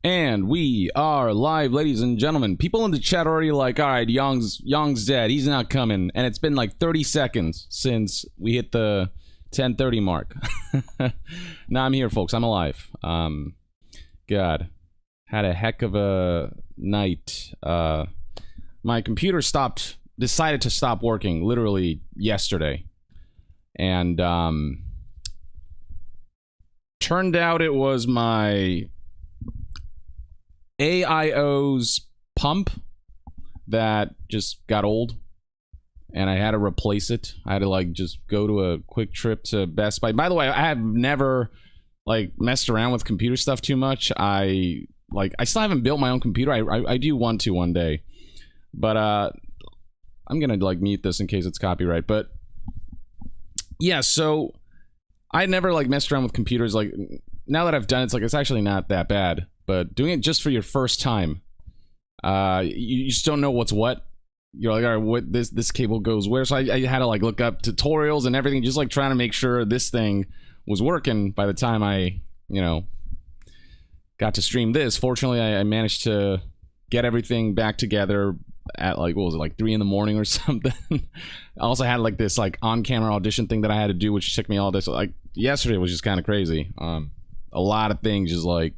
And we are live, ladies and gentlemen. People in the chat are already like, all right, Yong's dead. He's not coming. And it's been like 30 seconds since we hit the 10:30 mark. Now I'm here, folks. I'm alive. God. Had a heck of a night. My computer decided to stop working literally yesterday. And turned out it was my AIO's pump that just got old, and I had to replace it. I had to like just go to a quick trip to Best Buy. By the way, I have never like messed around with computer stuff too much. I still haven't built my own computer. I do want to one day, but I'm gonna like mute this in case it's copyright. But yeah, so I never like messed around with computers. Like now that I've done it, it's like it's actually not that bad. But doing it just for your first time, you just don't know what's what. You're like, all right, what this cable goes where? So I had to like look up tutorials and everything, just like trying to make sure this thing was working by the time I, got to stream this. Fortunately, I managed to get everything back together at like, what was it, like 3 in the morning or something. I also had like this like on-camera audition thing that I had to do, which took me all this. Like yesterday was just kind of crazy. A lot of things just like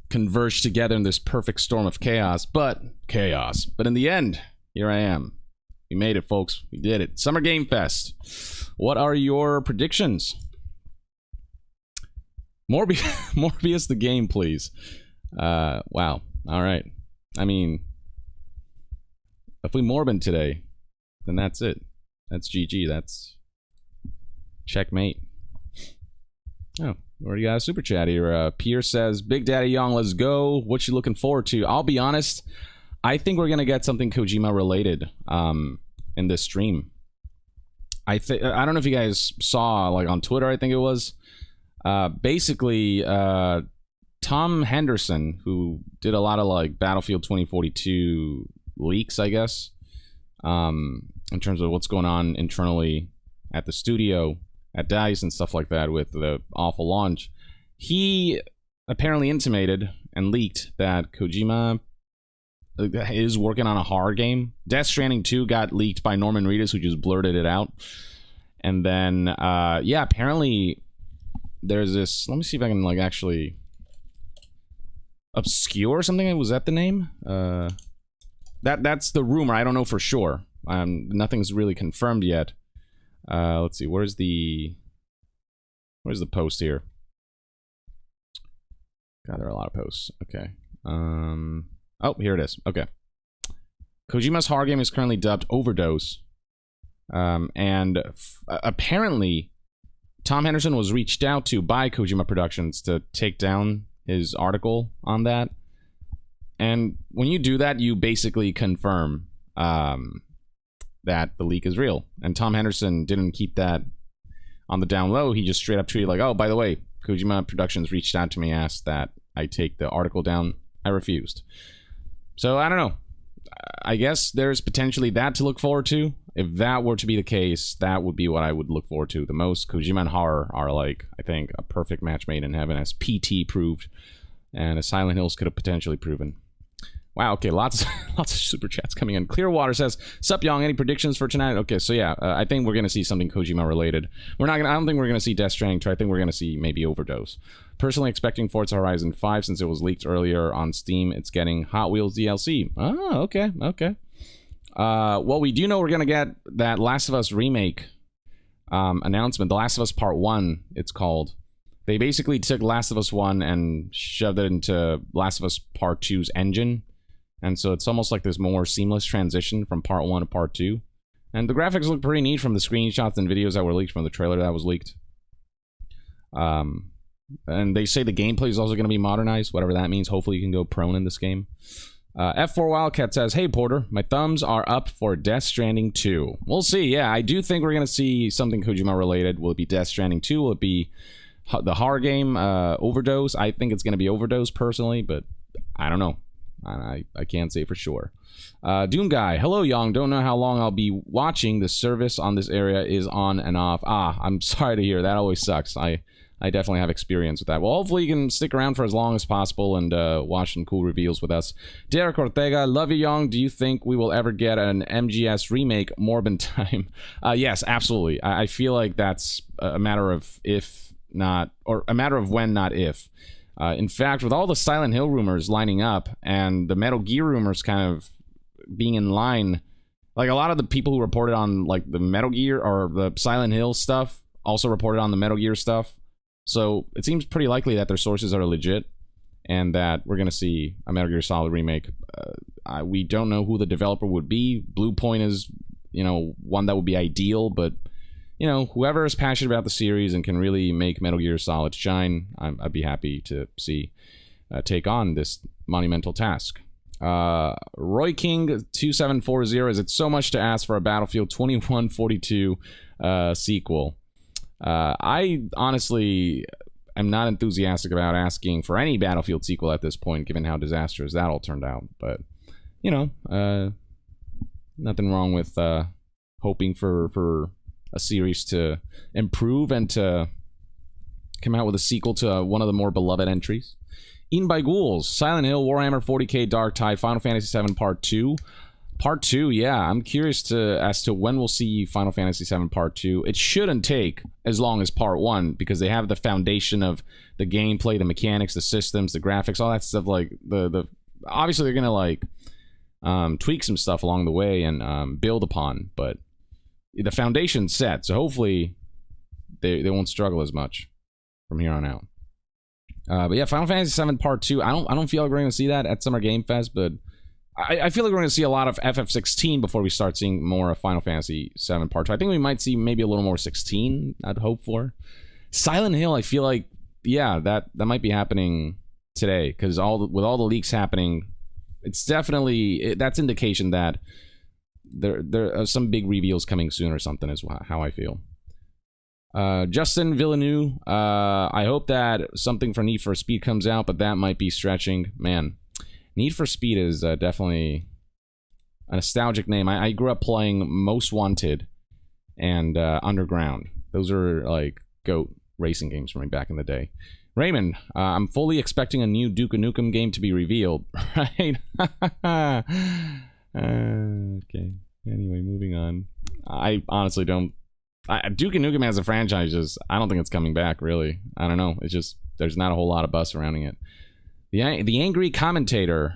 converged together in this perfect storm of chaos. But in the end, here I am. We made it, folks. We did it. Summer Game Fest. What are your predictions? Morbius the game, please. Wow. All right. I mean, if we Morbin today, then that's it. That's GG. That's checkmate. Oh, we already got a super chat here. Pierre says, Big Daddy Yong, let's go. What you looking forward to? I'll be honest, I think we're gonna get something Kojima related in this stream. I don't know if you guys saw, like on Twitter, I think it was. Basically, Tom Henderson, who did a lot of like Battlefield 2042 leaks, I guess, in terms of what's going on internally at the studio, at DICE and stuff like that with the awful launch. He apparently intimated and leaked that Kojima is working on a horror game. Death Stranding 2 got leaked by Norman Reedus, who just blurted it out. And then, yeah, apparently there's this... Let me see if I can, like, actually... Obscure something? Was that the name? That's the rumor. I don't know for sure. Nothing's really confirmed yet. Let's see. Where's the post here? God, there are a lot of posts. Okay. Oh, here it is. Okay. Kojima's horror game is currently dubbed Overdose. And apparently, Tom Henderson was reached out to by Kojima Productions to take down his article on that. And when you do that, you basically confirm that the leak is real. And Tom Henderson didn't keep that on the down low. He just straight up tweeted like, oh, by the way, Kojima Productions reached out to me, asked that I take the article down. I refused. So I don't know. I guess there's potentially that to look forward to. If that were to be the case, that would be what I would look forward to the most. Kojima and horror are like, I think, a perfect match made in heaven, as PT proved, and as Silent Hills could have potentially proven. Wow, okay, lots of super chats coming in. Clearwater says, Sup, Yong, any predictions for tonight? Okay, so yeah, I think we're going to see something Kojima related. I don't think we're going to see Death Stranding 2. I think we're going to see maybe Overdose. Personally expecting Forza Horizon 5 since it was leaked earlier on Steam. It's getting Hot Wheels DLC. Oh, okay. Well, we do know we're going to get that Last of Us remake announcement. The Last of Us Part 1, it's called. They basically took Last of Us 1 and shoved it into Last of Us Part 2's engine. And so it's almost like this more seamless transition from Part 1 to Part 2. And the graphics look pretty neat from the screenshots and videos that were leaked, from the trailer that was leaked. And they say the gameplay is also going to be modernized, whatever that means. Hopefully you can go prone in this game. F4 Wildcat says, hey Porter, my thumbs are up for Death Stranding 2. We'll see. Yeah, I do think we're going to see something Kojima related. Will it be Death Stranding 2? Will it be the horror game Overdose? I think it's going to be Overdose personally, but I don't know. I can't say for sure. Doom Guy, hello Yong, don't know how long I'll be watching. The service on this area is on and off. I'm sorry to hear that. Always sucks. I I definitely have experience with that. Well, hopefully you can stick around for as long as possible and watch some cool reveals with us. Derek Ortega, love you, Young. Do you think we will ever get an MGS remake Morbin time? Yes, absolutely. I feel like that's a matter of if not, or a matter of when, not if. In fact, with all the Silent Hill rumors lining up and the Metal Gear rumors kind of being in line, like a lot of the people who reported on like the Metal Gear or the Silent Hill stuff also reported on the Metal Gear stuff. So it seems pretty likely that their sources are legit and that we're going to see a Metal Gear Solid remake. We don't know who the developer would be. Blue Point is, you know, one that would be ideal, but, you know, whoever is passionate about the series and can really make Metal Gear Solid shine, I'd be happy to see take on this monumental task. Roy King 2740, is it so much to ask for a Battlefield 2142 sequel? I honestly am not enthusiastic about asking for any Battlefield sequel at this point, given how disastrous that all turned out. But, you know, nothing wrong with hoping for a series to improve and to come out with a sequel to one of the more beloved entries. Eaten by Ghouls, Silent Hill, Warhammer 40k, Dark Tide, Final Fantasy VII Part 2. Part 2, yeah, I'm curious as to when we'll see Final Fantasy VII Part 2. It shouldn't take as long as Part 1 because they have the foundation of the gameplay, the mechanics, the systems, the graphics, all that stuff. Like obviously they're gonna like tweak some stuff along the way and build upon, but the foundation's set, so hopefully they won't struggle as much from here on out. But yeah, Final Fantasy VII Part 2. I don't feel like we're gonna see that at Summer Game Fest, but I feel like we're going to see a lot of FF16 before we start seeing more of Final Fantasy VII Part 2. I think we might see maybe a little more 16, I'd hope for. Silent Hill, I feel like, yeah, that might be happening today, because with all the leaks happening, it's definitely, that's indication that there are some big reveals coming soon or something is how I feel. Justin Villeneuve, I hope that something for Need for Speed comes out, but that might be stretching. Man, Need for Speed is definitely a nostalgic name. I grew up playing Most Wanted and Underground. Those are like GOAT racing games for me back in the day. Raymond, I'm fully expecting a new Duke Nukem game to be revealed. Right? Okay. Anyway, moving on. I honestly don't... Duke Nukem as a franchise, I don't think it's coming back, really. I don't know. It's just... There's not a whole lot of buzz surrounding it. The Angry Commentator,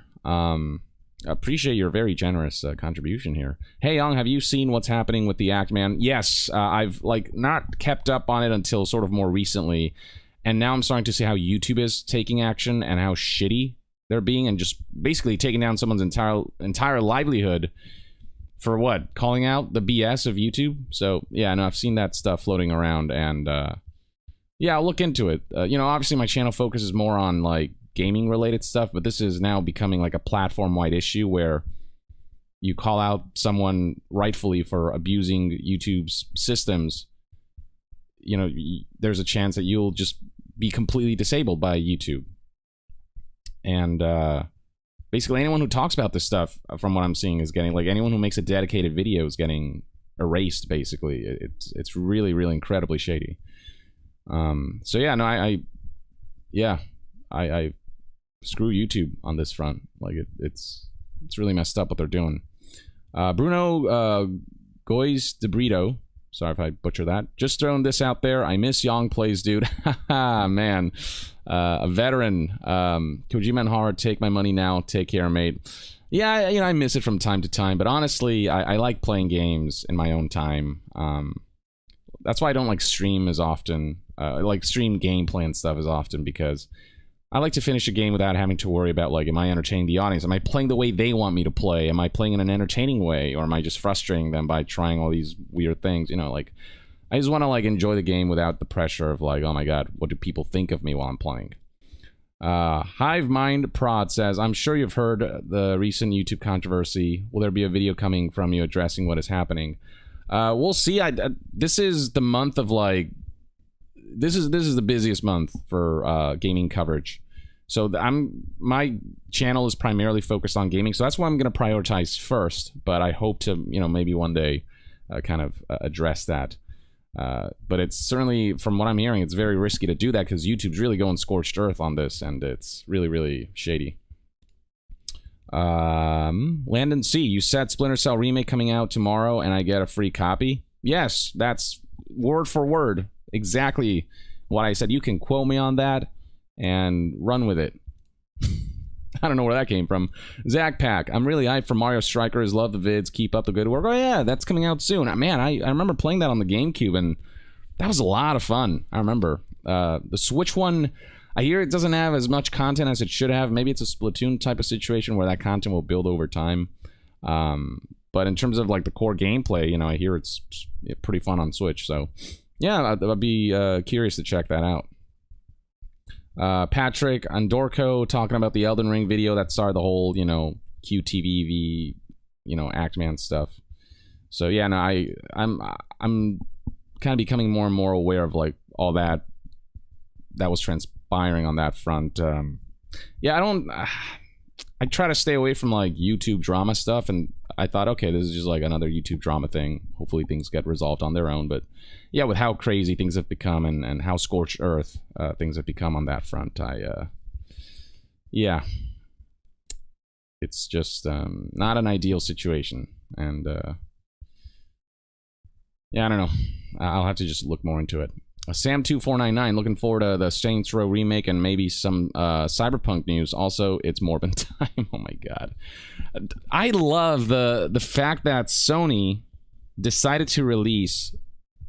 appreciate your very generous contribution here. Hey, Young, have you seen what's happening with the Act Man? Yes, I've like not kept up on it until sort of more recently, and now I'm starting to see how YouTube is taking action and how shitty they're being, and just basically taking down someone's entire livelihood for what? Calling out the BS of YouTube. So yeah, no, I've seen that stuff floating around, and yeah, I'll look into it. You know, obviously my channel focuses more on like gaming related stuff, but this is now becoming like a platform wide issue where you call out someone rightfully for abusing YouTube's systems. You know, there's a chance that you'll just be completely disabled by YouTube. And basically anyone who talks about this stuff, from what I'm seeing, is getting, like, anyone who makes a dedicated video is getting erased, basically. It's really, really incredibly shady. So yeah, no, I screw YouTube on this front. Like, it's really messed up what they're doing. Bruno Goys de Brito, sorry if I butcher that, just throwing this out there. I miss Young Plays, dude. Haha, man. A veteran. Kojima and Hard, take my money now. Take care, mate. Yeah, you know, I miss it from time to time, but honestly, I like playing games in my own time. That's why I don't like stream as often. Like stream gameplay and stuff as often, because I like to finish a game without having to worry about, like, am I entertaining the audience? Am I playing the way they want me to play? Am I playing in an entertaining way? Or am I just frustrating them by trying all these weird things? You know, like, I just want to, like, enjoy the game without the pressure of, like, oh my god, what do people think of me while I'm playing? Hive Mind Prod says, I'm sure you've heard the recent YouTube controversy. Will there be a video coming from you addressing what is happening? We'll see. This is the month of, like, this is the busiest month for gaming coverage. So my channel is primarily focused on gaming, so that's what I'm going to prioritize first. But I hope to, you know, maybe one day kind of address that. But it's certainly, from what I'm hearing, it's very risky to do that because YouTube's really going scorched earth on this, and it's really, really shady. Landon C, you said Splinter Cell Remake coming out tomorrow and I get a free copy? Yes, that's word for word exactly what I said. You can quote me on that and run with it. I don't know where that came from. Zach Pack, I'm really hyped for Mario Strikers. Love the vids. Keep up the good work. Oh yeah, that's coming out soon. Man, I remember playing that on the GameCube, and that was a lot of fun. I remember. The Switch one, I hear it doesn't have as much content as it should have. Maybe it's a Splatoon type of situation where that content will build over time. But in terms of like the core gameplay, you know, I hear it's pretty fun on Switch. So yeah, I'd be curious to check that out. Patrick Andorko talking about the Elden Ring video that started the whole, you know, QTVV, you know, Actman stuff. So yeah, no, I'm kind of becoming more and more aware of like all that was transpiring on that front. Yeah, I try to stay away from like YouTube drama stuff, and I thought, okay, this is just like another YouTube drama thing. Hopefully things get resolved on their own. But yeah, with how crazy things have become and how scorched earth things have become on that front, yeah, it's just not an ideal situation. And yeah, I don't know. I'll have to just look more into it. Sam2499, looking forward to the Saints Row remake and maybe some Cyberpunk news. Also, it's Morbin time. Oh my god. I love the fact that Sony decided to release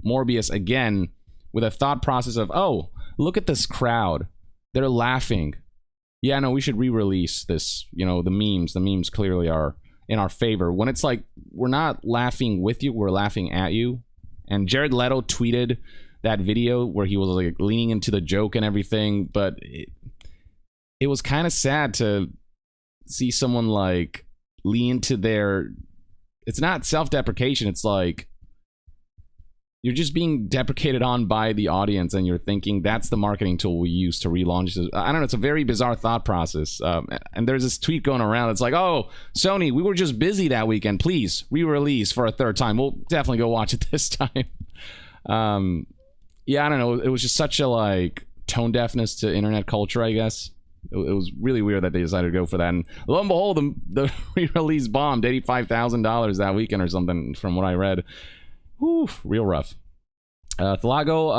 Morbius again with a thought process of, oh, look at this crowd. They're laughing. Yeah, no, we should re-release this. You know, the memes clearly are in our favor. When it's like, we're not laughing with you, we're laughing at you. And Jared Leto tweeted that video where he was like leaning into the joke and everything, but it was kind of sad to see someone like lean into their, it's not self-deprecation, it's like you're just being deprecated on by the audience, and you're thinking that's the marketing tool we use to relaunch this. I don't know, it's a very bizarre thought process. And there's this tweet going around that's like, oh, Sony, we were just busy that weekend, please re-release for a third time. We'll definitely go watch it this time. Yeah, I don't know. It was just such a like tone deafness to internet culture, I guess. It was really weird that they decided to go for that. And lo and behold, the re-release bombed $85,000 that weekend or something, from what I read. Whew, real rough. Thalago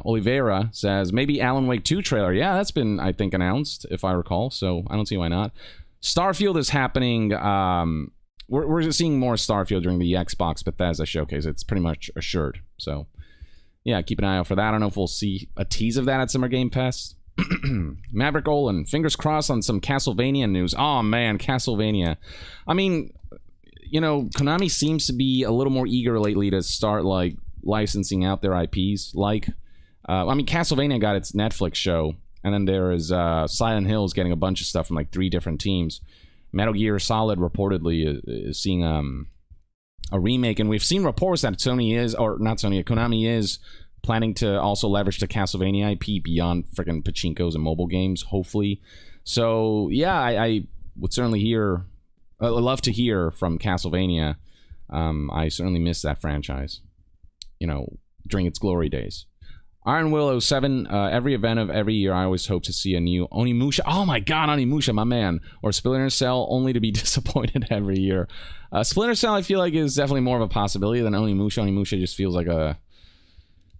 Oliveira says, maybe Alan Wake 2 trailer. Yeah, that's been, I think, announced, if I recall. So I don't see why not. Starfield is happening. We're seeing more Starfield during the Xbox Bethesda showcase. It's pretty much assured. So yeah, keep an eye out for that. I don't know if we'll see a tease of that at Summer Game Fest. Maverick Olin, fingers crossed on some Castlevania news. Oh man, Castlevania. I mean, you know, Konami seems to be a little more eager lately to start like licensing out their IPs. Like, I mean, Castlevania got its Netflix show, and then there is Silent Hill's getting a bunch of stuff from like 3 different teams. Metal Gear Solid reportedly is seeing a remake, and we've seen reports that Konami is planning to also leverage the Castlevania IP beyond freaking pachinkos and mobile games, hopefully. So yeah, I would certainly love to hear from Castlevania. I certainly miss that franchise, you know, during its glory days. Iron Will 07, every event of every year, I always hope to see a new Onimusha. Oh my god, Onimusha, my man. Or Splinter Cell, only to be disappointed every year. Splinter Cell, I feel like, is definitely more of a possibility than Onimusha. Onimusha just feels like a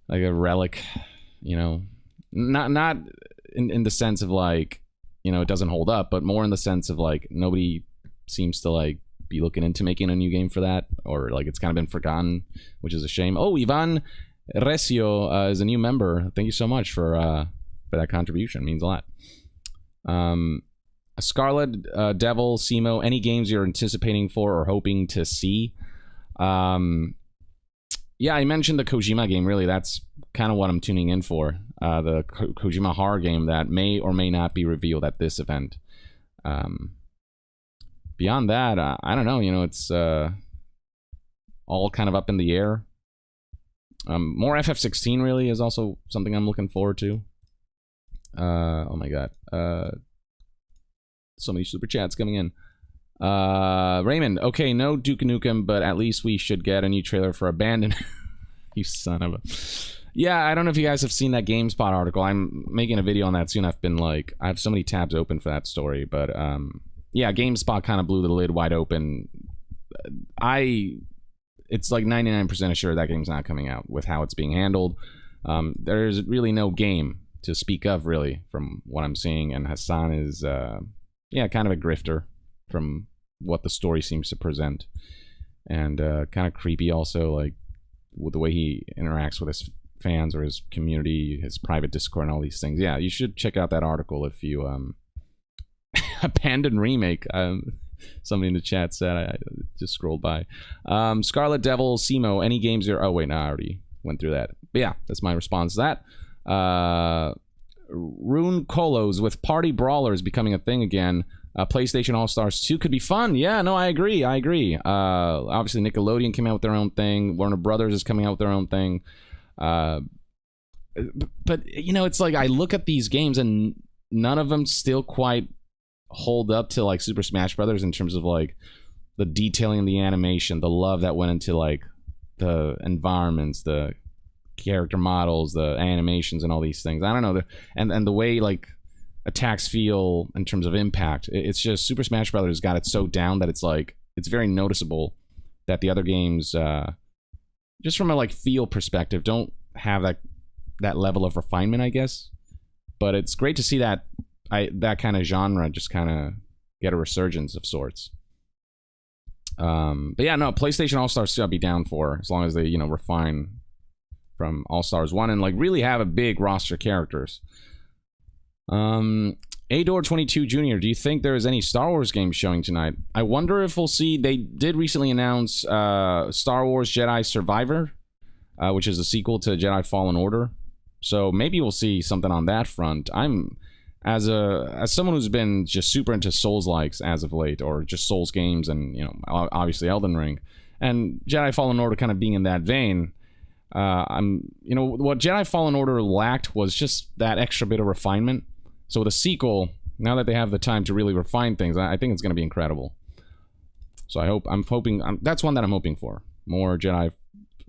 relic, you know. Not in the sense of like, you know, it doesn't hold up, but more in the sense of like nobody seems to like be looking into making a new game for that, or like it's kind of been forgotten, which is a shame. Oh, Ivan Recio is a new member. Thank you so much for that contribution. It means a lot. Scarlet Devil, Simo, any games you're anticipating for or hoping to see? Yeah, I mentioned the Kojima game. Really, that's kind of what I'm tuning in for. The Kojima horror game that may or may not be revealed at this event. Beyond that, I don't know. You know, it's all kind of up in the air. More FF16 really is also something I'm looking forward to. Oh my god. So many super chats coming in. Raymond, okay, no Duke Nukem, but at least we should get a new trailer for Abandon. You son of a... Yeah, I don't know if you guys have seen that GameSpot article. I'm making a video on that soon. I've been like... I have so many tabs open for that story. But, yeah, GameSpot kind of blew the lid wide open. It's like 99% sure that game's not coming out with how it's being handled. There's really no game to speak of, really, from what I'm seeing. And Hassan is, yeah, kind of a grifter from what the story seems to present. And kind of creepy also, like, with the way he interacts with his fans or his community, his private Discord and all these things. Yeah, you should check out that article if you abandoned Remake. Somebody in the chat said, I just scrolled by. Scarlet Devil, Simo, any games you're... Oh, wait, no, I already went through that. But yeah, that's my response to that. Rune Kolos, with party brawlers becoming a thing again, PlayStation All-Stars 2 could be fun. Yeah, no, I agree. Obviously, Nickelodeon came out with their own thing. Warner Brothers is coming out with their own thing. But, you know, it's like I look at these games and none of them still quite hold up to, like, Super Smash Brothers in terms of, like, the detailing, the animation, the love that went into, like, the environments, the character models, the animations, and all these things. I don't know. And the way, like, attacks feel in terms of impact. It's just Super Smash Brothers got it so down that it's like it's very noticeable that the other games, just from a like feel perspective, don't have that level of refinement, I guess. But it's great to see that that kind of genre just kind of get a resurgence of sorts. But yeah, no, PlayStation All-Stars 2 I'd be down for, as long as they, you know, refine from All-Stars 1 and like really have a big roster of characters. Ador22 Jr., do you think there is any Star Wars games showing tonight? I wonder if we'll see. They did recently announce Star Wars Jedi Survivor, which is a sequel to Jedi Fallen Order. So maybe we'll see something on that front. I'm as someone who's been just super into Souls-likes as of late, or just Souls games, and you know, obviously Elden Ring, and Jedi Fallen Order kind of being in that vein. You know, what Jedi Fallen Order lacked was just that extra bit of refinement. So with a sequel, now that they have the time to really refine things, I think it's going to be incredible. So I'm hoping, that's one that I'm hoping for. More Jedi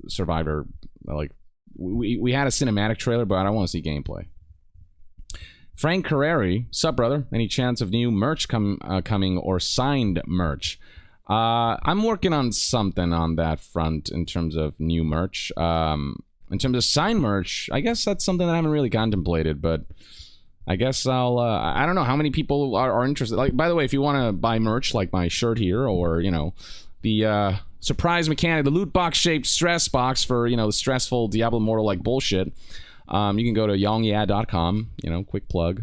Survivor. Like, we had a cinematic trailer, but I want to see gameplay. Frank Carreri, sup brother? Any chance of new merch coming or signed merch? I'm working on something on that front in terms of new merch. In terms of signed merch, I guess that's something that I haven't really contemplated, but I guess I'll, I don't know how many people are interested. Like, by the way, if you want to buy merch like my shirt here, or, you know, the surprise mechanic, the loot box shaped stress box for, you know, the stressful Diablo Immortal like bullshit, you can go to YongYea.com, you know, quick plug,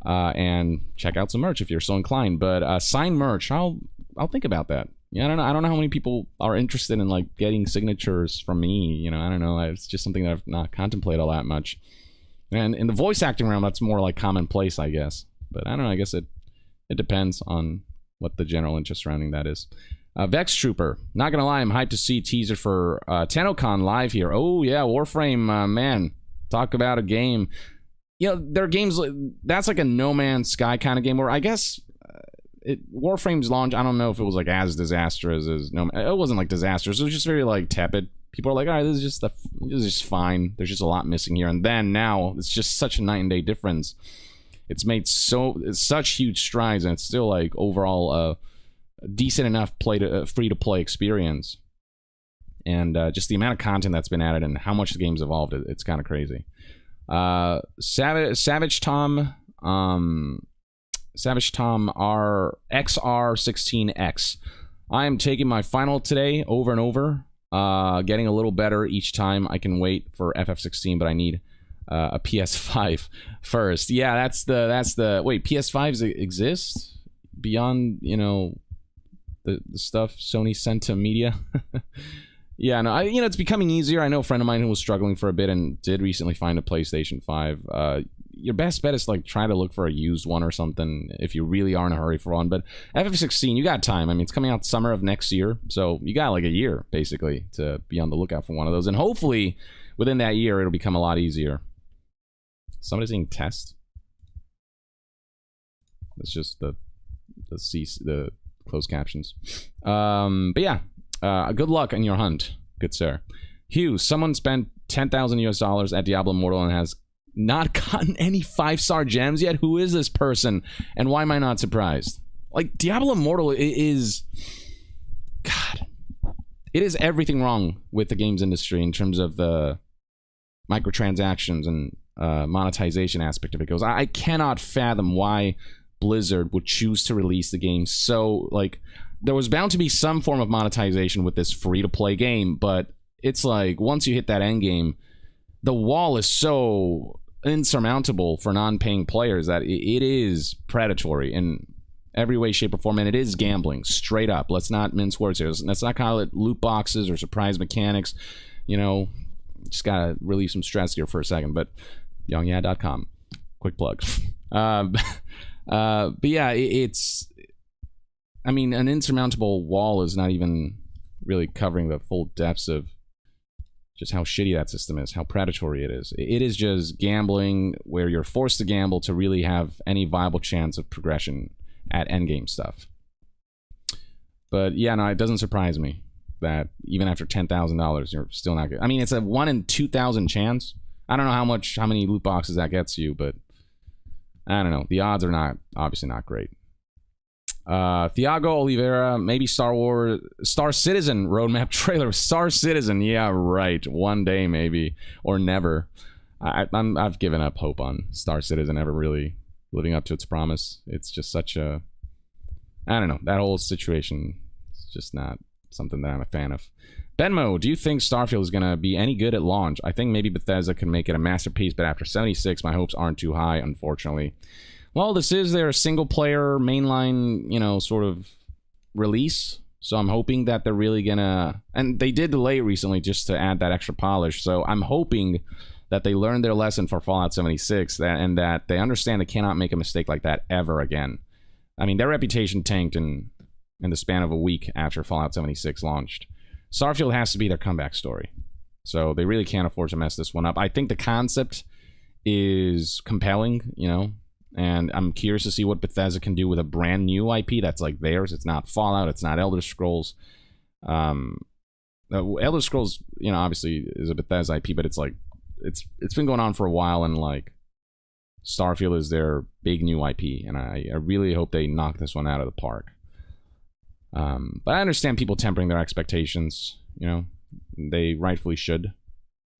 and check out some merch if you're so inclined. But signed merch, I'll think about that. Yeah, I don't know how many people are interested in like getting signatures from me. You know, I don't know. It's just something that I've not contemplated all that much. And in the voice acting realm, that's more like commonplace, I guess. But I don't know. I guess it depends on what the general interest surrounding that is. Vex Trooper. Not gonna lie, I'm hyped to see teaser for TennoCon live here. Oh yeah, Warframe, man. Talk about a game. You know, there are games that's like a No Man's Sky kind of game where I guess Warframe's launch, I don't know if it was like as disastrous as No Man. It wasn't like disastrous. It was just very like tepid. People are like, all right, this is just fine. There's just a lot missing here. And then now, it's just such a night and day difference. It's made such huge strides, and it's still like overall a decent enough free to play experience. And just the amount of content that's been added and how much the game's evolved, it's kind of crazy. Savage Tom XR16X. I am taking my final today over and over. Getting a little better each time. I can wait for FF16, but I need a PS5 first. Yeah, that's the wait, PS5s exist beyond, you know, the stuff Sony sent to media. Yeah, no, you know, it's becoming easier. I know a friend of mine who was struggling for a bit and did recently find a PlayStation 5. Your best bet is like try to look for a used one or something if you really are in a hurry for one. But FF16, you got time. I mean, it's coming out summer of next year, so you got like a year basically to be on the lookout for one of those. And hopefully, within that year, it'll become a lot easier. Somebody's saying test. It's just the closed captions. But yeah, good luck in your hunt, good sir. Hugh, someone spent 10,000 US dollars at Diablo Immortal and has not gotten any 5-star gems yet. Who is this person, and why am I not surprised? Like, Diablo Immortal is, God, it is everything wrong with the games industry in terms of the microtransactions and monetization aspect of it goes. I cannot fathom why Blizzard would choose to release the game so, like, there was bound to be some form of monetization with this free-to-play game, but it's like, once you hit that end game, the wall is so insurmountable for non-paying players that it is predatory in every way, shape, or form, and it is gambling, straight up. Let's not mince words here. Let's not call it loot boxes or surprise mechanics. You know, just gotta relieve some stress here for a second, but YongYea.com. Quick plug. But yeah, it's... I mean, an insurmountable wall is not even really covering the full depths of just how shitty that system is, how predatory it is. It is just gambling where you're forced to gamble to really have any viable chance of progression at endgame stuff. But yeah, no, it doesn't surprise me that even after $10,000, you're still not good. I mean, it's a 1 in 2,000 chance. I don't know how many loot boxes that gets you, but I don't know. The odds are obviously not great. Thiago Oliveira, maybe Star Citizen roadmap trailer. Star Citizen, yeah, right. One day maybe, or never. I've given up hope on Star Citizen ever really living up to its promise. It's just such a, I don't know, that whole situation is just not something that I'm a fan of. Benmo, do you think Starfield is gonna be any good at launch? I think maybe Bethesda can make it a masterpiece, but after 76, my hopes aren't too high, unfortunately. Well, this is their single-player, mainline, you know, sort of release. So I'm hoping that they're really gonna... And they did delay it recently just to add that extra polish. So I'm hoping that they learned their lesson for Fallout 76 and that they understand they cannot make a mistake like that ever again. I mean, their reputation tanked in the span of a week after Fallout 76 launched. Starfield has to be their comeback story. So they really can't afford to mess this one up. I think the concept is compelling, you know, and I'm curious to see what Bethesda can do with a brand new IP that's like theirs. It's not Fallout, it's not Elder Scrolls. Elder Scrolls, you know, obviously is a Bethesda IP, but it's like it's been going on for a while, and like Starfield is their big new IP, and I really hope they knock this one out of the park. But I understand people tempering their expectations, you know, they rightfully should.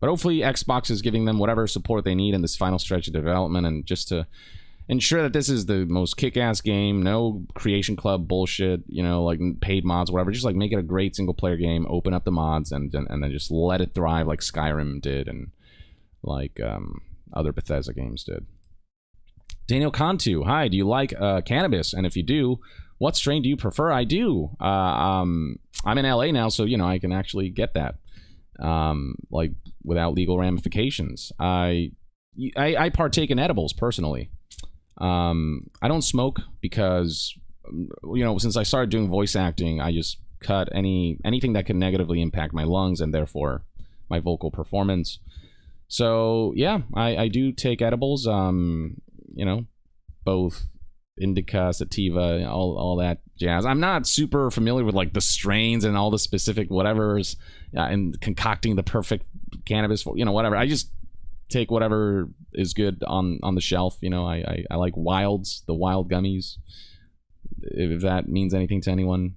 But hopefully Xbox is giving them whatever support they need in this final stretch of development, and just to ensure that this is the most kick-ass game, no Creation Club bullshit, you know, like paid mods, whatever. Just like make it a great single-player game, open up the mods, and then just let it thrive like Skyrim did, and like other Bethesda games did. Daniel Cantu, hi, do you like cannabis? And if you do, what strain do you prefer? I do. I'm in LA now, so, you know, I can actually get that, like, without legal ramifications. I partake in edibles, personally. I don't smoke because, you know, since I started doing voice acting, I just cut anything that can negatively impact my lungs and therefore my vocal performance. So, yeah, I do take edibles, you know, both indica, sativa, all that jazz. I'm not super familiar with like the strains and all the specific whatevers, and concocting the perfect cannabis, you know, whatever. I just take whatever is good on the shelf. You know, I like Wilds, the wild gummies, if that means anything to anyone.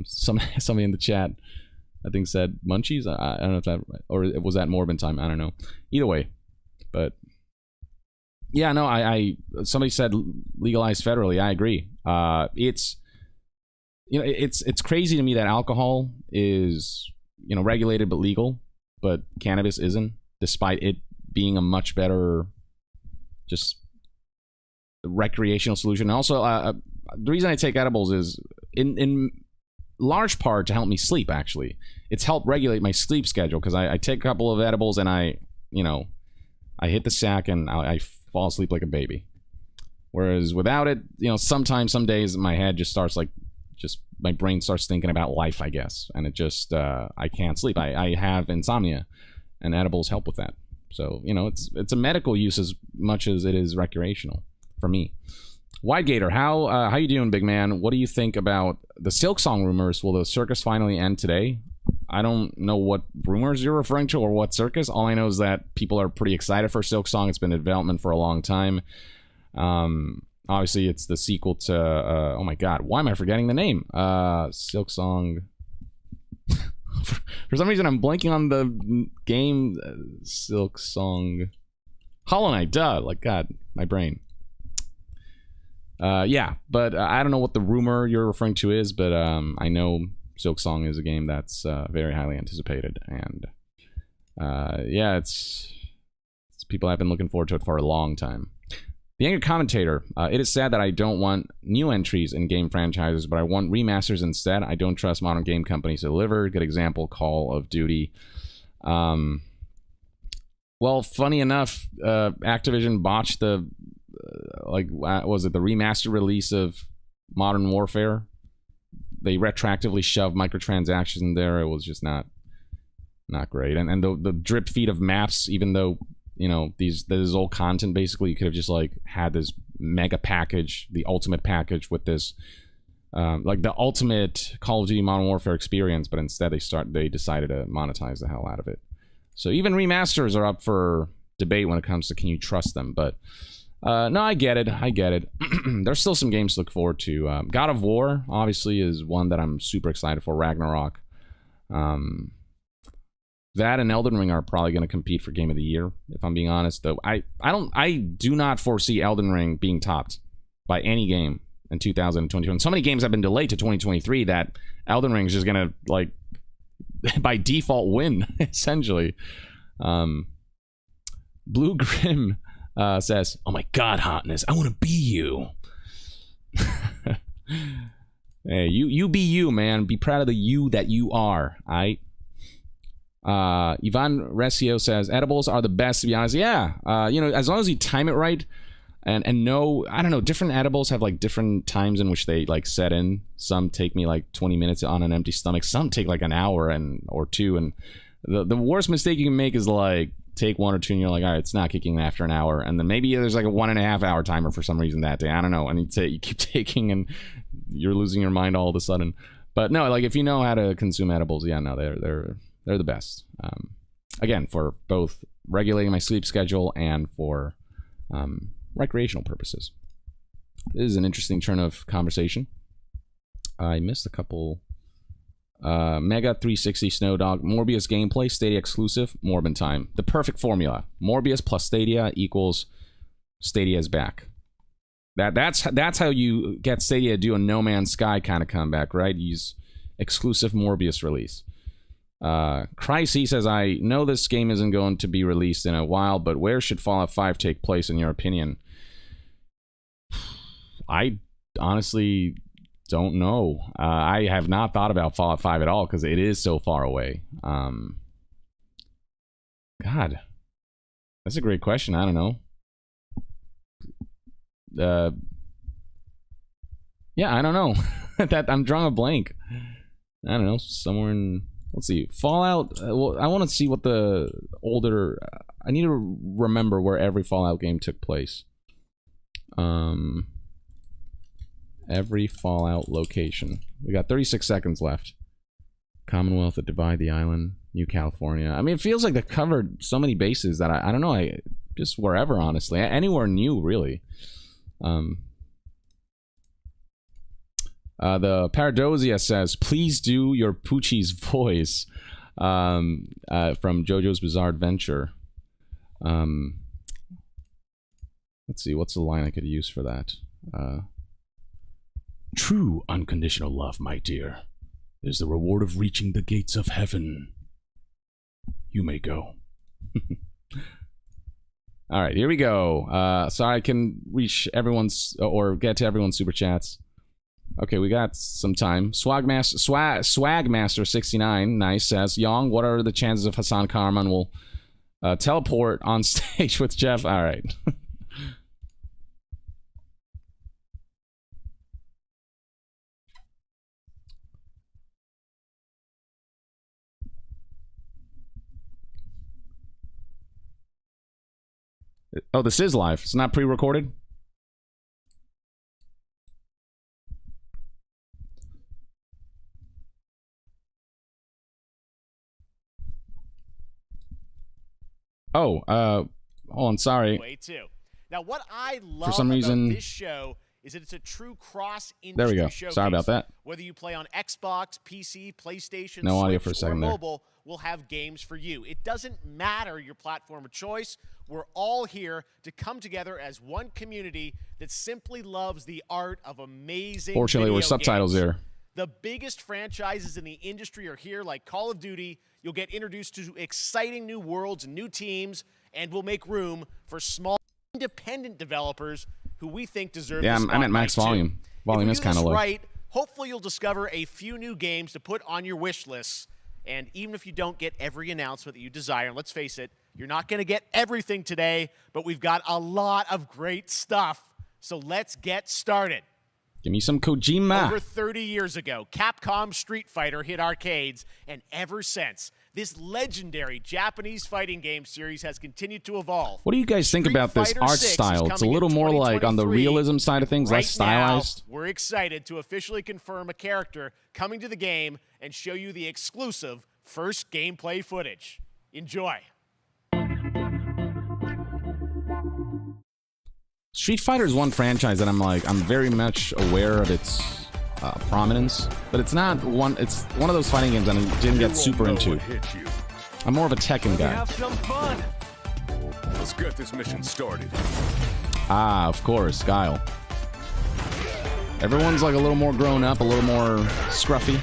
Somebody in the chat I think said munchies. I don't know if that, or was that Morbin time, I don't know. Either way, but yeah, no, I somebody said legalized federally. I agree. It's, you know, it's crazy to me that alcohol is, you know, regulated but legal, but cannabis isn't, despite it being a much better just recreational solution. And also, the reason I take edibles is in large part to help me sleep. Actually, it's helped regulate my sleep schedule, because I take a couple of edibles and I hit the sack and I fall asleep like a baby. Whereas without it, you know, sometimes, some days my head just starts like, my brain starts thinking about life, I guess, and it just I can't sleep. I have insomnia, and edibles help with that. So, you know, it's a medical use as much as it is recreational for me. Wide Gator, how you doing, big man? What do you think about the Silk Song rumors? Will the circus finally end today? I don't know what rumors you're referring to or what circus. All I know is that people are pretty excited for Silksong. It's been in development for a long time. Obviously, it's the sequel to... oh my god, why am I forgetting the name? Silksong... For some reason, I'm blanking on the game. Silksong... Hollow Knight, duh. Like, god, my brain. Yeah, but I don't know what the rumor you're referring to is, but I know Silksong is a game that's very highly anticipated, and yeah, it's people have been looking forward to it for a long time. The Angry Commentator, it is sad that I don't want new entries in game franchises, but I want remasters instead. I don't trust modern game companies to deliver. Good example, Call of Duty. Well, funny enough, Activision botched the was it the remaster release of Modern Warfare? They retroactively shoved microtransactions in there. It was just not great. And the drip feed of maps, even though, you know, this old content, basically, you could have just like had this mega package, the ultimate package with this like the ultimate Call of Duty Modern Warfare experience, but instead they decided to monetize the hell out of it. So even remasters are up for debate when it comes to can you trust them, but no, I get it. There's still some games to look forward to. God of War, obviously, is one that I'm super excited for. Ragnarok. That and Elden Ring are probably going to compete for Game of the Year, if I'm being honest. Though I do not foresee Elden Ring being topped by any game in 2022. And so many games have been delayed to 2023 that Elden Ring is just going to, like, by default win, essentially. Blue Grim says, "Oh my god, hotness, I want to be you." Hey, you be you, man. Be proud of the you that you are. Ivan Resio says, edibles are the best, to be honest. Yeah, you know, as long as you time it right, and no, I don't know, different edibles have like different times in which they like set in. Some take me like 20 minutes on an empty stomach. Some take like an hour or two. And the worst mistake you can make is like take one or two and you're like, all right, it's not kicking after an hour, and then maybe there's like a 1.5 hour timer for some reason that day. I don't know, and you keep taking and you're losing your mind all of a sudden. But no, like if you know how to consume edibles, yeah, no, they're the best. Again, for both regulating my sleep schedule and for recreational purposes. This is an interesting turn of conversation. I missed a couple. Mega 360 Snowdog, Morbius gameplay, Stadia exclusive, Morbin time. The perfect formula. Morbius plus Stadia equals Stadia's back. That's how you get Stadia to do a No Man's Sky kind of comeback, right? Use exclusive Morbius release. Christ, he says, I know this game isn't going to be released in a while, but where should Fallout 5 take place in your opinion? I honestly don't know. I have not thought about Fallout 5 at all because it is so far away. God, that's a great question. I don't know. Yeah, I don't know. That I'm drawing a blank. I don't know. Somewhere in, let's see, Fallout. Well, I want to see what the older. I need to remember where every Fallout game took place. Every Fallout location. We got 36 seconds left. Commonwealth, the Divide, the Island, New California. I mean, it feels like they covered so many bases that I don't know. Just wherever, honestly, anywhere new, really. The Paradosia says, "Please do your Poochie's voice." From JoJo's Bizarre Adventure. Let's see, what's the line I could use for that? True unconditional love, my dear, is the reward of reaching the gates of heaven. You may go. All right, here we go. So I can reach everyone's, or get to everyone's super chats. Okay, we got some time. Swagmaster69, nice, says, Yong, what are the chances of Hassan Karaman will teleport on stage with Jeff? All right. Oh, this is live. It's not pre-recorded? Oh, hold on, sorry. Way too. Now, what I love For some reason, about this show is that it's a true cross-industry there we go. showcase. Sorry about that. Whether you play on Xbox, PC, PlayStation, no audio Switch, for a second or there. mobile, we'll have games for you. It doesn't matter your platform of choice. We're all here to come together as one community that simply loves the art of amazing Fortunately, video with subtitles games. there. The biggest franchises in the industry are here, like Call of Duty. You'll get introduced to exciting new worlds and new teams, and we'll make room for small independent developers who we think deserve Yeah, the I'm at max spotlight, volume. too. Volume If we is do kind of this low. right, hopefully you'll discover a few new games to put on your wish lists. And even if you don't get every announcement that you desire, and let's face it, you're not going to get everything today, but we've got a lot of great stuff. So let's get started. Give me some Kojima. Over 30 years ago, Capcom Street Fighter hit arcades, and ever since, this legendary Japanese fighting game series has continued to evolve. What do you guys think Street about this Fighter art 6 is style? It's a coming little in more like on the 2023. realism side of things, less Right now, stylized. we're excited to officially confirm a character coming to the game and show you the exclusive first gameplay footage. Enjoy. Street Fighter is one franchise that I'm very much aware of its prominence, but it's not one. It's one of those fighting games I didn't get super into. I'm more of a Tekken guy. Have some fun. Let's get this mission started. Ah, of course, Guile. Everyone's like a little more grown up, a little more scruffy.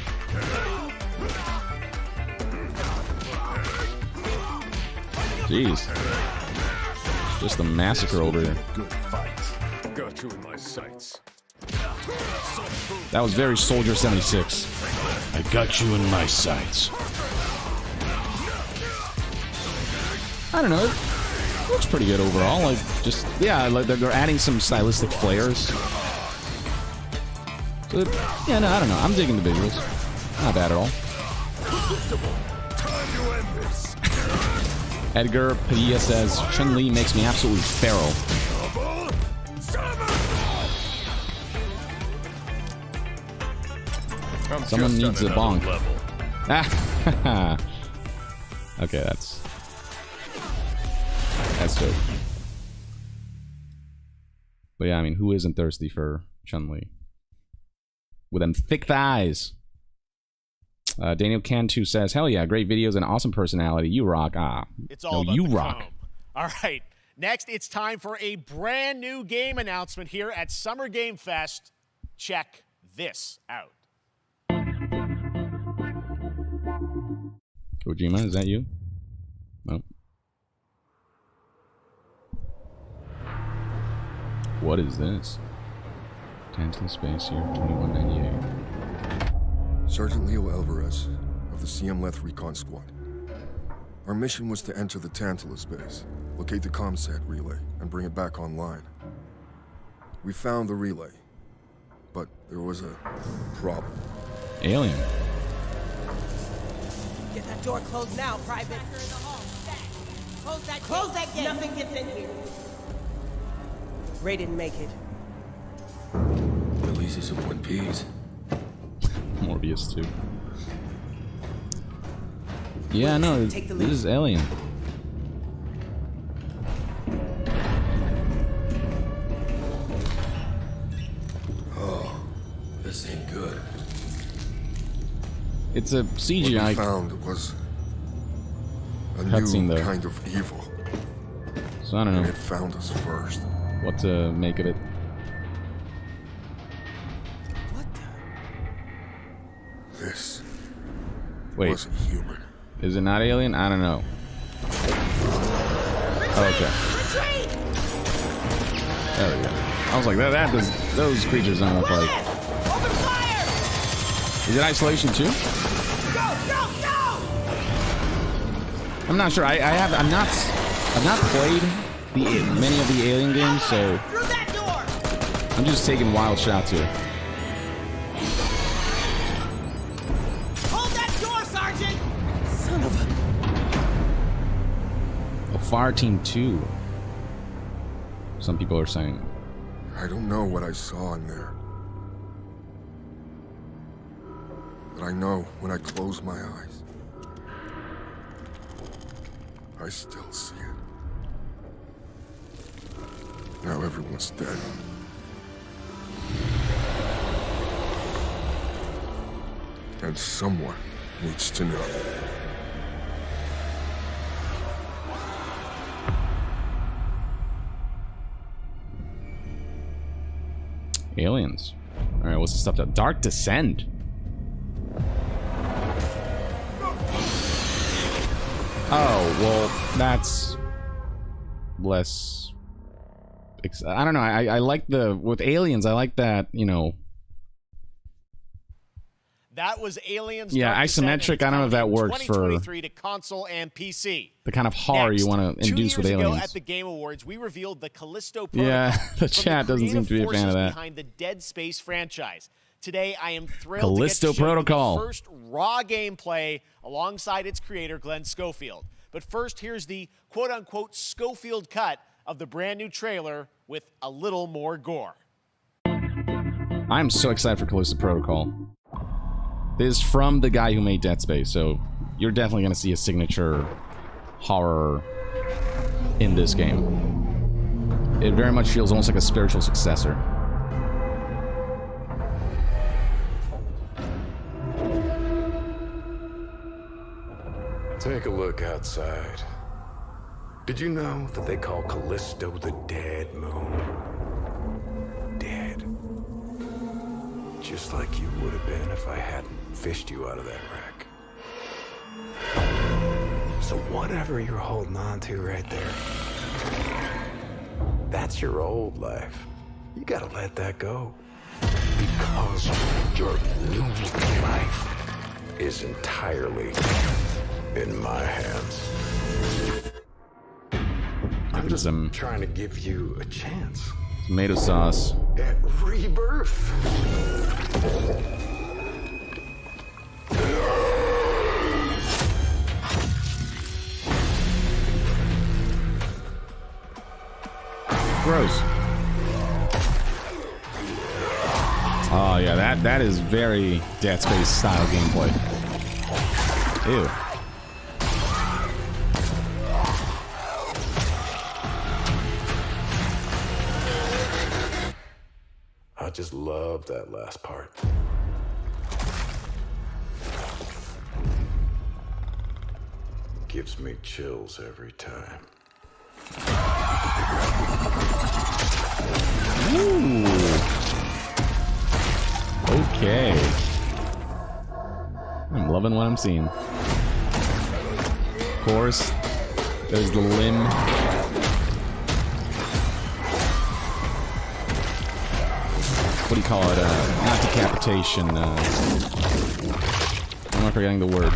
Jeez. Just a massacre over here. Good fight. Got you in my sights. That was very Soldier 76. I got you in my sights. I don't know. It looks pretty good overall. Like, just, yeah, like they're adding some stylistic flares. So, yeah, no, I don't know. I'm digging the visuals. Not bad at all. Time to end this. Edgar Padilla says, Chun-Li makes me absolutely feral. Someone needs a bonk. Ah, okay, that's dope. But yeah, I mean, who isn't thirsty for Chun-Li? With them thick thighs. Daniel Cantu says, hell yeah, great videos and awesome personality. You rock. Ah, It's all no, about you the rock. comb. All right. Next, it's time for a brand new game announcement here at Summer Game Fest. Check this out. Kojima, is that you? No. What is this? Tantalus Space Year 2198. Sergeant Leo Alvarez of the CM Leth Recon Squad. Our mission was to enter the Tantalus base, locate the ComSat relay, and bring it back online. We found the relay, but there was a problem. Alien. Get that door closed now, Private. Close that gate. Nothing gets in here. Ray didn't make it. Releases of One Piece. Morbius too. Yeah, no, this is Alien. Oh, this ain't good. It's a What we CGI. found was a Cutscene, new though. kind of evil, So I don't and know it found us first. what to make of it. This Wait, wasn't human. is it not Alien? I don't know. Oh, okay. There we go. I was like, those creatures don't look like. Open fire! Is it Isolation 2? Go, go, go! I'm not sure. I've not played many of the Alien games, so Through that door! I'm just taking wild shots here. Hold that door, Sergeant! Son of a... Oh, Fire Team 2. Some people are saying. I don't know what I saw in there. But I know when I close my eyes, I still see it. Now everyone's dead. And someone needs to know. Aliens. All right, what's the stuff? Dark Descent. Oh, well, that's less. I don't know. I like with aliens. I like that. You know. That was Aliens. Yeah, Dark Descent, isometric. I don't know if that works for 2023 to console and PC. The kind of horror Next, you want to induce with 2 years aliens. ago at the Game Awards, we revealed the Callisto Protocol. Yeah, the chat doesn't seem to be a fan of that. Behind the Dead Space franchise. Today, I am thrilled Callisto to get to show Protocol. you the first raw gameplay alongside its creator, Glenn Schofield. But first, here's the quote-unquote Schofield cut of the brand new trailer with a little more gore. I'm so excited for Callisto Protocol. This is from the guy who made Dead Space, so you're definitely going to see a signature horror in this game. It very much feels almost like a spiritual successor. Take a look outside. Did you know that they call Callisto the Dead Moon? Dead. Just like you would have been if I hadn't fished you out of that wreck. So whatever you're holding on to right there, that's your old life. You gotta let that go. Because your new life is entirely in my hands. I'm just trying to give you a chance. Tomato sauce. At rebirth. Gross. Oh yeah, that is very Dead Space style gameplay. Ew. I just love that last part. Gives me chills every time. Ooh. Okay. I'm loving what I'm seeing. Of course, there's the limb. What do you call it? Not decapitation. I'm not forgetting the word.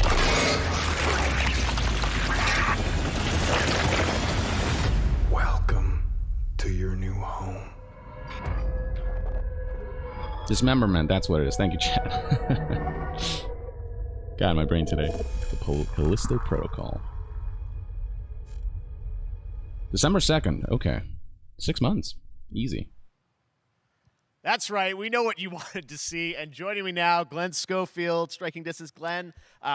Welcome to your new home. Dismemberment, that's what it is. Thank you, chat. God, my brain today. The Callisto Protocol. December 2nd. Okay. 6 months. Easy. That's right. We know what you wanted to see. And joining me now, Glenn Schofield, Striking Distance. Glenn,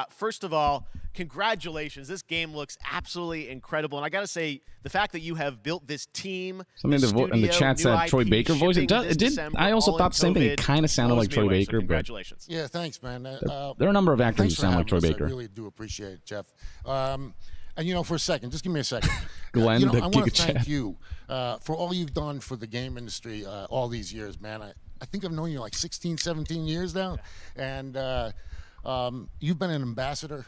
first of all, congratulations. This game looks absolutely incredible. And I got to say, the fact that you have built this team, something in the chat said Troy Baker voice. It did. December, I also thought the same thing. It kind of sounded like Troy Baker. So congratulations. But yeah, thanks, man. There are a number of actors who sound like Troy Baker. I really do appreciate it, Jeff. And, you know, for a second, just give me a second. Glenn, you know, the I want to Giga thank Chat. you for all you've done for the game industry all these years, man. I think I've known you like 16, 17 years now. And you've been an ambassador.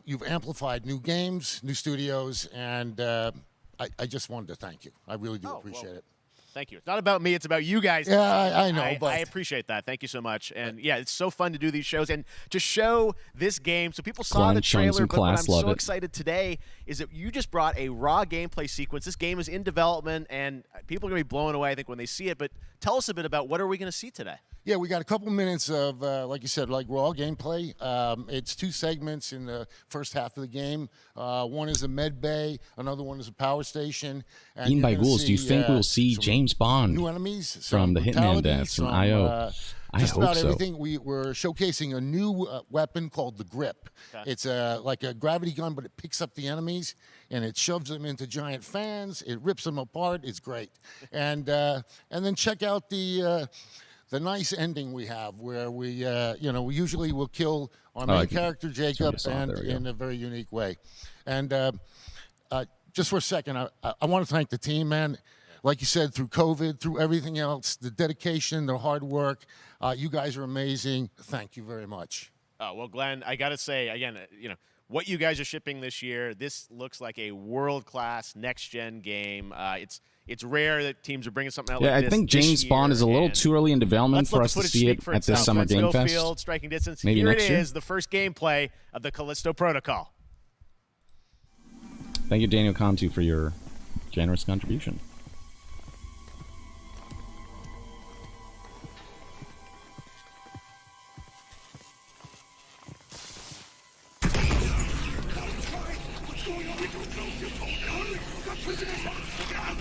You've amplified new games, new studios, and I just wanted to thank you. I really do appreciate it. Thank you. It's not about me. It's about you guys. Yeah, I know. But I appreciate that. Thank you so much. And yeah, it's so fun to do these shows and to show this game. So people saw the trailer, but what I'm so excited today is that you just brought a raw gameplay sequence. This game is in development, and people are going to be blown away, I think, when they see it. But tell us a bit about what are we going to see today? Yeah, we got a couple minutes of, like you said, like raw gameplay. It's 2 segments in the first half of the game. One is a med bay, another one is a power station. Eaten by ghouls. Do you think we'll see James Bond new enemies from the Hitman devs, from IO? just hope about so. everything. We're showcasing a new weapon called the Grip. Okay. It's like a gravity gun, but it picks up the enemies and it shoves them into giant fans. It rips them apart. It's great. And then check out the nice ending we have, where we we usually will kill our main character Jacob, and in a very unique way. And just for a second, I want to thank the team, man. Like you said, through COVID, through everything else, the dedication, the hard work, you guys are amazing. Thank you very much. Oh, well, Glenn, I got to say, again, what you guys are shipping this year, this looks like a world-class next-gen game. It's rare that teams are bringing something out like this. Yeah, I think James Bond is a little too early in development for us to see it at this Summer Game Fest. Field, striking distance. Maybe Here next it year? is, the first gameplay of the Callisto Protocol. Thank you, Daniel Cantu, for your generous contribution.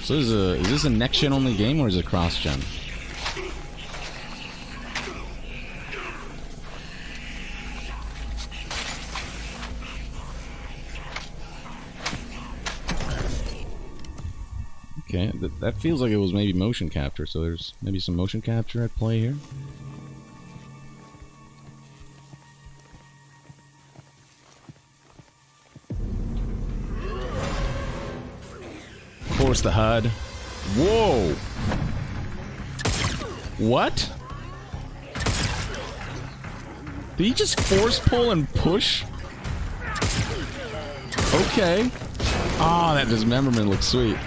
So is this a next-gen only game, or is it cross-gen? Okay, that feels like it was maybe motion capture, so there's maybe some motion capture at play here. Of course, the HUD. Whoa! What? Did he just force pull and push? Okay. Oh, that dismemberment looks sweet.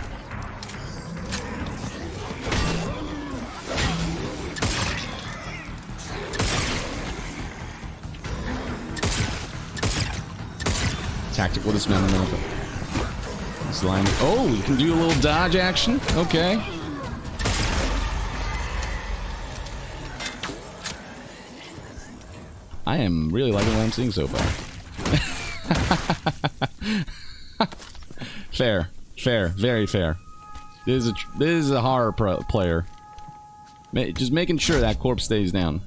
Tactical dismemberment. Slime. Oh, you can do a little dodge action. Okay. I am really liking what I'm seeing so far. Fair, very fair. This is a horror player. Just making sure that corpse stays down.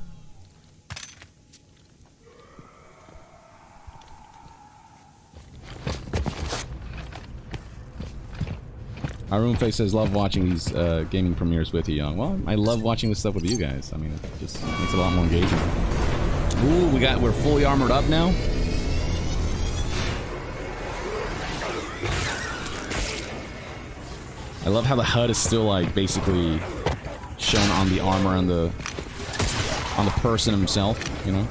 Arunfe says, love watching these gaming premieres with you, Young. Well, I love watching this stuff with you guys. I mean, it just makes it a lot more engaging. Ooh, we're fully armored up now. I love how the HUD is still, like, basically shown on the armor on the person himself, you know?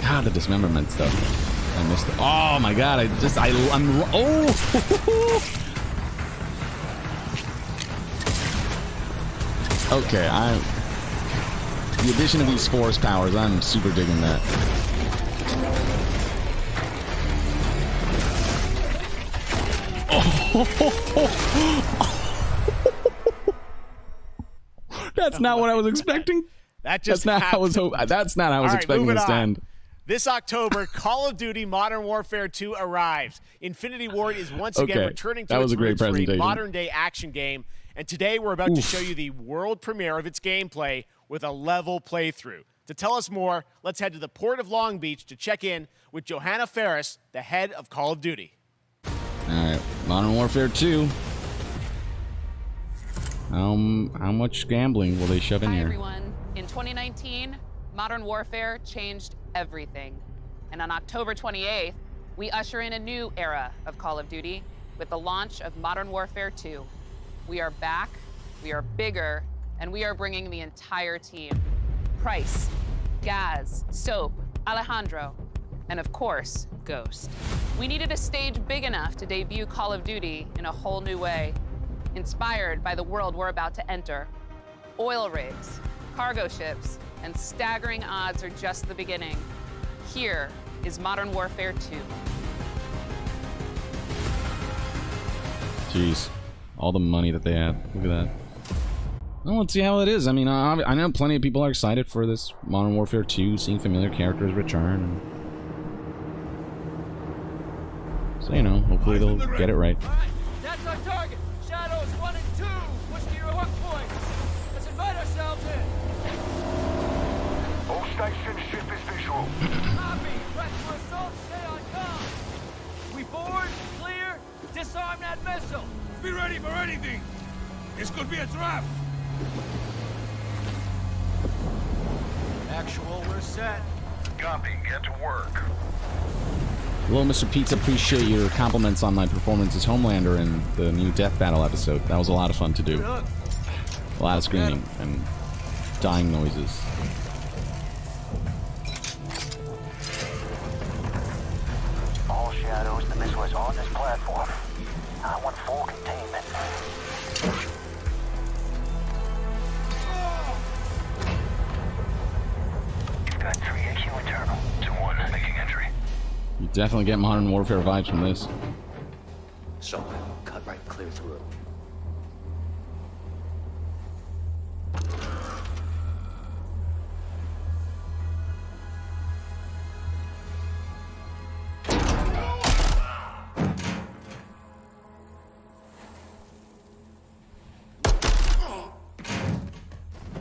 God, the dismemberment stuff. I missed it. Oh my god, oh! Okay, the addition of these force powers, I'm super digging that. That's not what I was expecting. That's not how I was expecting this to end. This October, Call of Duty Modern Warfare 2 arrives. Infinity Ward is once again returning to its roots for a modern-day action game. And today we're about to show you the world premiere of its gameplay with a level playthrough. To tell us more, let's head to the port of Long Beach to check in with Johanna Ferris, the head of Call of Duty. Alright, Modern Warfare 2. How much gambling will they shove in here? Hi everyone. In 2019, Modern Warfare changed everything. And on October 28th, we usher in a new era of Call of Duty with the launch of Modern Warfare 2. We are back, we are bigger, and we are bringing the entire team. Price, Gaz, Soap, Alejandro, and of course, Ghost. We needed a stage big enough to debut Call of Duty in a whole new way, inspired by the world we're about to enter. Oil rigs, cargo ships, and staggering odds are just the beginning. Here is Modern Warfare 2. Jeez. All the money that they have. Look at that. Well, let's see how it is. I mean, I know plenty of people are excited for this Modern Warfare 2, seeing familiar characters return. So, you know, hopefully they'll get it right. Alright, that's our target. Shadows 1 and 2. Push to your hook points. Let's invite ourselves in. station ship is visual. Copy. Press for assault. Stay on comm. We board, clear, disarm that missile. Be ready for anything. This could be a trap. Actual, we're set. Copy. Get to work. Hello, Mr. Pizza. Appreciate your compliments on my performance as Homelander in the new Death Battle episode. That was a lot of fun to do. A lot of screaming and dying noises. All shadows, the missile is on this platform. I want full containment. You've got 3 AQ internal. 2-1, making entry. You definitely get Modern Warfare vibes from this. So, cut right clear through.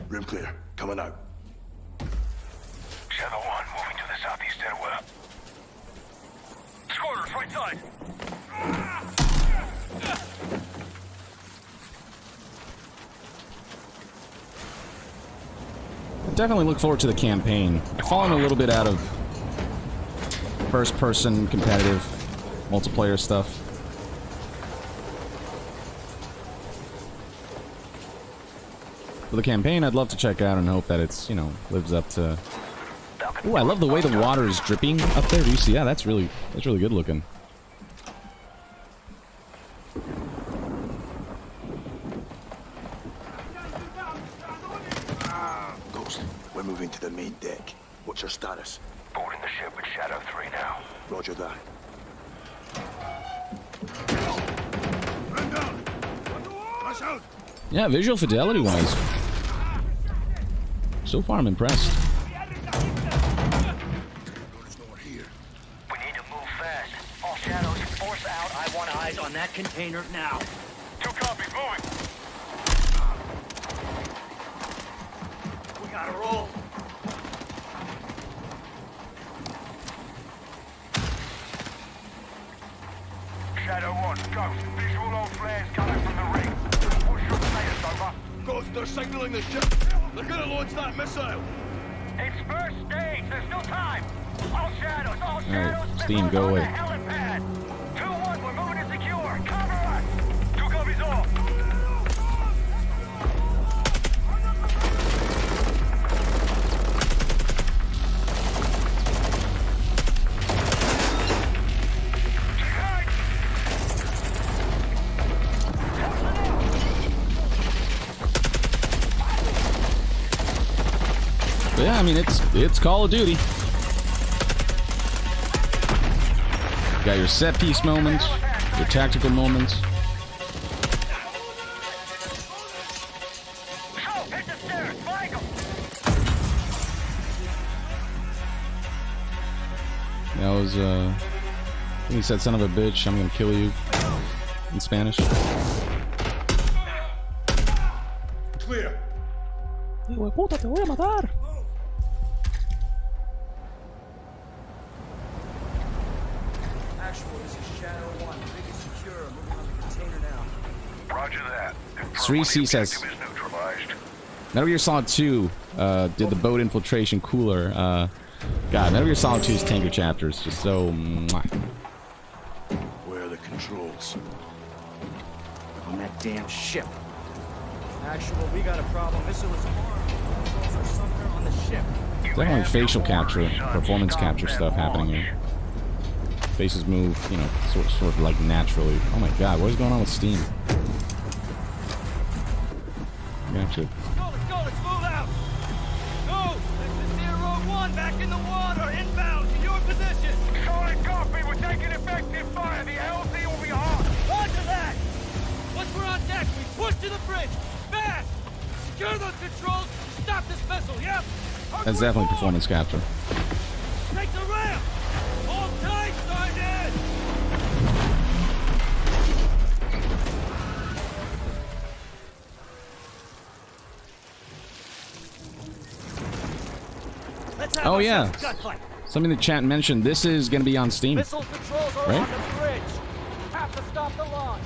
Room clear. Coming out. Shadow 1, moving to the southeast stairwell. Squatters, right side. Definitely look forward to the campaign. I've fallen a little bit out of first-person competitive multiplayer stuff. For the campaign, I'd love to check out and hope that it's, you know, lives up to... Ooh, I love the way the water is dripping up there. Do you see that? That's really good looking. Ghost, we're moving to the main deck. What's your status? Boarding the ship with Shadow 3 now. Roger that. Run down. Rush out. Yeah, visual fidelity-wise. So far, I'm impressed. We need to move fast. All shadows, force out. I want eyes on that container now. 2 copies, moving. We gotta roll. Shadow 1, Ghost. Visual on flares coming from the ring. What's your status, over? Ghost, they're signaling the ship. They're gonna launch that missile. It's first stage. There's no time. All shadows. All shadows. Steam, go away. Helipad. 2-1. We're moving to secure. Cover us. 2 copies all. But yeah, I mean, it's Call of Duty. You got your set piece moments, your tactical moments. That was, he said, son of a bitch, I'm gonna kill you, in Spanish. Clear. Hijo de puta, te voy a matar. Actual, this is Shadow 1. Rig is secure. Moving on the container now. Roger that. 3C says, Objective is neutralized. Metal Gear Solid 2 did the boat infiltration cooler. God, Metal Gear Solid 2's tanker chapters just so. Mwah. Where are the controls? On that damn ship. Actual, we got a problem. Missile is armed. Controls are somewhere on the ship. Definitely facial capture, performance capture stuff happening here. Faces move, you know, sort of like naturally. Oh my God, what is going on with Steam? Gotcha. Let's go, let's move out! Go! This is Zero 1, back in the water, inbound, to your position! Solid copy, we're taking effective fire. The LZ will be hot. Roger that! Once we're on deck, we push to the bridge! Fast! Secure those controls! Stop this missile, yep! That's definitely performance capture. Take the ramp! Hold tight, Sergeant! Oh yeah, something the chat mentioned. This is going to be on Steam, Missile patrols are right? on the bridge. Have to stop the launch.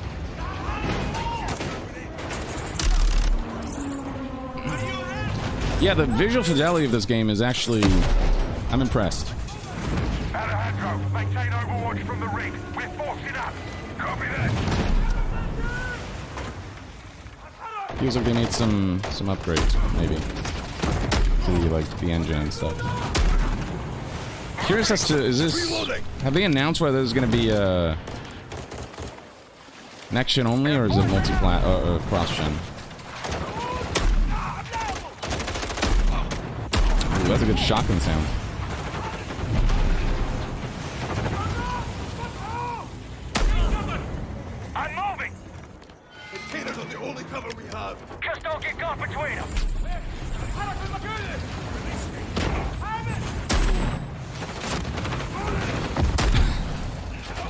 Yeah, the visual fidelity of this game is actually, I'm impressed. Alejandro, maintain overwatch from the rig. We're forcing up. Copy that. Feels like they made some upgrades, maybe, to the engine and stuff. Curious as to, have they announced whether there's going to be a next gen only, or is it multi-plat cross gen? Ooh, that's a good shotgun sound. I'm moving. The cannons are the only cover we have. Just don't get caught between them.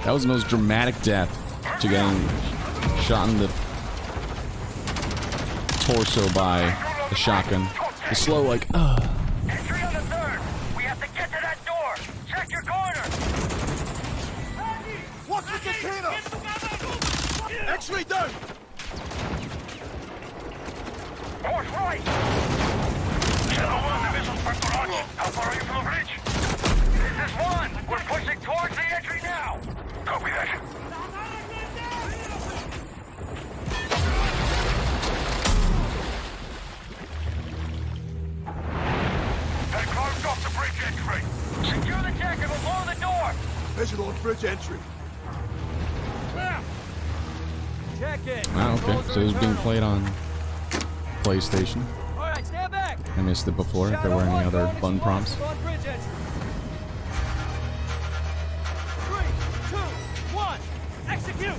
That was the most dramatic death to getting shot in the torso by the shotgun. The slow, like, Entry on the third. We have to get to that door. Check your corner. Watch the container. X-ray down. Course right. Kilo 1, the missile's for Kurtti. How far are you from the bridge? This is 1. We're pushing towards the entry now. Copy that. They closed off the bridge entry. Secure the deck and we'll blow the door. Visual on bridge entry. Check it. wow, okay. So it was being played on PlayStation. All right, stand back. I missed it before. If there were any other button prompts. On bridge entry. 3, 2, 1. Execute.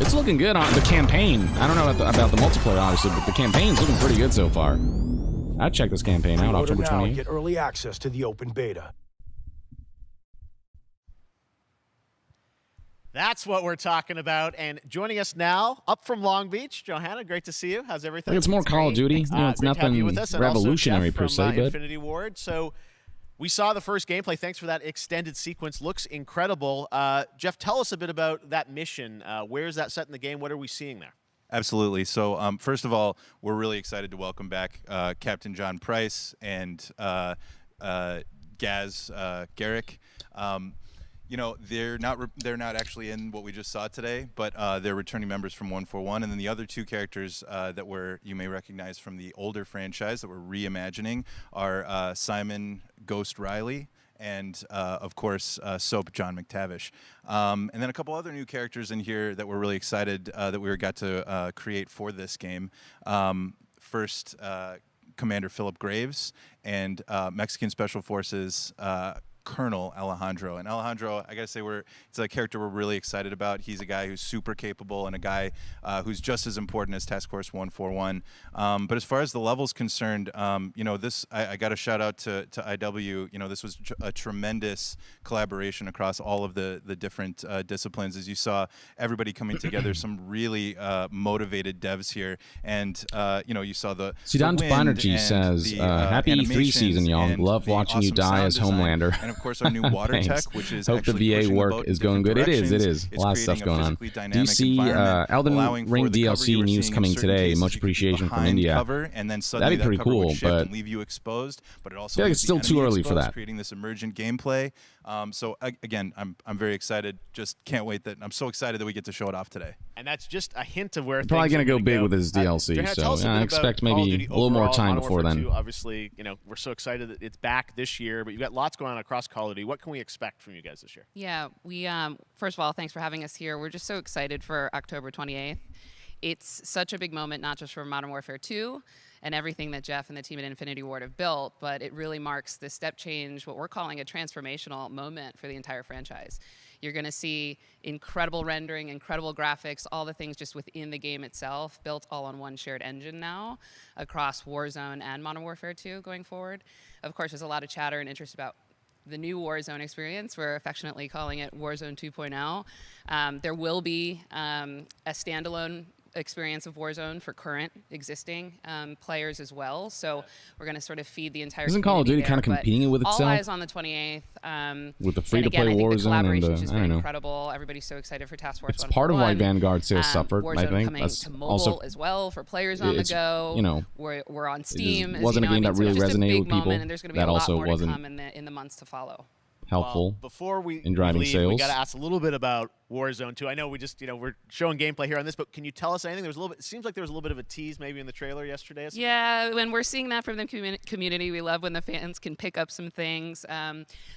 It's looking good on the campaign. I don't know about the multiplayer, obviously, but the campaign's looking pretty good so far. I'd check this campaign out, October 28th. Get early access to the open beta. That's what we're talking about. And joining us now, up from Long Beach, Johanna, great to see you. How's everything? I think it's more Call of Duty. You know, it's great to have you nothing with us. And revolutionary also Jeff per se, from, but Infinity Ward. So we saw the first gameplay. Thanks for that extended sequence. Looks incredible. Jeff, tell us a bit about that mission. Where is that set in the game? What are we seeing there? Absolutely. So first of all, we're really excited to welcome back Captain John Price and Gaz Garrick. You know, they're not actually in what we just saw today, but they're returning members from 141, and then the other two characters that you may recognize from the older franchise that we're reimagining are Simon Ghost Riley and of course Soap John McTavish, and then a couple other new characters in here that we're really excited that we got to create for this game. First, Commander Philip Graves and Mexican Special Forces Colonel Alejandro. And Alejandro, I gotta say, it's a character we're really excited about. He's a guy who's super capable and a guy who's just as important as Task Force 141. But as far as the level's concerned, you know, I got a shout out to IW. You know, this was a tremendous collaboration across all of the different disciplines. As you saw, everybody coming together, some really motivated devs here. And, you know, you saw the Siddhant Banerjee says, happy E3 season, y'all. Love watching you die as Homelander. And of course, our new water tech, which is hope the VA work is going good. It is. A lot of stuff going on. Do you see Elden Ring DLC news coming today? Much appreciation from India. That'd be pretty cool, but leave you exposed. But it also I feel like it's still too early for that. Creating this emergent gameplay. So again, I'm very excited. Just can't wait I'm so excited that we get to show it off today. And that's just a hint of where probably going to go big with his DLC. So I expect maybe a little more time before then. Obviously, you know, we're so excited that it's back this year, but you've got lots going on across Call of Duty. What can we expect from you guys this year? Yeah, we first of all, thanks for having us here. We're just so excited for October 28th. It's such a big moment, not just for Modern Warfare 2 and everything that Jeff and the team at Infinity Ward have built, but it really marks the step change, what we're calling a transformational moment for the entire franchise. You're going to see incredible rendering, incredible graphics, all the things just within the game itself, built all on one shared engine now across Warzone and Modern Warfare 2 going forward. Of course, there's a lot of chatter and interest about the new Warzone experience. We're affectionately calling it Warzone 2.0. There will be a standalone experience of Warzone for current existing players as well. So we're going to sort of feed the entire. Isn't Call of Duty kind of competing with itself? All eyes on the 28th. With the free-to-play Warzone and the, I don't know. Incredible. Everybody's so excited for Task Force. It's part of why Vanguard sales suffered. Warzone I think coming that's to mobile also as well for players on the go. You know, we're on Steam. It wasn't a game that really resonated with people. And there's going to be that a lot also more wasn't to come in the months to follow. Helpful. Before we in driving leave, sales. we got to ask a little bit about Warzone 2. I know we just, we're showing gameplay here on this, but can you tell us anything? There was a little bit. It seems like there was a little bit of a tease maybe in the trailer yesterday. Yeah, when we're seeing that from the community, we love when the fans can pick up some things,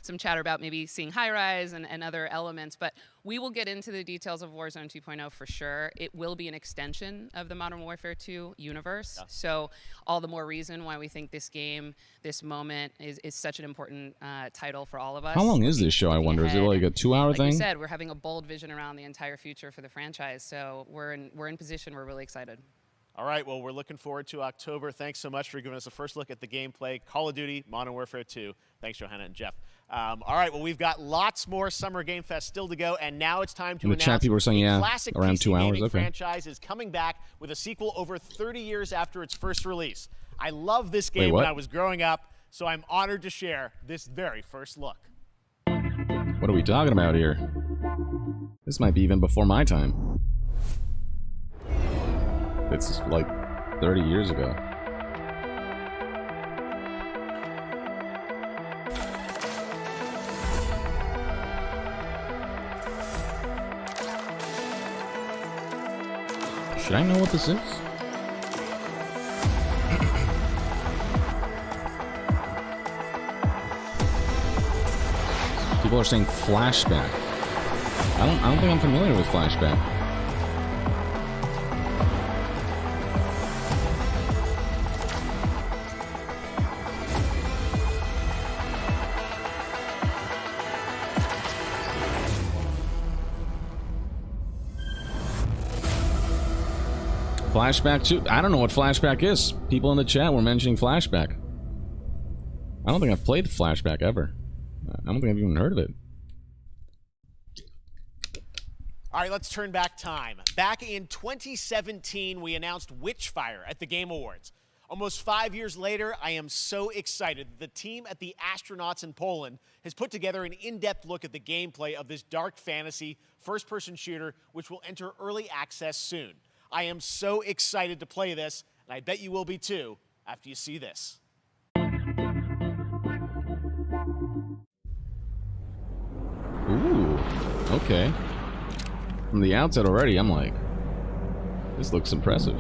some chatter about maybe seeing high rise and other elements. But we will get into the details of Warzone 2.0 for sure. It will be an extension of the Modern Warfare 2 universe. Yeah. So all the more reason why we think this game, this moment, is such an important title for all of us. How long is this show, I wonder? Is it like a 2-hour thing? Like you said, we're having a bold vision around the entire future for the franchise. So we're in position. We're really excited. All right, well, we're looking forward to October. Thanks so much for giving us a first look at the gameplay. Call of Duty, Modern Warfare 2. Thanks, Johanna and Jeff. All right, well, we've got lots more Summer Game Fest still to go, and now it's time to announce chat people are saying, the classic around PC 2 hours. gaming Okay. franchise is coming back with a sequel over 30 years after its first release. I love this game when I was growing up, so I'm honored to share this very first look. What are we talking about here? This might be even before my time. It's like 30 years ago. Should I know what this is? People are saying flashback. I don't think I'm familiar with flashback. Flashback 2? I don't know what flashback is. People in the chat were mentioning flashback. I don't think I've played flashback ever. I don't think I've even heard of it. All right, let's turn back time. Back in 2017, we announced Witchfire at the Game Awards. Almost 5 years later, I am so excited that the team at the Astronauts in Poland has put together an in-depth look at the gameplay of this dark fantasy first-person shooter, which will enter early access soon. I am so excited to play this, and I bet you will be too after you see this. Ooh, okay. From the outset already, I'm like, this looks impressive.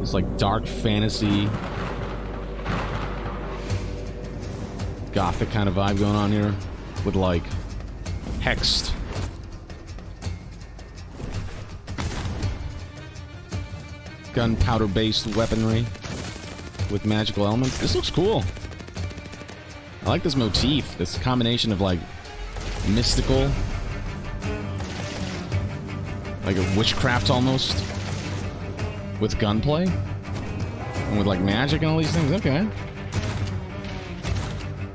It's like dark fantasy, gothic kind of vibe going on here, with like hexed. Gunpowder-based weaponry with magical elements. This looks cool. I like this motif, this combination of like mystical, like a witchcraft almost, with gunplay, and with like magic and all these things. Okay,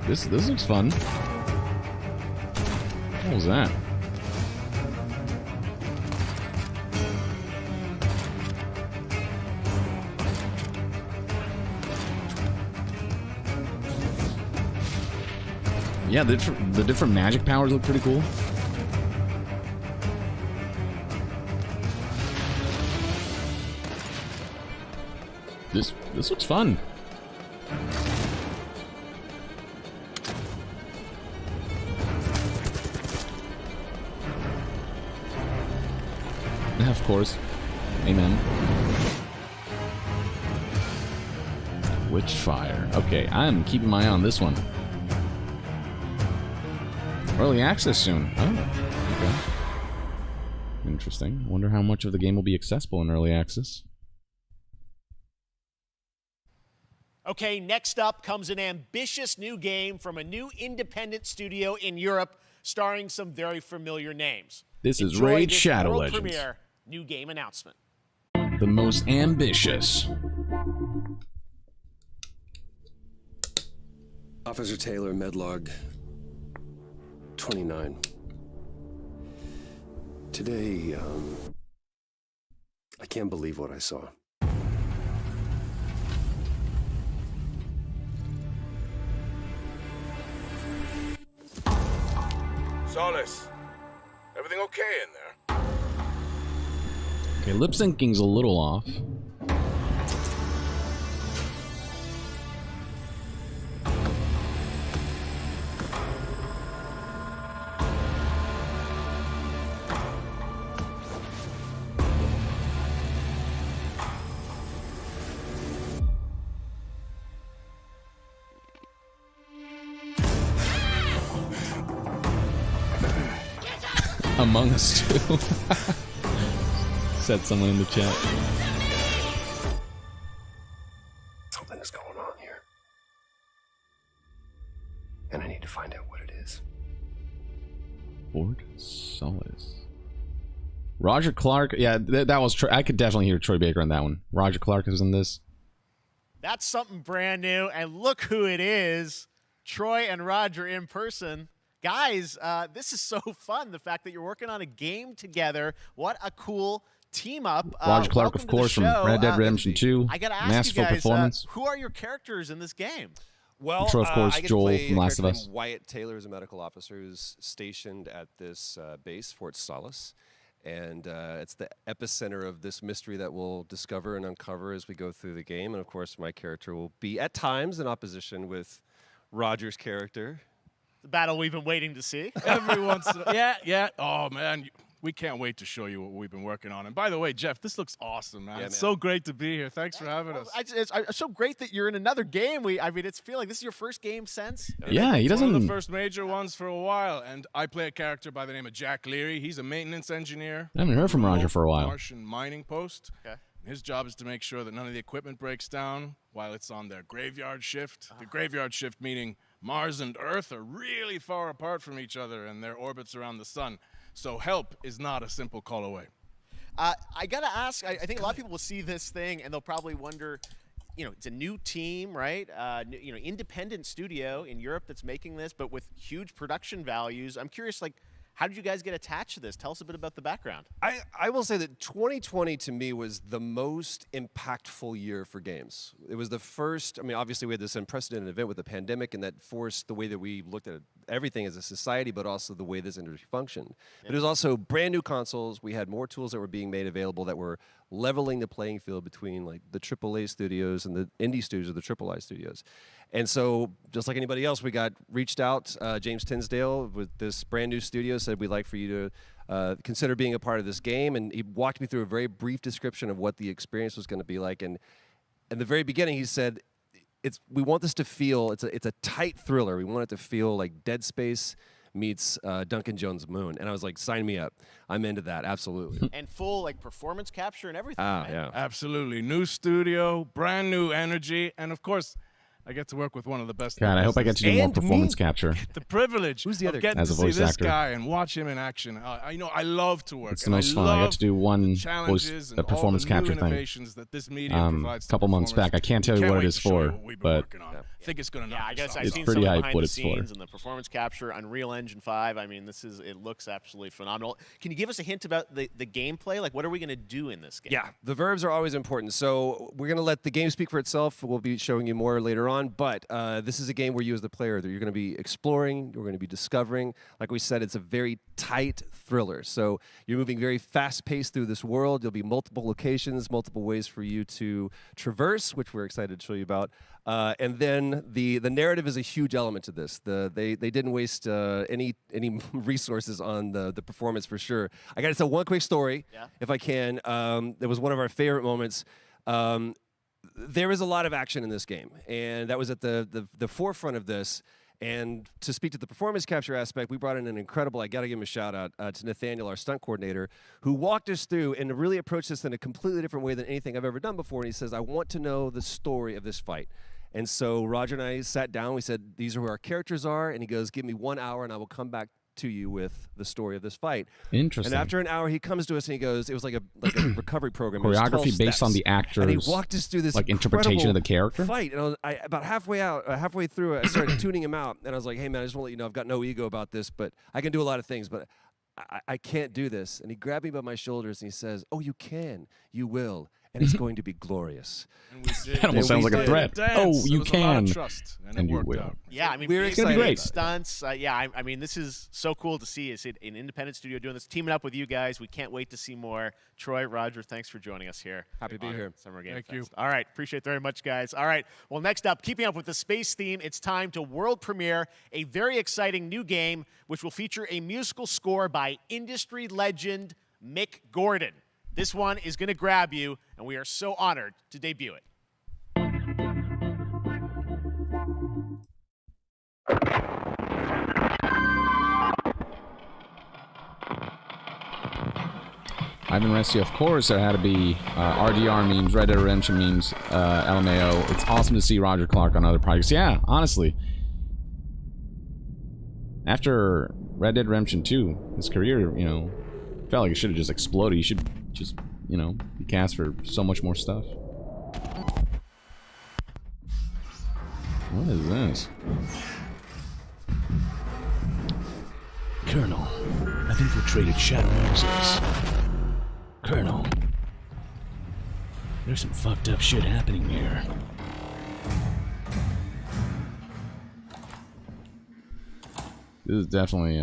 this looks fun. What was that? Yeah, the different magic powers look pretty cool. This looks fun. Yeah, of course. Amen. Witchfire. Okay, I'm keeping my eye on this one. Early access soon. Oh, okay. Interesting. Wonder how much of the game will be accessible in early access. Okay, next up comes an ambitious new game from a new independent studio in Europe, starring some very familiar names. This is Enjoy Raid this Shadow world Legends. Premiere new game announcement. The most ambitious. Officer Taylor, Medlog 29. Today, I can't believe what I saw. Solace, everything okay in there? Okay, lip syncing's a little off. Among Us 2. Said someone in the chat. Something is going on here. And I need to find out what it is. Fort Solace. Roger Clark. Yeah, that was I could definitely hear Troy Baker on that one. Roger Clark is in this. That's something brand new. And look who it is. Troy and Roger in person. Guys, this is so fun. The fact that you're working on a game together. What a cool team up. Roger Clark, of course, from Red Dead Redemption 2. I got to ask Masterful you guys, performance. who are your characters in this game? Well, Control, of course, I get Joel to play from a Last of character Us. named Wyatt Taylor is a medical officer who's stationed at this base, Fort Solace. And it's the epicenter of this mystery that we'll discover and uncover as we go through the game. And, of course, my character will be, at times, in opposition with Roger's character. The battle we've been waiting to see. Every once in a yeah. Oh, man. We can't wait to show you what we've been working on. And by the way, Jeff, this looks awesome, man. Yeah, It's so great to be here. Thanks for having us. It's so great that you're in another game. I mean, it's feeling this is your first game since. Yeah, he It's one of doesn't. the first major ones for a while. And I play a character by the name of Jack Leary. He's a maintenance engineer. I haven't heard from Roger for a while. Martian mining post. Okay. His job is to make sure that none of the equipment breaks down while it's on their graveyard shift. The graveyard shift meaning Mars and Earth are really far apart from each other and their orbits around the sun. So help is not a simple call away. I got to ask, I think a lot of people will see this thing and they'll probably wonder, it's a new team, right? Independent studio in Europe that's making this, but with huge production values. I'm curious, how did you guys get attached to this? Tell us a bit about the background. I will say that 2020 to me was the most impactful year for games. It was the first, obviously we had this unprecedented event with the pandemic and that forced the way that we looked at everything as a society, but also the way this industry functioned. But it was also brand new consoles. We had more tools that were being made available that were leveling the playing field between the AAA studios and the indie studios or the AAA studios. And so, just like anybody else, we got reached out. James Tinsdale with this brand new studio said, we'd like for you to consider being a part of this game. And he walked me through a very brief description of what the experience was going to be like. And in the very beginning, he said, we want this to feel, it's a tight thriller. We want it to feel like Dead Space meets Duncan Jones' Moon. And I was like, sign me up. I'm into that, absolutely. And full performance capture and everything. Ah, right? yeah. Absolutely. New studio, brand new energy, and of course, I get to work with one of the best. God, I hope I get to do more performance capture. The privilege Who's the other of getting as to a see voice this actor. guy and watch him in action. I love to work. It's the most fun. I got to do one voice, the performance capture thing. That this medium provides A couple months back. I can't tell you what it is for, but I think it's going to knock I guess us I've It's seen pretty some hype behind what the it's for. scenes and the performance capture, Unreal Engine 5. I mean, it looks absolutely phenomenal. Can you give us a hint about the gameplay? What are we going to do in this game? Yeah, the verbs are always important. So we're going to let the game speak for itself. We'll be showing you more later on. But this is a game where you as the player, you're going to be exploring, you're going to be discovering. Like we said, it's a very tight thriller. So you're moving very fast-paced through this world. There'll be multiple locations, multiple ways for you to traverse, which we're excited to show you about. And then the narrative is a huge element to this. They didn't waste any resources on the performance for sure. I got to tell one quick story, if I can. It was one of our favorite moments. There is a lot of action in this game, and that was at the forefront of this. And to speak to the performance capture aspect, we brought in an incredible, I got to give him a shout out to Nathaniel, our stunt coordinator, who walked us through and really approached this in a completely different way than anything I've ever done before. And he says, I want to know the story of this fight. And so Roger and I sat down, we said, these are who our characters are. And he goes, give me 1 hour and I will come back to you with the story of this fight. Interesting. And after an hour, he comes to us and he goes, it was like a recovery program. It was Choreography 12 based on steps. the actors. And he walked us through this interpretation of the character. Fight. And about halfway through, I started tuning him out. And I was like, hey, man, I just want to let you know, I've got no ego about this, but I can do a lot of things. But I can't do this. And he grabbed me by my shoulders and he says, oh, you can. You will. And it's going to be glorious. That almost sounds like a threat. Oh, you can. Trust, and you will. Yeah, I mean, we're it's excited. great stunts. I mean, this is so cool to see. It's an independent studio doing this, teaming up with you guys. We can't wait to see more. Troy, Roger, thanks for joining us here. Happy to be here. Summer Game Thank Fest. you. All right, appreciate it very much, guys. All right, well, next up, keeping up with the space theme, it's time to world premiere a very exciting new game, which will feature a musical score by industry legend Mick Gordon. This one is going to grab you, and we are so honored to debut it. Ivan Rescue, of course, there had to be RDR memes, Red Dead Redemption memes, LMAO. It's awesome to see Roger Clark on other projects. Yeah, honestly. After Red Dead Redemption 2, his career, you know, felt like it should have just exploded. He should just, you know, be cast for so much more stuff. What is this? Colonel, I've infiltrated Shadow Moses. Colonel, there's some fucked up shit happening here. This is definitely,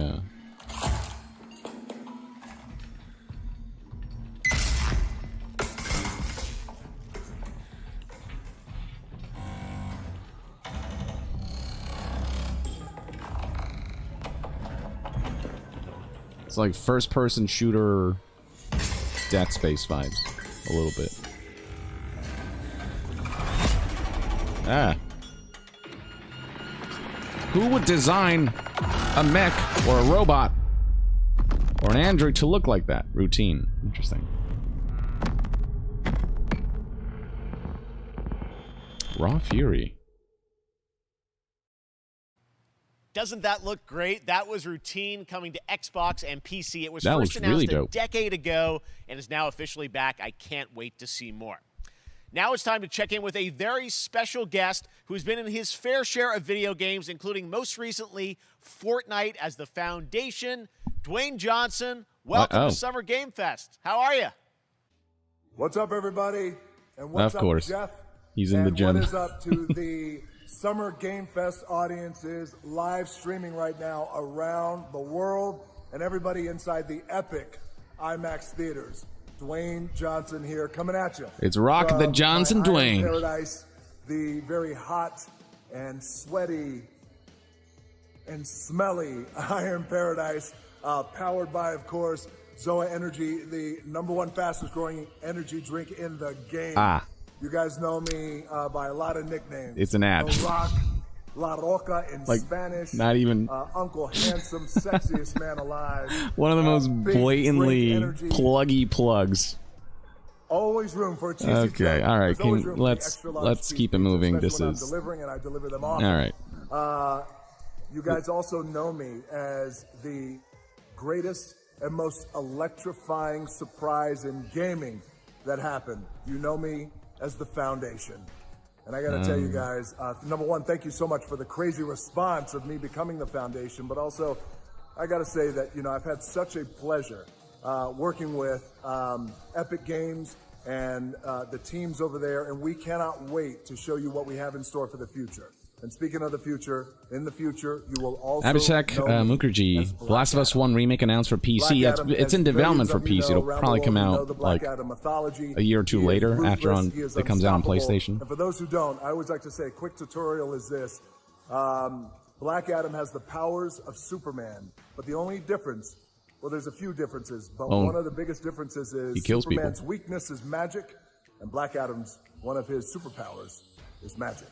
it's like first-person shooter Death Space vibes, a little bit. Ah. Who would design a mech or a robot or an android to look like that? Routine. Interesting. Raw Fury. Doesn't that look great? That was Routine coming to Xbox and PC. It was That first looks announced really a dope. decade ago and is now officially back. I can't wait to see more. Now it's time to check in with a very special guest who's been in his fair share of video games, including most recently Fortnite as the Foundation. Dwayne Johnson, welcome to Summer Game Fest. How are you? What's up, everybody? And what's Of course. up, Jeff? He's in the gym. What is up to the Summer Game Fest audiences live streaming right now around the world and everybody inside the epic IMAX theaters. Dwayne Johnson here, coming at you. It's Rock the Johnson my Iron Dwayne. Paradise, the very hot and sweaty and smelly Iron Paradise, powered by, of course, Zoa Energy, the #1 fastest growing energy drink in the game. You guys know me by a lot of nicknames. It's an app. The Rock, La Roca in Like, Spanish. not even- Uncle Handsome, sexiest man alive. One of the most big blatantly drink energy. pluggy plugs. Always room for a cheesy Okay, joke. all right. There's always Can, room for the let's extra large let's cheese keep it pizza, moving. especially This when I'm is delivering, and I deliver them often. all right. You guys also know me as the greatest and most electrifying surprise in gaming that happened. You know me as the Foundation. And I got to tell you guys, #1, thank you so much for the crazy response of me becoming the Foundation. But also, I got to say that, you know, I've had such a pleasure working with Epic Games and the teams over there. And we cannot wait to show you what we have in store for the future. And speaking of the future, in the future, you will also Abhishek know me Mukherjee, as The Last of Us 1 remake announced for PC. Black Adam, It's as in development for millions of you PC. know It'll around probably the come world, you know out the Black like Adam mythology. a year or two He is later after ruthless, he is it comes out on unstoppable. PlayStation. And for those who don't, I always like to say a quick tutorial is this. Black Adam has the powers of Superman, but the only difference, well, there's a few differences, but one of the biggest differences is he kills Superman's people. weakness is magic, and Black Adam's, one of his superpowers is magic.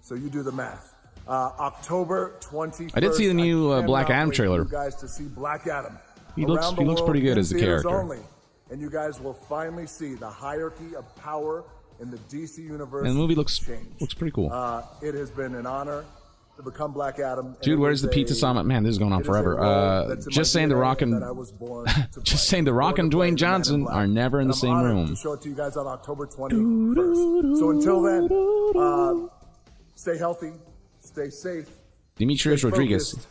So you do the math. October 21st. I did see the new I Black cannot Adam wait trailer. for you guys to see Black Adam. He looks Around the world, pretty good in as a theaters character. only. And you guys will finally see the hierarchy of power in the DC universe. And the movie looks change. pretty cool. It has been an honor to become Black Adam. and Dude, it where's was the pizza summit? Man, this is going on it is a forever. role that's in Just my saying, The DNA Rock and that I was born to just play. saying, The Rock Born and to play Dwayne the Man in Johnson Black. are never in And the same I'm honored room. to show it to you guys on October 21st. So until then, stay healthy, stay safe. Demetrius stay Rodriguez, focused,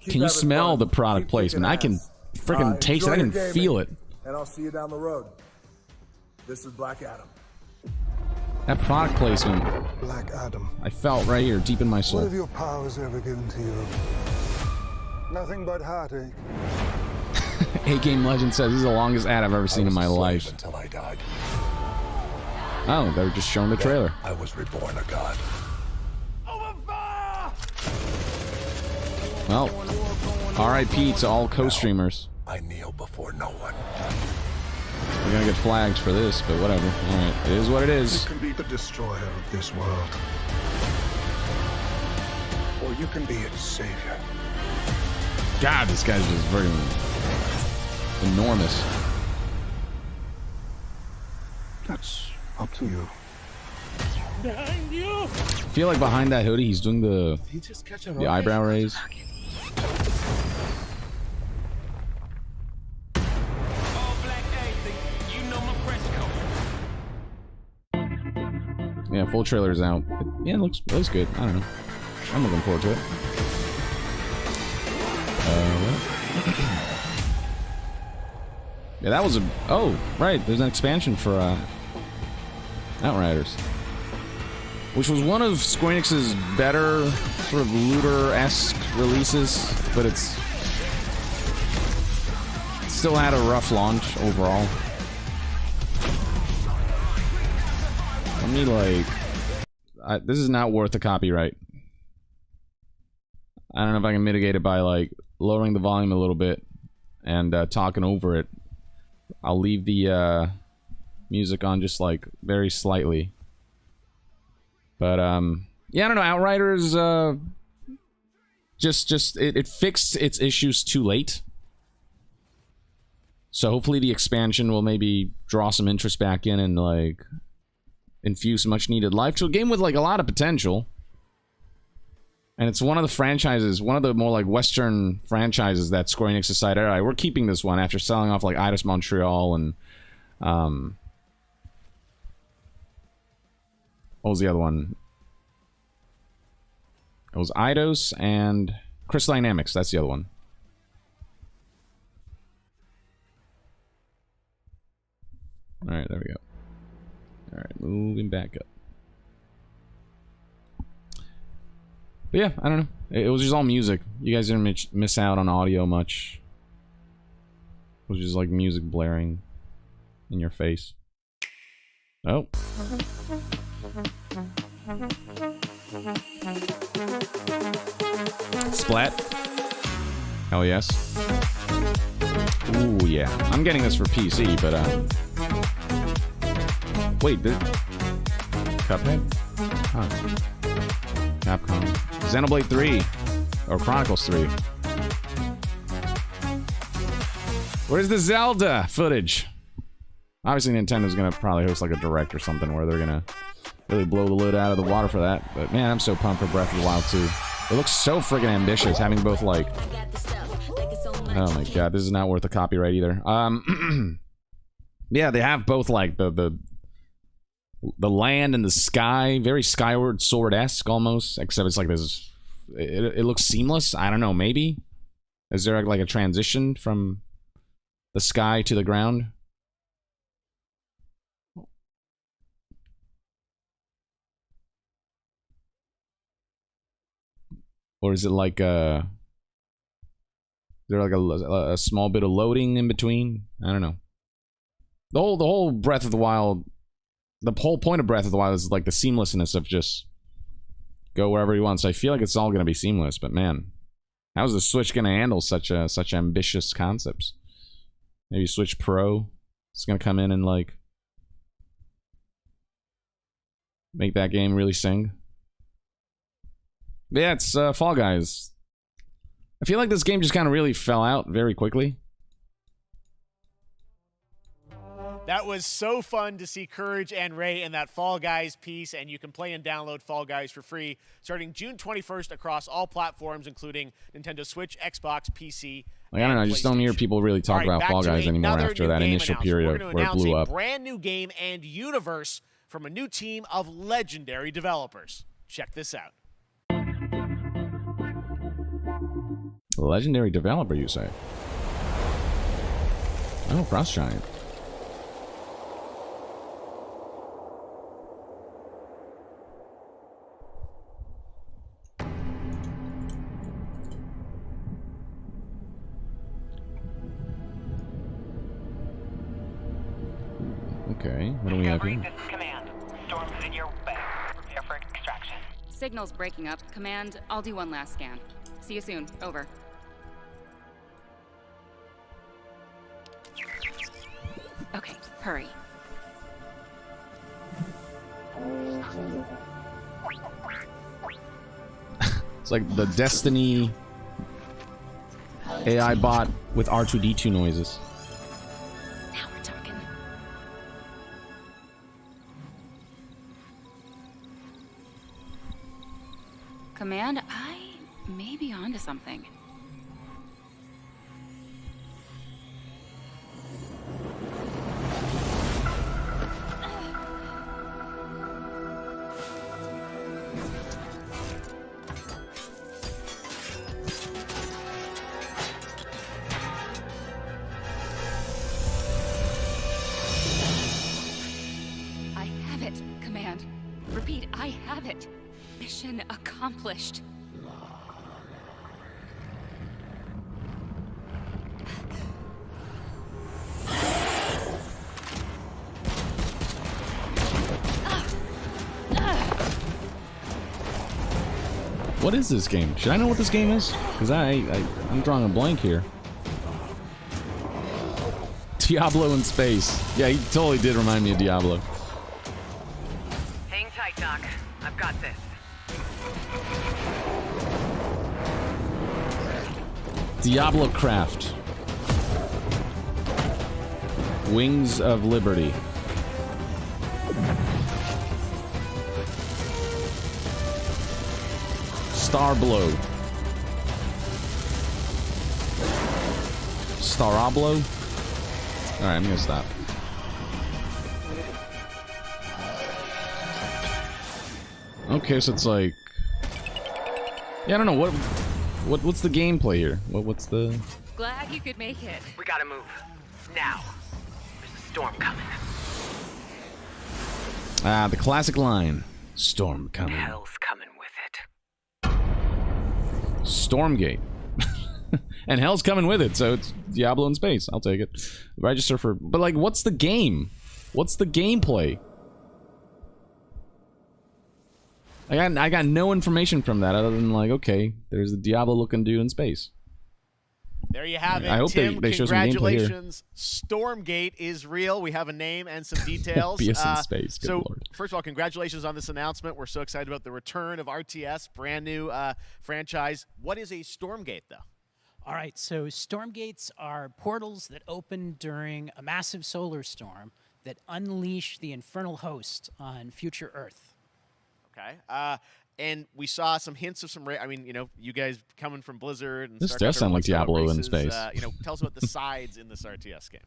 keep can you having smell fun, the product keep placement? kicking I can ass, freaking taste it. I Enjoy can your feel gaming, it. And I'll see you down the road. This is Black Adam. That product placement, Black Adam. I felt right here, deep in my What soul. have your powers ever given to you? Nothing but heartache. A-Game Legend says, this is the longest ad I've ever seen in my life. Until I died. Oh, they were just showing the trailer. I was reborn a god. Well, R.I.P. to all co-streamers. I kneel before no one. We're gonna get flagged for this, but whatever. Alright, it is what it is. You can be the destroyer of this world. Or you can be its savior. God, this guy's just very enormous. That's up to you. Behind you! I feel like behind that hoodie, he's doing the eyebrow raise. Yeah, full trailer's out. Yeah, it looks good. I don't know. I'm looking forward to it. Yeah, that was a... Oh, right. There's an expansion for Outriders. Which was one of Square Enix's better sort of looter-esque releases, but it still had a rough launch overall. Let me, like... this is not worth the copyright. I don't know if I can mitigate it by, like, lowering the volume a little bit and talking over it. I'll leave the music on just, like, very slightly. But, yeah, I don't know. Outriders, it fixed its issues too late. So hopefully the expansion will maybe draw some interest back in and, like, infuse much needed life to a game with, like, a lot of potential. And it's one of the franchises, one of the more, like, Western franchises that Square Enix decided, alright, we're keeping this one after selling off, like, Eidos Montreal and, what was the other one? It was Eidos and Crystal Dynamics, that's the other one. Alright, there we go. Alright, moving back up. But yeah, I don't know. It was just all music. You guys didn't miss out on audio much. It was just like music blaring in your face. Oh. Splat. Hell yes. Ooh, yeah. I'm getting this for PC, but, wait, Cuphead? Huh. Capcom. Xenoblade 3. Or Chronicles 3. Where's the Zelda footage? Obviously, Nintendo's gonna probably host like a direct or something where they're gonna really blow the lid out of the water for that. But man, I'm so pumped for Breath of the Wild 2. It looks so friggin' ambitious, having both like... Oh my god, this is not worth the copyright either. Yeah, they have both like the land and the sky, very Skyward Sword-esque almost, except it's like this. It looks seamless. I don't know, maybe. Is there like a transition from the sky to the ground? Or is it like is there like a small bit of loading in between? I don't know. The whole Breath of the Wild, the whole point of Breath of the Wild is like the seamlessness of just go wherever you want. So I feel like it's all gonna be seamless. But man, how's the Switch gonna handle such ambitious concepts? Maybe Switch Pro is gonna come in and like make that game really sing. But yeah, it's Fall Guys. I feel like this game just kind of really fell out very quickly. That was so fun to see Courage and Ray in that Fall Guys piece, and you can play and download Fall Guys for free starting June 21st across all platforms, including Nintendo Switch, Xbox, PC. Like, I don't know, I just don't hear people really talk about Fall Guys anymore after that initial period where it blew up. A brand new game and universe from a new team of legendary developers. Check this out. Legendary developer, you say? Oh, Frost Giant. Okay, what do we have here? This is Command. Storm's in your way. Prepare for extraction. Signal's breaking up. Command, I'll do one last scan. See you soon. Over. Okay, hurry. It's like the Destiny AI bot with R2-D2 noises. Now we're talking. Command, I may be onto something. I have it, Command. Repeat, I have it. Mission accomplished. What is this game? Should I know what this game is? Because I'm drawing a blank here. Diablo in space. Yeah, he totally did remind me of Diablo. Hang tight, Doc. I've got this. Diablo Craft. Wings of Liberty. Starblow. Starablo? Alright, I'm gonna stop. Okay, so it's like... Yeah, I don't know, what's the gameplay here? What's the... Glad you could make it. We gotta move. Now. There's a storm coming. Ah, the classic line. Storm coming. Hell's coming with it. Stormgate. And hell's coming with it, so it's Diablo in space. I'll take it. Register for... But, like, what's the game? What's the gameplay? I got no information from that other than, like, okay, there's a Diablo-looking dude in space. There you have it. I hope Tim, they show some gameplay here. congratulations. Stormgate is real. We have a name and some details. BS in space, good so, lord. first of all, congratulations on this announcement. We're so excited about the return of RTS, brand new franchise. What is a Stormgate, though? All right, so Stormgates are portals that open during a massive solar storm that unleash the infernal host on future Earth. Okay. And we saw some hints of some... I mean, you know, you guys coming from Blizzard... and This does sound like Diablo in space. You know, tell us about the sides in this RTS game.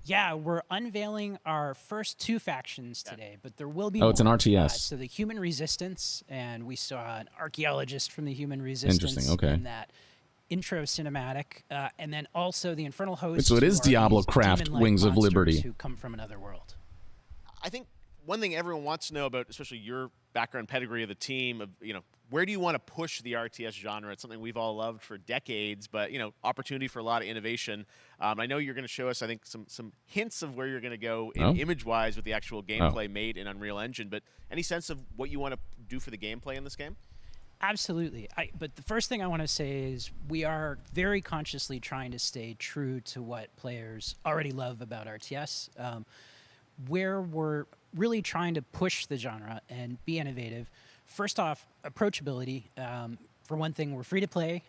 Yeah, we're unveiling our first two factions today, but there will be Oh, it's an more. RTS. So the Human Resistance, and we saw an archaeologist from the Human Resistance Interesting, okay. in that intro cinematic, and then also the infernal host. So it is Diablo Craft, Wings of Liberty. Who come from another world. I think one thing everyone wants to know about, especially your background pedigree of the team, of, you know, where do you want to push the RTS genre? It's something we've all loved for decades, but, you know, opportunity for a lot of innovation. I know you're going to show us, I think, some hints of where you're going to go image-wise with the actual gameplay made in Unreal Engine, but any sense of what you want to do for the gameplay in this game? Absolutely. But the first thing I want to say is we are very consciously trying to stay true to what players already love about RTS. Where we're really trying to push the genre and be innovative. First off, approachability. For one thing, we're free to play,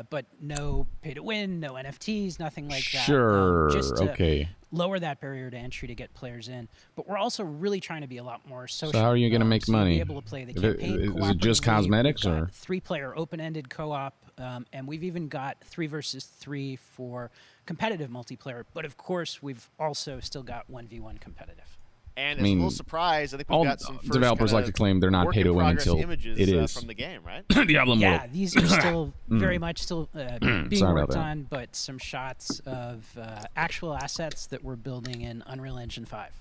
but no pay to win, no NFTs, nothing like that. Sure, just to okay. lower that barrier to entry to get players in. But we're also really trying to be a lot more social. So how are you going to make so money? Be able to play the campaign is it just cosmetics We've got or 3-player open-ended co-op, and we've even got 3 versus 3 for competitive multiplayer. But of course, we've also still got 1v1 competitive. And I mean, as a little surprise, I think we've all got some first developers like to claim they're not work pay to in win progress until images, it is from the game, right? Diablo Yeah, Immortal. these are still very much still being Sorry about worked that. on, but some shots of actual assets that we're building in Unreal Engine 5.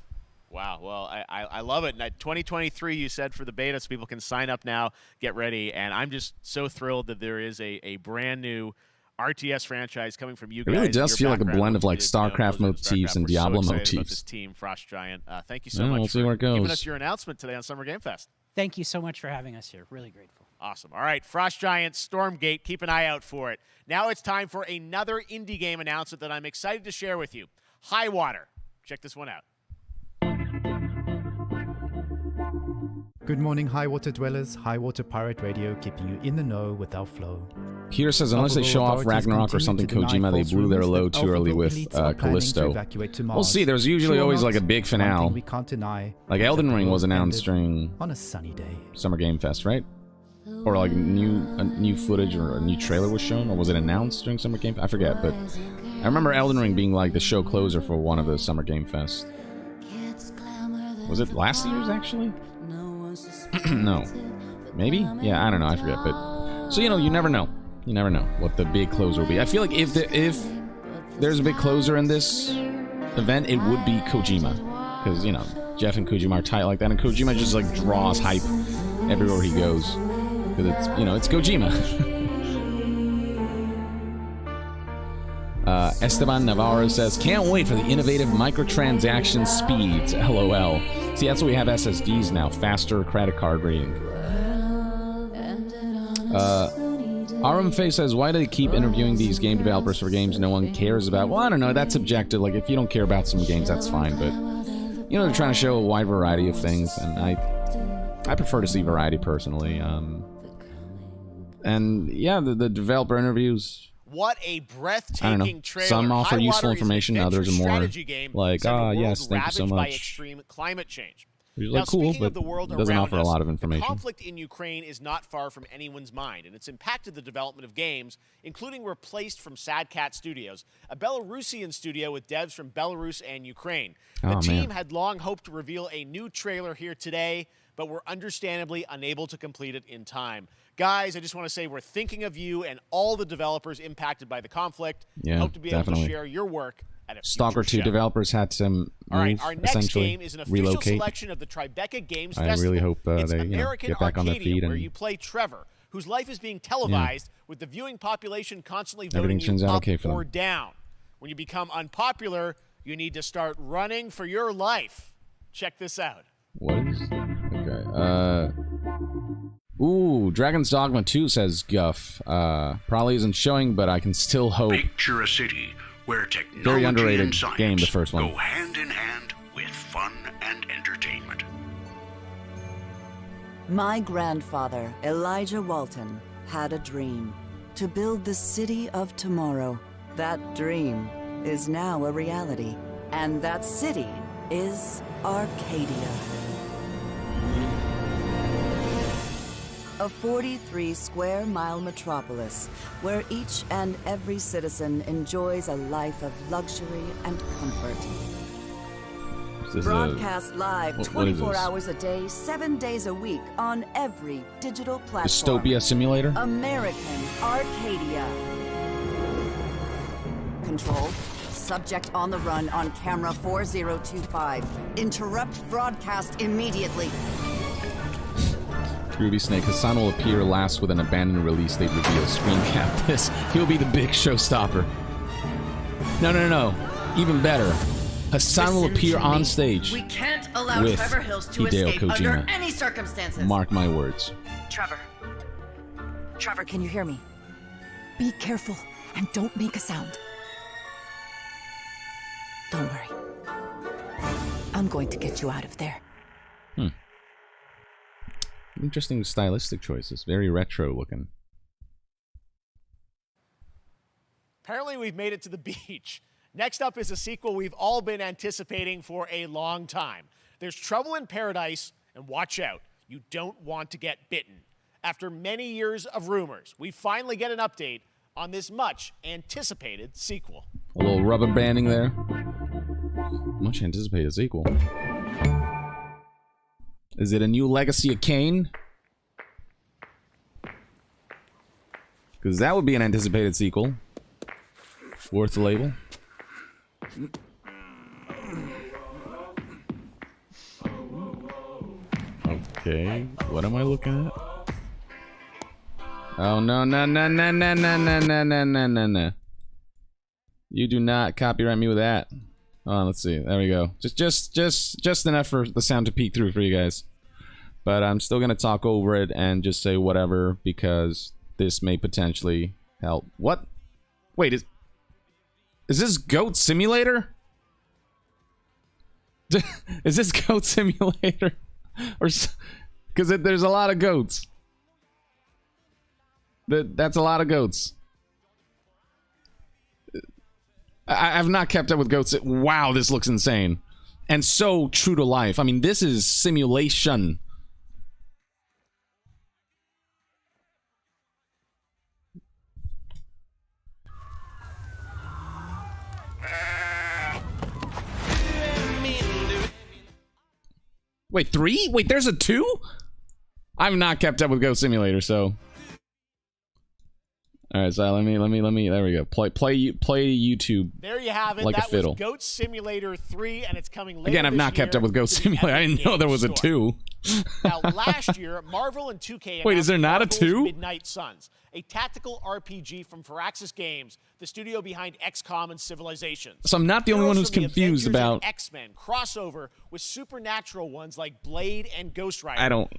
Wow. Well, I love it. And 2023, you said, for the beta, so people can sign up now, get ready. And I'm just so thrilled that there is a brand new RTS franchise coming from you guys. It really does your feel like a background, blend of what like you did, StarCraft motifs and We're Diablo so excited about motifs. this team, Frost Giant. Thank you so Yeah, much we'll see for where it goes. giving us your announcement today on Summer Game Fest. Thank you so much for having us here. Really grateful. Awesome. All right, Frost Giant, Stormgate, keep an eye out for it. Now it's time for another indie game announcement that I'm excited to share with you. High Water. Check this one out. Good morning, High Water Dwellers. High Water Pirate Radio, keeping you in the know with our flow. Peter says unless they show off Ragnarok or something Kojima, they blew their load too early with Callisto. We'll see. There's usually always like a big finale. We can't deny Like Elden Ring was announced during on a sunny day. Summer Game Fest, right? Or like new footage or a new trailer was shown, or was it announced during Summer Game Fest? I forget, but I remember Elden Ring being like the show closer for one of the Summer Game Fest. Was it last year's actually? No. Maybe? Yeah, I don't know. I forget. But so you never know. You never know what the big closer will be. I feel like if there's a big closer in this event, it would be Kojima, because Jeff and Kojima are tight like that, and Kojima just like draws hype everywhere he goes, because it's Kojima. Esteban Navarro says, can't wait for the innovative microtransaction speeds. LOL. See, that's why we have SSDs now. Faster credit card reading. Aramfe says, why do they keep interviewing these game developers for games no one cares about? Well, I don't know. That's subjective. Like, if you don't care about some games, that's fine. But, they're trying to show a wide variety of things. And I prefer to see variety, personally. And, yeah, the developer interviews... What a breathtaking trailer. Some offer useful information, others are more game like, yes, thank you so by much. extreme climate change. Which is Now, like cool, speaking but of the world it doesn't around offer a us, lot of the information. conflict in Ukraine is not far from anyone's mind, and it's impacted the development of games, including Replaced from Sad Cat Studios, a Belarusian studio with devs from Belarus and Ukraine. The team had long hoped to reveal a new trailer here today, but were understandably unable to complete it in time. Guys, I just want to say we're thinking of you and all the developers impacted by the conflict. Yeah, Hope to be definitely. able to share your work at a Stalker future 2 show. developers had to move, All right, our next essentially game is an official relocate. selection of the Tribeca Games I Festival. really hope It's they American get back on their Arcadia, feet where and you play Trevor, whose life is being televised with the viewing population constantly voting everything turns you out up okay for or them. down. When you become unpopular, you need to start running for your life. Check this out. What is... Okay, Ooh, Dragon's Dogma 2, says Guff. Probably isn't showing, but I can still hope. Picture a city where technology Very underrated and science game, the first one. go hand in hand with fun and entertainment. My grandfather, Elijah Walton, had a dream to build the city of tomorrow. That dream is now a reality, and that city is Arcadia. A 43-square-mile metropolis where each and every citizen enjoys a life of luxury and comfort. Broadcast live what is 24 this? hours a day, 7 days a week on every digital platform. Dystopia Simulator? American Arcadia. Control. Subject on the run on camera 4025. Interrupt broadcast immediately. Ruby Snake. Hassan will appear last with an abandoned release date reveal. Screen cap this. He'll be the big showstopper. No. Even better. Hassan will appear on stage. We can't allow with Trevor Hills to Hideo escape Kojima. under any circumstances. Mark my words. Trevor, can you hear me? Be careful and don't make a sound. Don't worry. I'm going to get you out of there. Interesting stylistic choices. Very retro looking. Apparently, we've made it to the beach. Next up is a sequel we've all been anticipating for a long time. There's Trouble in Paradise, and watch out, you don't want to get bitten. After many years of rumors, we finally get an update on this much anticipated sequel. A little rubber banding there. Much anticipated sequel. Is it a new Legacy of Kain? Because that would be an anticipated sequel. Worth the label. Okay, what am I looking at? Oh, no, no, no, no, no, no, no, no, no, no, no, no. You do not copyright me with that. Oh, let's see. There we go. Just enough for the sound to peek through for you guys. But I'm still gonna talk over it and just say whatever because this may potentially help. What? Wait, is this Goat Simulator? Is this Goat Simulator? Or because there's a lot of goats. That's a lot of goats. I've not kept up with goats. Wow, this looks insane. And so true to life. I mean, this is simulation. Wait, 3? Wait, there's a 2? I've not kept up with Goat Simulator, so... Alright, so let me, there we go. Play YouTube. There you have it. Like that a fiddle. was Goat Simulator 3, and it's coming later Again, I've not kept up with Goat Simulator. I didn't know there was a 2. Now, last year, Marvel and 2K Wait, is there not a 2? Midnight Suns, a tactical RPG from Firaxis Games, the studio behind XCOM and Civilizations. So I'm not the only one who's confused about... X-Men crossover with supernatural ones like Blade and Ghost Rider. I don't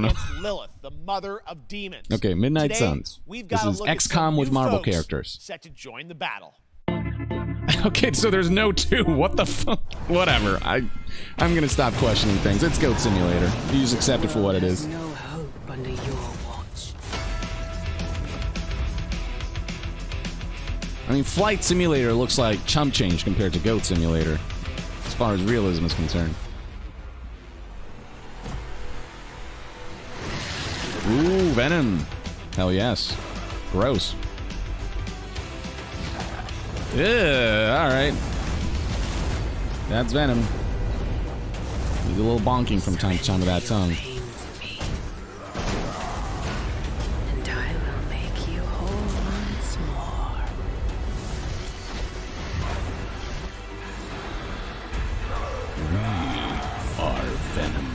know. Lilith, the mother of demons. Okay, Midnight Today, Suns. We've This got is XCOM with Marvel characters. Set to join the battle. Okay, so there's no 2. What the fuck? Whatever. I'm gonna stop questioning things. It's Goat Simulator. You just accept it for what it is. No hope under your watch. I mean, Flight Simulator looks like chump change compared to Goat Simulator, as far as realism is concerned. Ooh, Venom. Hell yes. Gross. Yeah, alright. That's Venom. Need a little bonking from time to time with that tongue. And I will make you whole once more. We are Venom.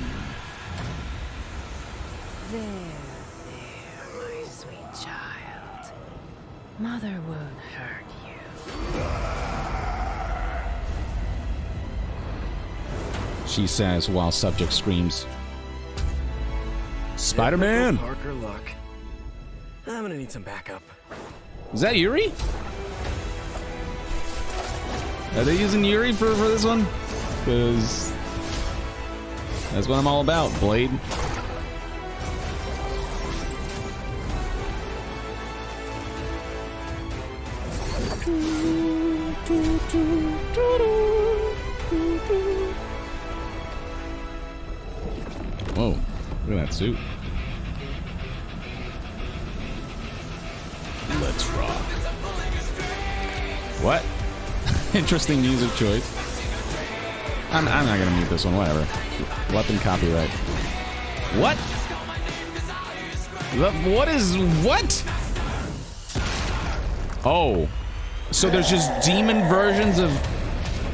There, my sweet child. Mother won't hurt you. She says while subject screams. Spider-Man! Parker, look. I'm gonna need some backup. Is that Yuri? Are they using Yuri for this one? Because that's what I'm all about, Blade. Whoa, look at that suit. Let's rock. What? Interesting music choice. I'm not gonna mute this one, whatever. Let them copyright. What? What? Oh. So there's just demon versions of...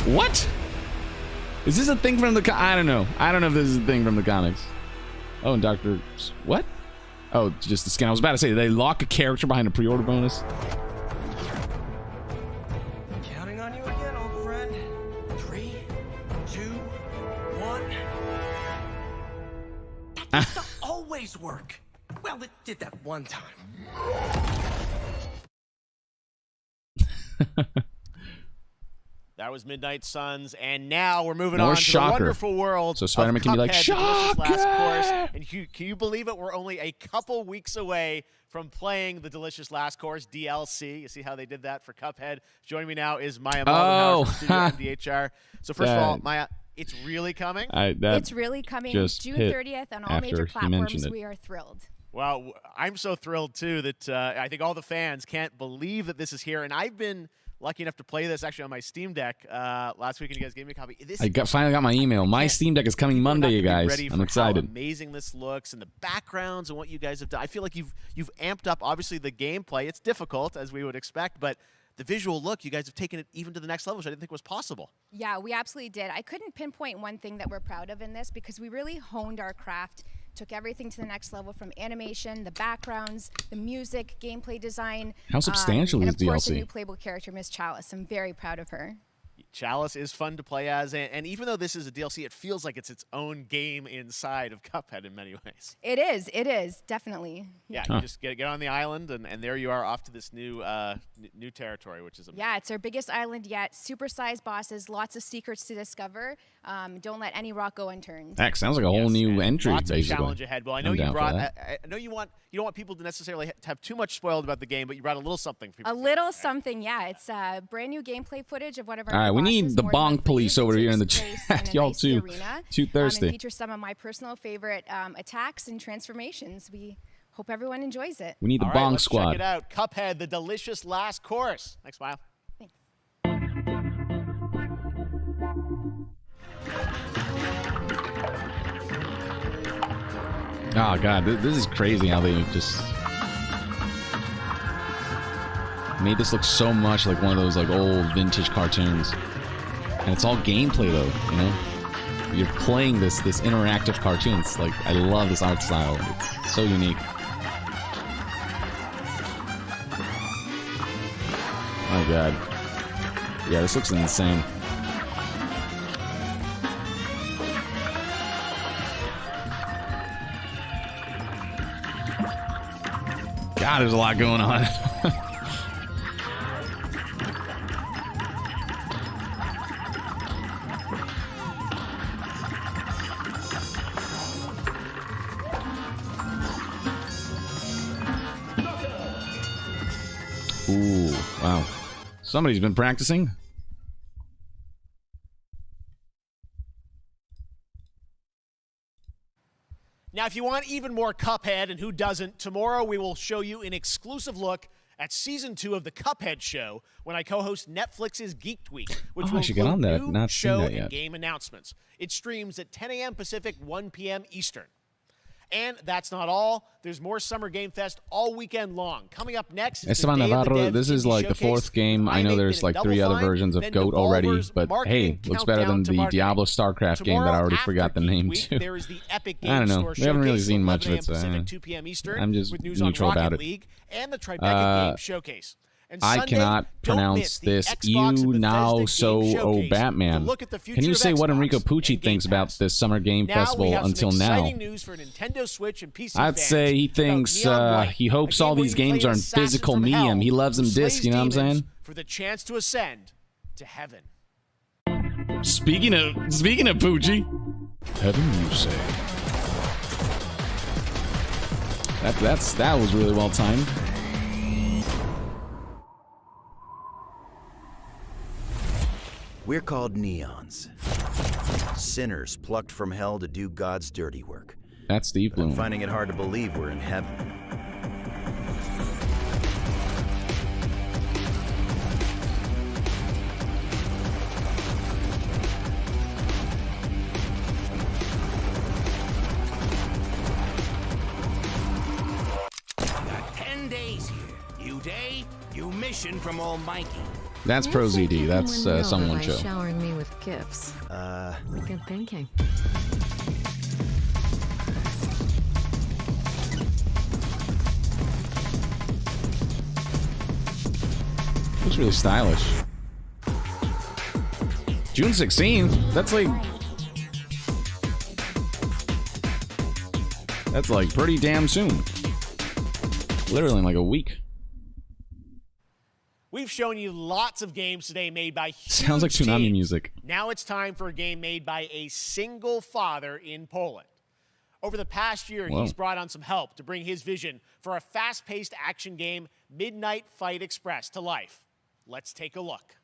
What? Is this a thing from the... I don't know. I don't know if this is a thing from the comics. Oh, and Dr... What? Oh, just the skin. I was about to say, did they lock a character behind a pre-order bonus? Counting on you again, old friend. 3, 2, 1. That used to always work. Well, it did that one time. That was Midnight Suns, and now we're moving More on Shocker. to the wonderful world So Spider-Man of can be like, Cuphead, the delicious last Shocker! course. And can you believe it? We're only a couple weeks away from playing the delicious last course DLC. You see how they did that for Cuphead? Joining me now is Maya Maldonado from Studio MDHR. So first of all, Maya, it's really coming. It's really coming June 30th on all major platforms. We are thrilled. Well, I'm so thrilled, too, that I think all the fans can't believe that this is here. And I've been lucky enough to play this actually on my Steam Deck last week, and you guys gave me a copy. Finally got my email. My Steam Deck is coming Monday, you guys. I'm excited. How amazing this looks and the backgrounds and what you guys have done. I feel like you've amped up, obviously, the gameplay. It's difficult, as we would expect, but the visual look, you guys have taken it even to the next level, which I didn't think was possible. Yeah, we absolutely did. I couldn't pinpoint one thing that we're proud of in this because we really honed our craft, took everything to the next level from animation, the backgrounds, the music, gameplay design. How substantial is and of course, DLC? a new playable character, Miss Chalice. I'm very proud of her. Chalice is fun to play as, and even though this is a DLC, it feels like it's its own game inside of Cuphead in many ways. It is, definitely. Yeah, you just get on the island, and there you are off to this new new territory, which is amazing. Yeah, it's our biggest island yet. Super-sized bosses, lots of secrets to discover. Don't let any rock go unturned. Heck, sounds like a whole new entry, lots basically. of challenge ahead. Well, I know you brought. I know you don't want people to necessarily have too much spoiled about the game, but you brought a little something for people. A little something, yeah. It's brand new gameplay footage of one of our. All right, we need the bonk police over here in the chat. Y'all too thirsty. And features some of my personal favorite attacks and transformations. We hope everyone enjoys it. We need the bonk squad. Check it out. Cuphead, the delicious last course. Thanks, Smile. Thanks. Oh god, this is crazy how they just made this look so much like one of those like old vintage cartoons. And it's all gameplay though, you know? You're playing this interactive cartoon. It's like, I love this art style. It's so unique. Oh god. Yeah, this looks insane. God, there's a lot going on. Ooh, wow. Somebody's been practicing. Now, if you want even more Cuphead, and who doesn't, tomorrow we will show you an exclusive look at Season 2 of the Cuphead Show when I co-host Netflix's Geeked Week, which will get on that. include Not new show seen that yet. and game announcements. It streams at 10 a.m. Pacific, 1 p.m. Eastern. And that's not all. There's more Summer Game Fest all weekend long. Coming up next is Esteban Navarro, this is like the fourth game. I know there's like 3 other versions of GOAT already, but hey, looks better than the Diablo StarCraft game that I already forgot the name to. There is the Epic I don't Games know. Store We haven't really Showcase seen from much of 11 it, so Pacific, 2 p.m. Eastern, I'm just with news neutral on Rocket about it. League and the Tribeca Game Showcase. And I Sunday, cannot don't pronounce miss the this. Xbox You and now Bethesda so Game oh Showcase Batman. to look at the Can future you of say what Xbox Enrico and Pucci Game thinks about Pass. this Summer Game Now Festival we have until some now? exciting news for Nintendo Switch and PC I'd fans say he about thinks Neon White, he hopes a game all where these you play games an are in assassin physical from medium. hell He loves them who disc, slays you know what I'm demons saying? For the chance to ascend to heaven. Speaking of Pucci, heaven you say. That was really well timed. We're called neons. Sinners plucked from hell to do God's dirty work. That's Steve But I'm Bloom. finding it hard to believe we're in heaven. Got 10 days here. New day, new mission from Almighty. That's Pro ZD. That's someone show. Showering me with gifts. Good thinking. Looks really stylish. June 16th? That's like pretty damn soon. Literally in like a week. We've shown you lots of games today made by huge Sounds like Tsunami teams. music. Now it's time for a game made by a single father in Poland. Over the past year, Whoa. he's brought on some help to bring his vision for a fast-paced action game, Midnight Fight Express, to life. Let's take a look.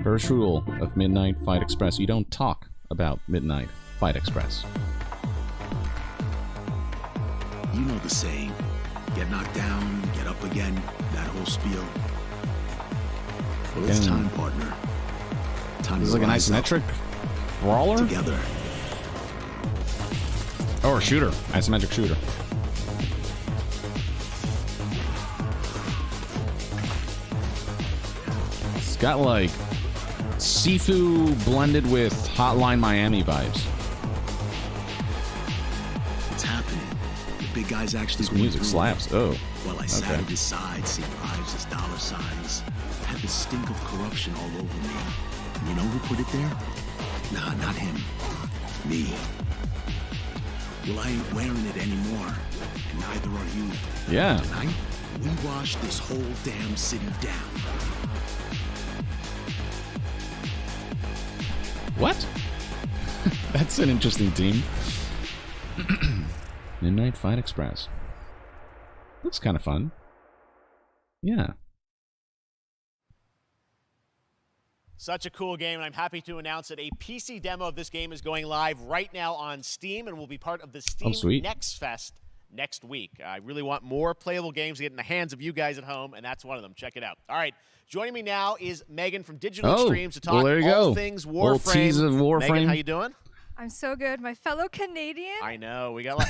First rule of Midnight Fight Express: you don't talk about Midnight Fight Express. You know the saying. Get knocked down, get up again, that whole spiel. Well, it's time, partner. Time This is to like an rise up isometric brawler? together. Or shooter. Isometric shooter. It's got like Sifu blended with Hotline Miami vibes. It's happening. The big guy's actually This music slaps. Oh. Well, I sat at his side, seeing lives as dollar signs. Had the stink of corruption all over me. And you know who put it there? Nah, not him. Me. Well, I ain't wearing it anymore. And neither are you. Yeah. Tonight, we wash this whole damn city down. What? That's an interesting team. Midnight Fight Express. Looks kind of fun. Yeah. Such a cool game, and I'm happy to announce that a PC demo of this game is going live right now on Steam and will be part of the Steam Next Fest next week. I really want more playable games to get in the hands of you guys at home, and that's one of them. Check it out. All right, joining me now is Megan from Digital Extremes to talk all things Warframe. Little tease of Warframe. Megan, how you doing? I'm so good. My fellow Canadian. I know. We got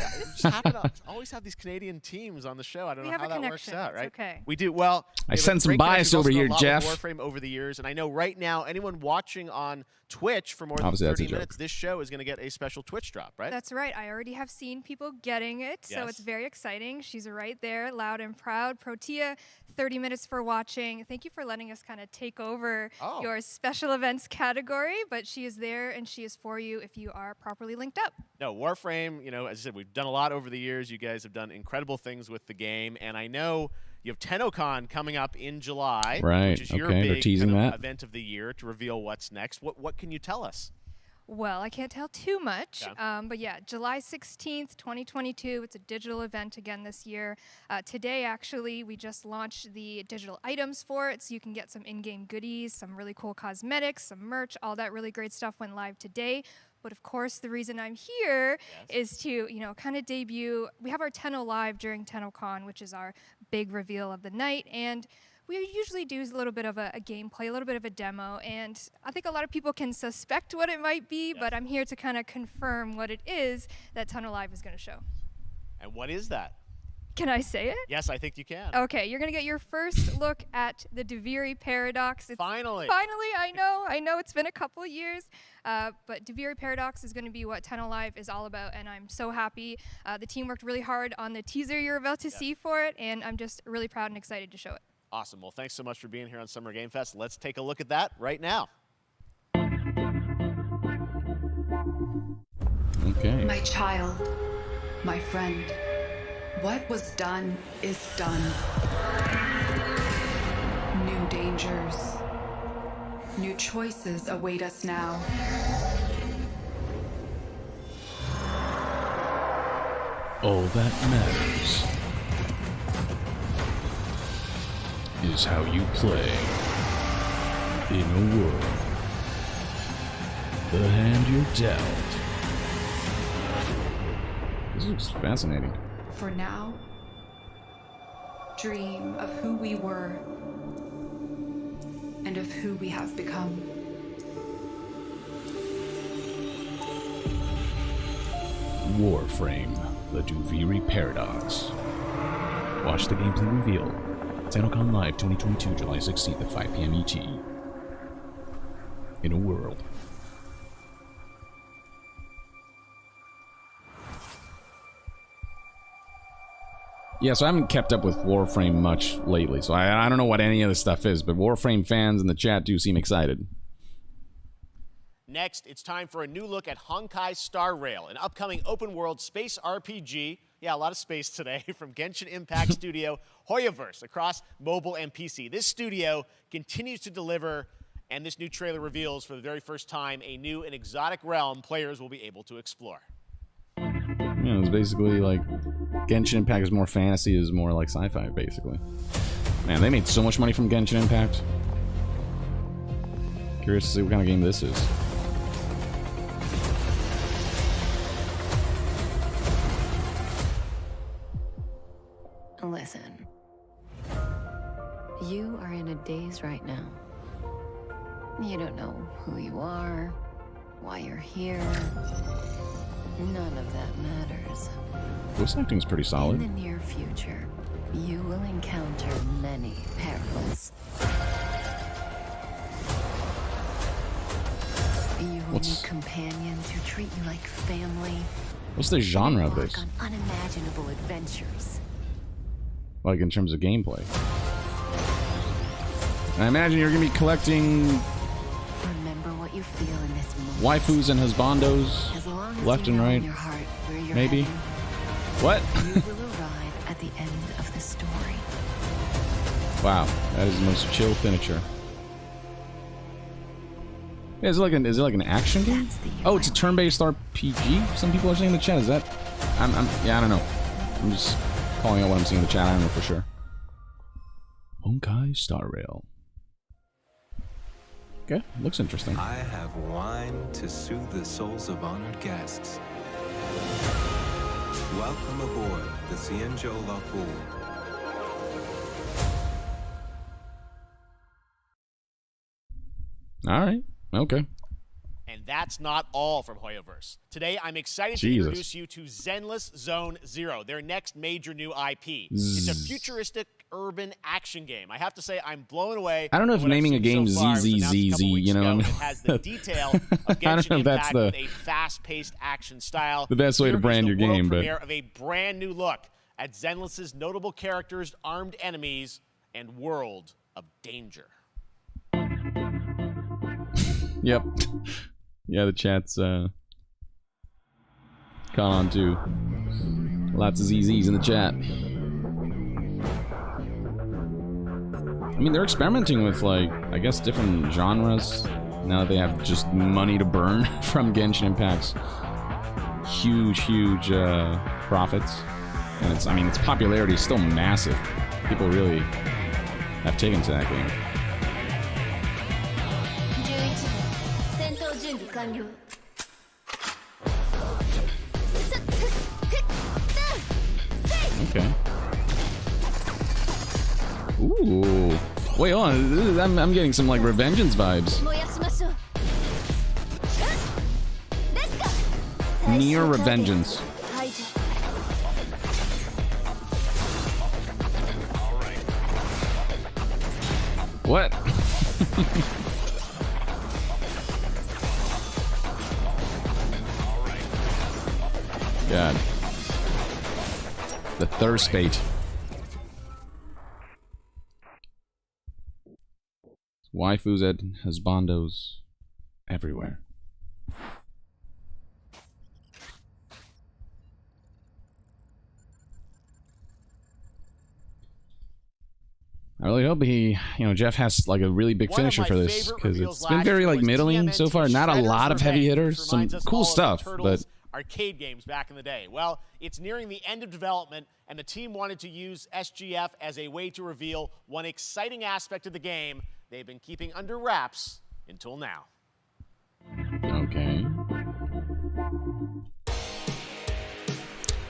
always have these Canadian teams on the show. I don't know how that works out, right? It's okay. We do. Well, I sense some bias over here, Jeff. Warframe over the years, and I know right now anyone watching on Twitch for more than Obviously, 30 minutes, this show is going to get a special Twitch drop, right? That's right. I already have seen people getting it, so it's very exciting. She's right there, loud and proud. Protea, 30 minutes for watching. Thank you for letting us kind of take over your special events category, but she is there and she is for you if you are properly linked up. No, Warframe, as I said, we've done a lot over the years. You guys have done incredible things with the game, and I know you have TennoCon coming up in July, which is your big event of the year to reveal what's next. What can you tell us? Well, I can't tell too much, but yeah, July 16th, 2022. It's a digital event again this year. Today, actually, we just launched the digital items for it, so you can get some in-game goodies, some really cool cosmetics, some merch, all that really great stuff went live today. But of course, the reason I'm here is to, kind of debut. We have our Tenno Live during TennoCon, which is our big reveal of the night, and we usually do a little bit of a gameplay, a little bit of a demo, and I think a lot of people can suspect what it might be, but I'm here to kind of confirm what it is that Tenno Live is going to show. And what is that? Can I say it? Yes, I think you can. Okay, you're going to get your first look at the Deviri Paradox. Finally, I know it's been a couple years, but Deviri Paradox is going to be what Tenno Live is all about, and I'm so happy. The team worked really hard on the teaser you're about to see for it, and I'm just really proud and excited to show it. Awesome. Well, thanks so much for being here on Summer Game Fest. Let's take a look at that right now. Okay. My child, my friend, what was done is done. New dangers, new choices await us now. All that matters is how you play in a world. The hand you're dealt. This looks fascinating. For now, dream of who we were and of who we have become. Warframe, the Deviri Paradox. Watch the gameplay reveal. TennoCon Live 2022, July 16th at 5 p.m. ET. In a world. Yeah, so I haven't kept up with Warframe much lately, so I don't know what any of this stuff is, but Warframe fans in the chat do seem excited. Next, it's time for a new look at Honkai Star Rail, an upcoming open-world space RPG. Yeah, a lot of space today from Genshin Impact studio Hoyoverse across mobile and PC. This studio continues to deliver, and this new trailer reveals for the very first time a new and exotic realm players will be able to explore. Yeah, it's basically like Genshin Impact is more fantasy, is more like sci-fi, basically. Man, they made so much money from Genshin Impact. Curious to see what kind of game this is. You are in a daze right now. You don't know who you are, why you're here. None of that matters. Voice acting's pretty solid. In the near future, you will encounter many perils. You will meet companions who treat you like family. What's the genre of this? On unimaginable adventures. Like in terms of gameplay? I imagine you're gonna be collecting Remember what you feel in this moment. waifus and husbandos left and right. Maybe. What? You will arrive at the end of the story. Wow, that is the most chill finisher. Yeah, is it like an action game? Oh, it's a turn-based RPG. Some people are saying in the chat. Is that? Yeah, I don't know. I'm just calling out what I'm seeing in the chat. I don't know for sure. Honkai Star Rail. Okay, looks interesting. I have wine to soothe the souls of honored guests. Welcome aboard the Cienjo Lavoie. All right. Okay. And that's not all from Hoyoverse. Today, I'm excited to introduce you to Zenless Zone Zero, their next major new IP. It's a futuristic urban action game. I have to say, I'm blown away. I don't know if naming a game ZZZZ, you know, it has the detail of Genshin Impact with a fast-paced action style. The best way to brand your game, but premiere of a brand new look at Zenless's notable characters, armed enemies, and world of danger. Yep. Yeah, the chat's caught on too. Lots of ZZs in the chat. I mean, they're experimenting with, like, I guess different genres now that they have just money to burn from Genshin Impact's huge profits. And it's, I mean, its popularity is still massive. People really have taken to that game. Okay. Ooh. Wait, hold on. I'm getting some, like, Revengeance vibes. Near Revengeance. What? God. The thirst bait. Waifus and husbandos everywhere. I really hope Jeff has like a really big finisher for this, because it's been very like middling so far. Not a lot of heavy hitters, some cool stuff, but arcade games back in the day. Well, it's nearing the end of development, and the team wanted to use SGF as a way to reveal one exciting aspect of the game they've been keeping under wraps until now. Okay.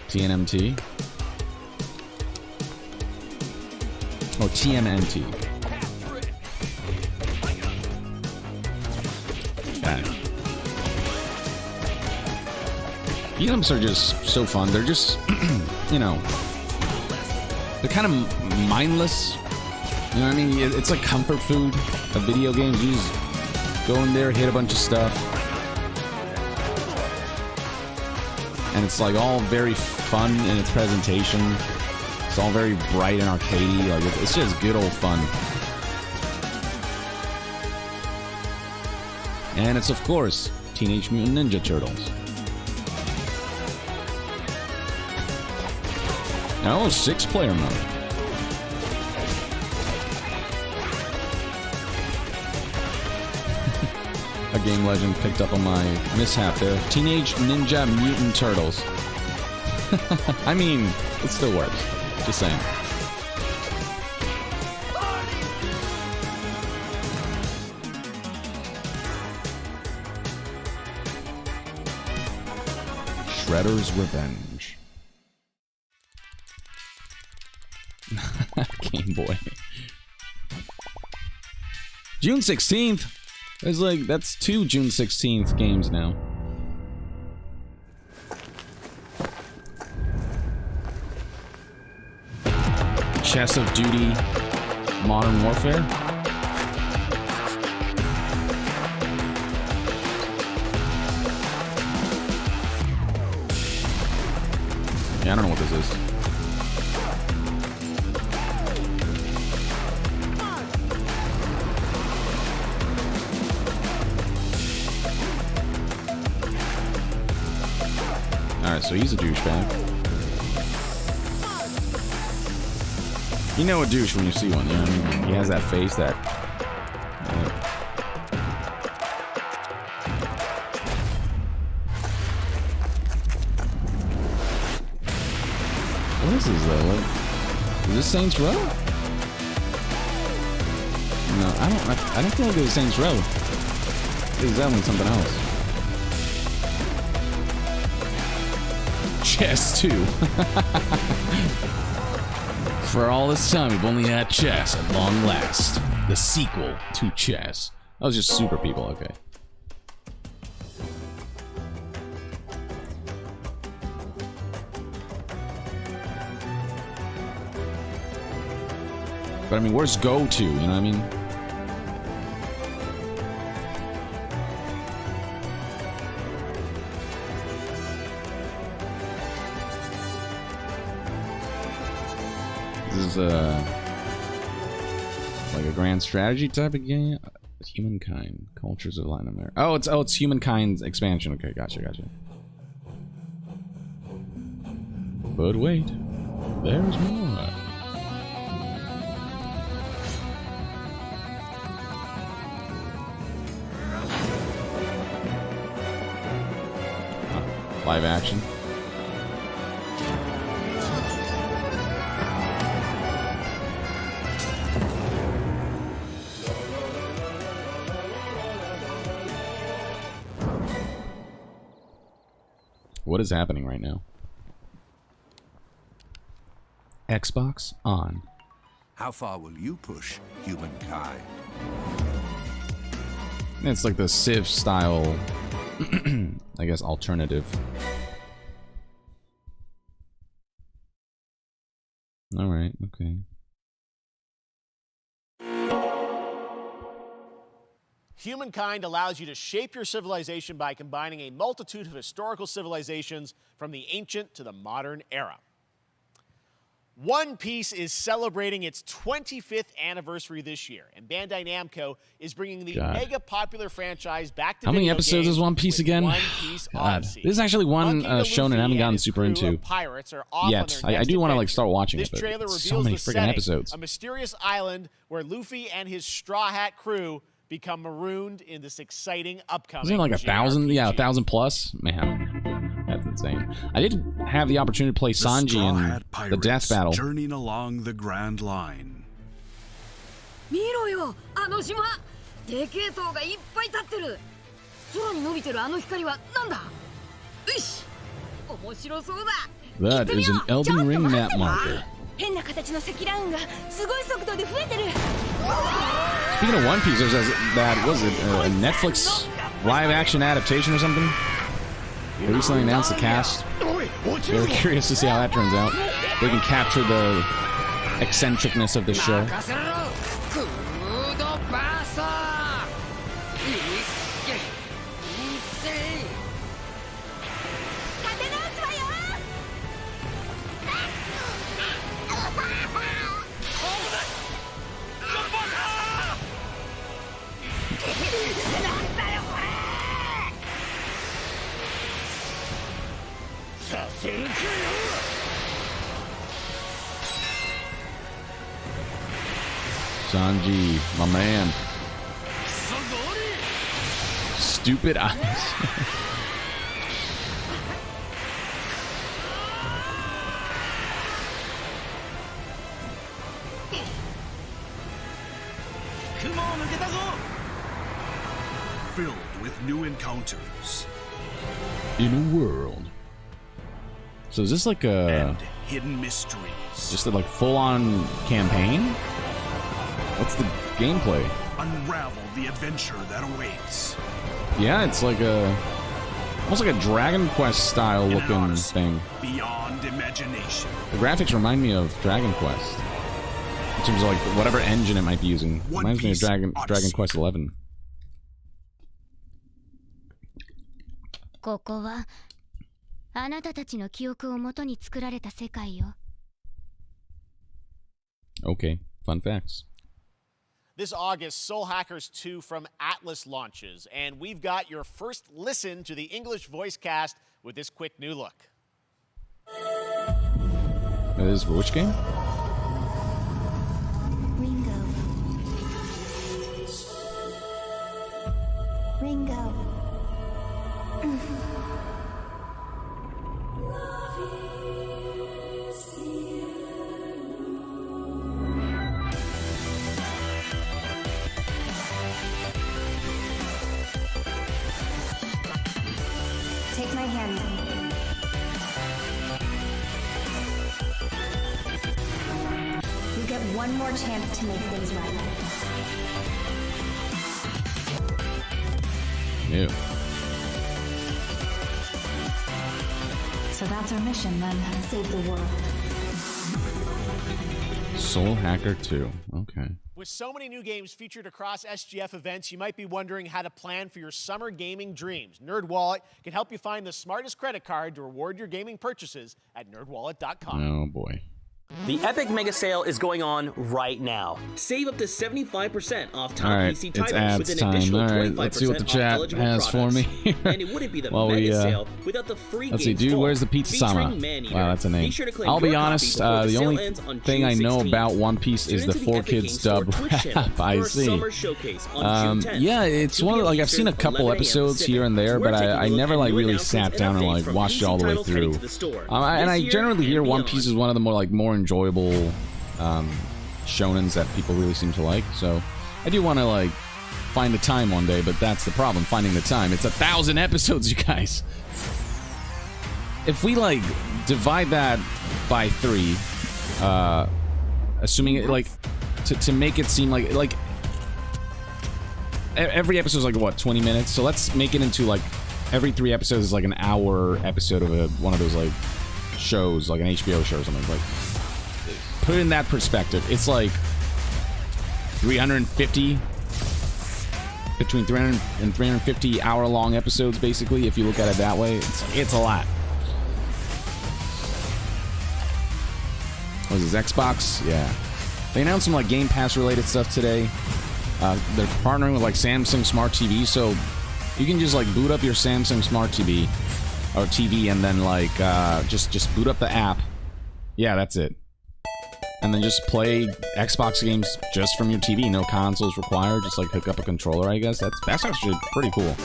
TNMT. Oh, TMNT. Okay. Beat'ems are just so fun. They're just, they're kind of mindless. You know what I mean? It's like comfort food of video games. You just go in there, hit a bunch of stuff. And it's like all very fun in its presentation. It's all very bright and arcadey. Like it's just good old fun. And it's, of course, Teenage Mutant Ninja Turtles. Oh, 6-player mode. A game legend picked up on my mishap there. Teenage Ninja Mutant Turtles. I mean, it still works. Just saying. Shredder's Revenge. Game Boy. June 16th. There's like, that's 2 June 16th games now. Chess of Duty, Modern Warfare. Yeah, I don't know what this is. Alright, so he's a douchebag. You know a douche when you see one, you know what I mean? He has that face that... What is this, though? What? Is this Saints Row? No, I don't feel like it was Saints Row. This is definitely something else. Chess 2. For all this time, we've only had Chess at long last. The sequel to Chess. That was just Super People, okay. But I mean, where's Go to? You know what I mean? This is like a grand strategy type of game. Humankind, Cultures of Latin America. Oh, it's Humankind's expansion. Okay, gotcha. But wait, there's more. Live action. What is happening right now? Xbox on. How far will you push humankind? It's like the Civ style, I guess, alternative. All right, okay. Humankind allows you to shape your civilization by combining a multitude of historical civilizations from the ancient to the modern era. One Piece is celebrating its 25th anniversary this year, and Bandai Namco is bringing the mega popular franchise back to How many video episodes games is One Piece with again? One Piece God, Odyssey. this is actually one shonen I haven't gotten super into Pirates are off yet. on their I do want to like next start watching This it, but trailer it's reveals so many the freaking setting, episodes. a mysterious island where Luffy and his Straw Hat crew become marooned in this exciting upcoming. Isn't it like 1,000? Yeah, 1,000 plus. Man, that's insane. I did have the opportunity to play Sanji in the Death Battle. Journeying along the Grand Line. 見ろよ、あの島。でけえ塔がいっぱい立ってる。空に伸びてるあの光はなんだ。よし、面白そうだ。 That is an Elden Ring map marker. 変な形の積乱雲がすごい速度で増えてる。 Speaking of One Piece, there's that was it a Netflix live action adaptation or something? They recently announced the cast. Very curious to see how that turns out. They can capture the eccentricness of the show. Sanji, my man. Stupid eyes. Filled with new encounters. In a world. So is this like a and hidden mysteries? Just a like full-on campaign? What's the gameplay? unravel the adventure that awaits. Yeah, it's like almost like a Dragon Quest style looking thing. Beyond imagination. The graphics remind me of Dragon Quest. In terms of like whatever engine it might be using. Reminds me of Dragon Quest 11. ここはあなたたちの記憶をもとに作られた世界よ。 Okay, fun facts. This August, Soul Hackers 2 from Atlas launches, and we've got your first listen to the English voice cast with this quick new look. This is for which game? Ringo. Take my hand. You get one more chance to make things right. Ew. So that's our mission then. Save the world. Soul Hacker 2. Okay. With so many new games featured across SGF events, you might be wondering how to plan for your summer gaming dreams. NerdWallet can help you find the smartest credit card to reward your gaming purchases at nerdwallet.com. Oh boy. The Epic Mega Sale is going on right now. Save up to 75% off top Alright, PC it's titles ads with an time. additional Alright, 25% let's see what the off chat eligible has for products. me. And it wouldn't be the While Mega we, Sale without the free let's see, games dude, vault where's the Pizza Sama? featuring Maneater. Wow, that's a name. Be sure to claim I'll be your copy honest, before the sale only ends on thing June I know 16th. about One Piece is the Tune into 4 Epic Kids Games Store dub Twitch channel rap. I for a see. summer showcase on June 10th. Yeah, it's 2 one of the, like, I've Eastern, seen a couple 11 a.m. episodes Pacific. here and there, We're but taking a I look never at like new really announcements sat down and and like updates from watched it all the way PC titles heading through. to the store And I this year generally hear and One beyond. Piece is one of the more enjoyable shonens that people really seem to like. So I do want to like find the time one day, but that's the problem, finding the time. It's 1,000 episodes, you guys. If we like divide that by 3, assuming it, like to make it seem like every episode is like what, 20 minutes? So let's make it into like every 3 episodes is like an hour episode of one of those like shows, like an HBO show or something. Like, put it in that perspective. It's like 350, between 300 and 350 hour-long episodes, basically. If you look at it that way, it's a lot. What is this, Xbox? Yeah. They announced some like Game Pass related stuff today. They're partnering with like Samsung Smart TV, so you can just like boot up your Samsung Smart TV or TV and then like just boot up the app. Yeah, that's it. And then just play Xbox games just from your TV. No consoles required. Just like hook up a controller, I guess. That's actually pretty cool.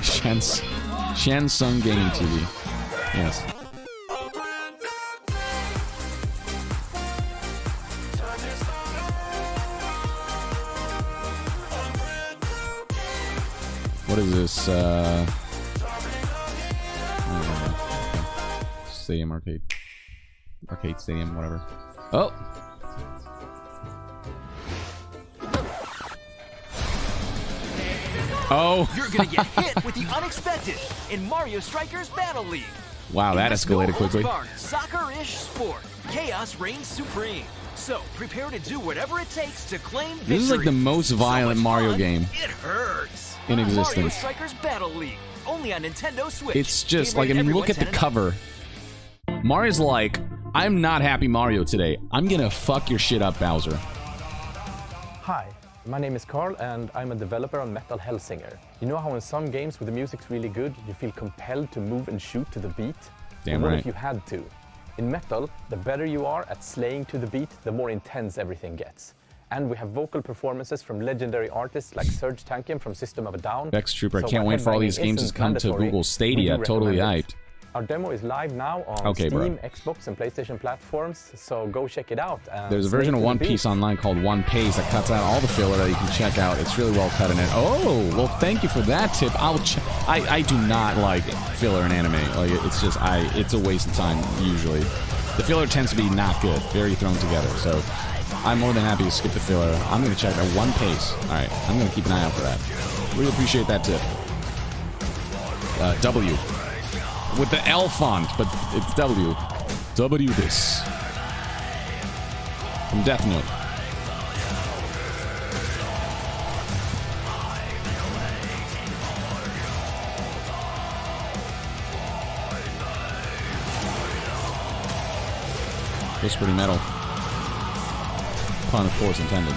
Shansung Gaming TV. Yes. What is this? Stadium Arcade. Arcade Stadium, whatever. Oh! Oh! You're gonna get hit with the unexpected in Mario Strikers Battle League. Wow, that escalated quickly. Soccer-ish sport. Chaos reigns supreme. So prepare to do whatever it takes to claim victory. This is like the most violent Mario game It hurts. in Mario existence. Strikers Battle League, only on Nintendo Switch. It's just Game like, I rated mean, look at the everyone 10 and cover. Mario's like, I'm not happy Mario today. I'm gonna fuck your shit up, Bowser. Hi, my name is Carl and I'm a developer on Metal Hellsinger. You know how in some games where the music's really good, you feel compelled to move and shoot to the beat? Damn What right. if you had to? In Metal, the better you are at slaying to the beat, the more intense everything gets. And we have vocal performances from legendary artists like Serge Tankian from System of a Down. Vex Trooper, I So can't while wait for all these headbanging games to isn't come to mandatory, Google Stadia. we do Totally recommend hyped. it. Our demo is live now on Okay, bro. Steam, Xbox, and PlayStation platforms, so go check it out. and There's a slay version to of the One beat. Piece online called One Piece that cuts out all the filler that you can check out. It's really well cut in it. Oh, well, thank you for that tip. I do not like filler in anime. Like, it's just, it's a waste of time, usually. The filler tends to be not good, very thrown together. So I'm more than happy to skip the filler. I'm going to check at one pace. All right, I'm going to keep an eye out for that. Really appreciate that tip. W with the L font, but it's W. W this from Death Note. Looks pretty metal. Pun, of course, intended.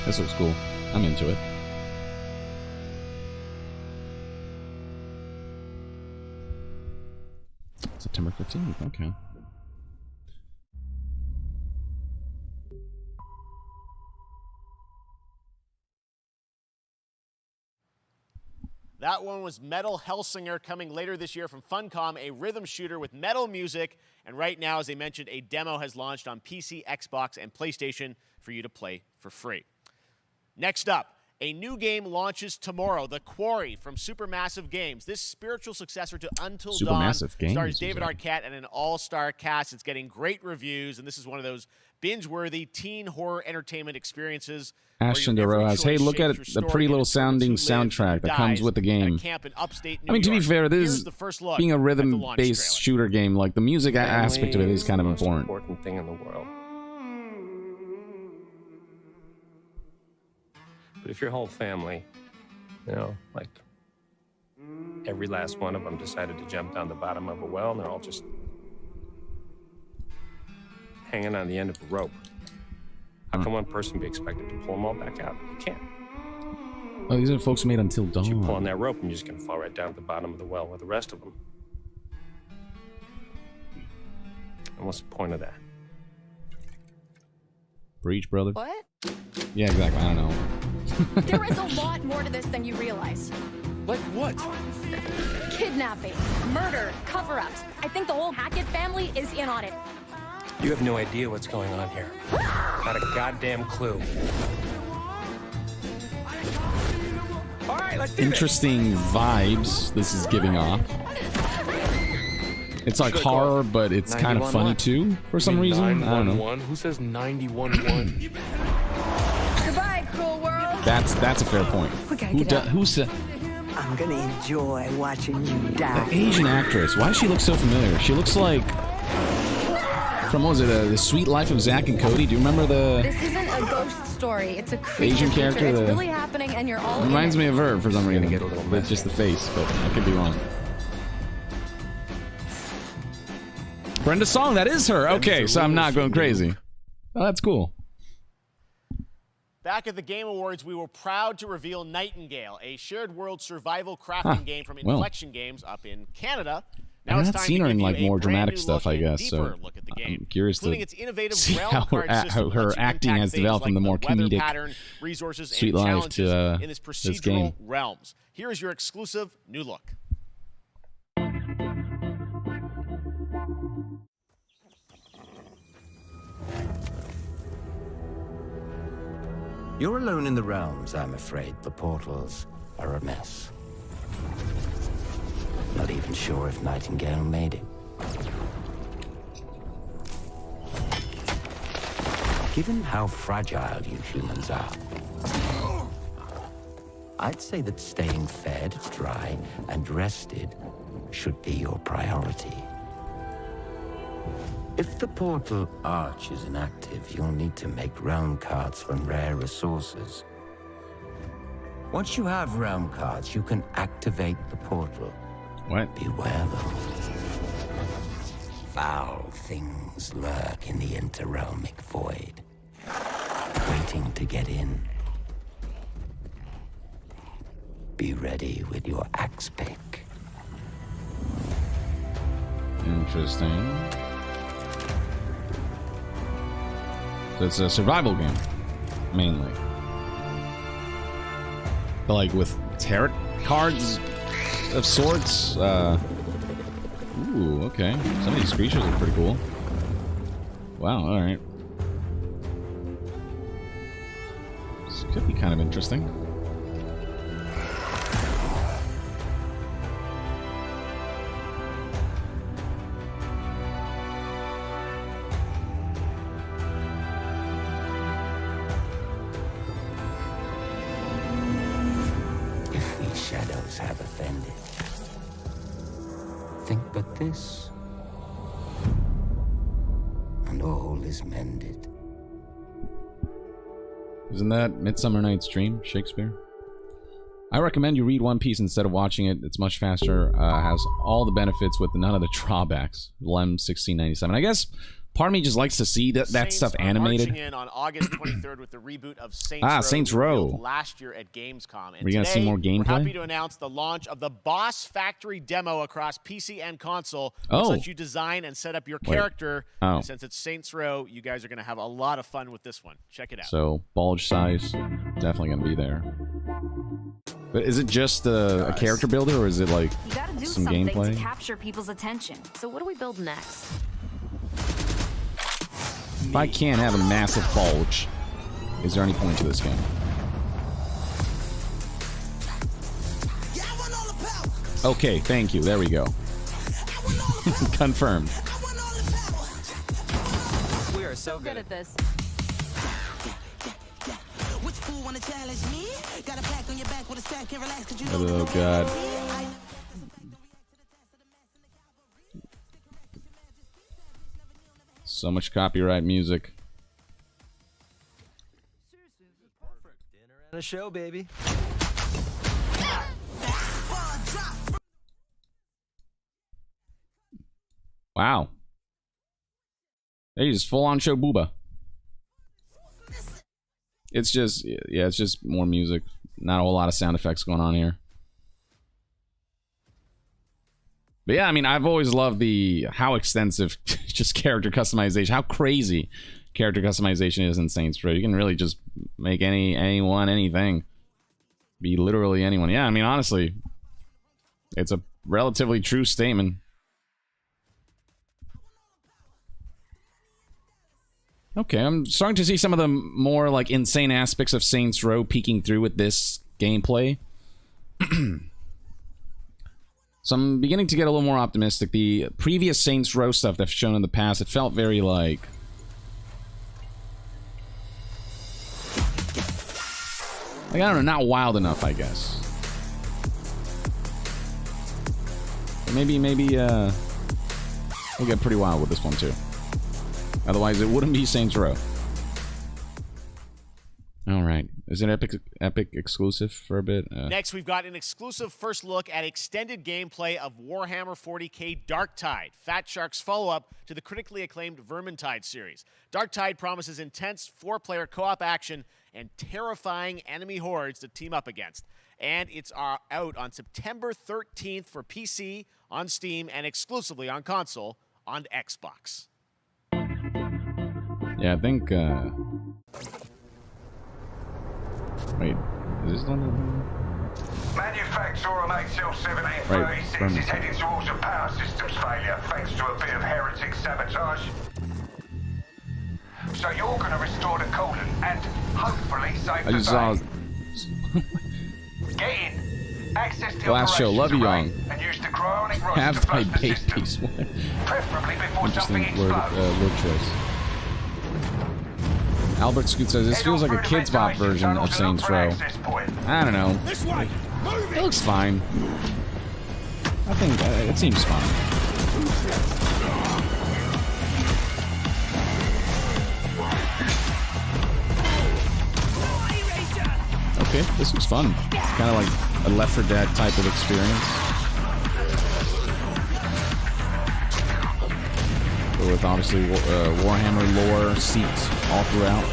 This looks cool. I'm into it. September 15th, okay. That one was Metal Hellsinger, coming later this year from Funcom, a rhythm shooter with metal music. And right now, as I mentioned, a demo has launched on PC, Xbox, and PlayStation for you to play for free. Next up, a new game launches tomorrow, The Quarry from Supermassive Games. This spiritual successor to Until Dawn stars David Arquette and an all-star cast. It's getting great reviews, and this is one of those binge-worthy teen horror entertainment experiences. Ashton DeRojas, hey, look at the pretty little sounding soundtrack that comes with the game. I mean, to be fair, this is being a rhythm-based shooter game. Like, the music aspect of it is kind of important. The most important thing in the world. But if your whole family, you know, like every last one of them decided to jump down the bottom of a well and they're all just hanging on the end of a rope, how can one person be expected to pull them all back out? You can't. Oh, these are folks made Until Dawn. You pull on that rope and you're just going to fall right down to the bottom of the well with the rest of them. And what's the point of that? Breach, brother. What? Yeah, exactly. I don't know. There is a lot more to this than you realize. Like what? Kidnapping, murder, cover-ups. I think the whole Hackett family is in on it. You have no idea what's going on here. Not a goddamn clue. All right, let's do Interesting vibes this is giving off. It's like horror, but it's kind of funny too, for some reason. I don't know. Who says 911? Goodbye, cruel world. That's a fair point. Who said? I'm gonna enjoy watching you die. The Asian actress. Why does she look so familiar? She looks like from, what was it, The Sweet Life of Zack and Cody? Do you remember the? This isn't a ghost story. It's a creature Asian character. It's really happening, and you're all. Reminds me of her for some reason. With just the face, but I could be wrong. Brenda Song, that is her. Okay, so I'm not going crazy. Oh, that's cool. Back at the Game Awards, we were proud to reveal Nightingale, a shared world survival crafting game from Inflection Games up in Canada. Now I've not seen her in like more dramatic stuff, I guess. So I'm curious to see how her acting has developed from the more comedic Sweet Life to this game. Realms. Here is your exclusive new look. You're alone in the realms, I'm afraid. The portals are a mess. Not even sure if Nightingale made it. Given how fragile you humans are, I'd say that staying fed, dry, and rested should be your priority. If the portal arch is inactive, you'll need to make realm cards from rare resources. Once you have realm cards, you can activate the portal. What? Beware, though. Foul things lurk in the interrealmic void, waiting to get in. Be ready with your axe pick. Interesting. So it's a survival game, mainly. but like with tarot cards of sorts. Ooh, okay. Some of these creatures are pretty cool. Wow, alright. This could be kind of interesting. If these shadows have offended, think but this, and all is mended. Isn't that Midsummer Night's Dream, Shakespeare? I recommend you read One Piece instead of watching it. It's much faster, has all the benefits with none of the drawbacks. Lem 1697. I guess part of me just likes to see that stuff animated. Marching in on August 23rd with the reboot of Saints Row. Last year at Gamescom. And We're gonna see more gameplay? We're happy to announce the launch of the Boss Factory demo across PC and console. Oh. Which lets you design and set up your character. Oh. And since it's Saints Row, you guys are going to have a lot of fun with this one. Check it out. So, bulge size, definitely gonna be there. But is it just a character builder, or is it like You gotta do some something gameplay? to capture people's attention. So what do we build next? If I can't have a massive bulge, is there any point to this game? Okay, thank you. There we go. Confirmed. We are so good at this. Oh god. So much copyright music. And a show, baby. Wow. They just full on show booba. It's just, yeah, it's just more music. Not a whole lot of sound effects going on here. But yeah, I mean, I've always loved how extensive just character customization, how crazy character customization is in Saints Row. You can really just make anyone, anything. Be literally anyone. Yeah, I mean, honestly, it's a relatively true statement. Okay, I'm starting to see some of the more, like, insane aspects of Saints Row peeking through with this gameplay. So I'm beginning to get a little more optimistic. The previous Saints Row stuff that's shown in the past, it felt very, like... I don't know, not wild enough, I guess. But maybe, we'll get pretty wild with this one, too. Otherwise, it wouldn't be Saints Row. Alright. Is it Epic exclusive for a bit? Next, we've got an exclusive first look at extended gameplay of Warhammer 40k Darktide, Fat Shark's follow-up to the critically acclaimed Vermintide series. Darktide promises intense 4-player co-op action and terrifying enemy hordes to team up against. And it's out on September 13th for PC, on Steam, and exclusively on console on Xbox. Yeah, I think, wait, is this one? Manufacturer MHL 1736 is heading towards a power systems failure thanks to a bit of heretic sabotage. So you're going to restore the coolant and hopefully save the day. Get in. Access the Last show, love you, Young. And use the cryonic rods Have to my flush the babies. system. Preferably before something Interesting explodes. word choice. Albert Scoot says this feels like a Kids Bop version of Saints Row. I don't know. It looks fine. I think it seems fine. Okay, this looks fun. It's kind of like a Left 4 Dead type of experience. With obviously Warhammer lore seats all throughout.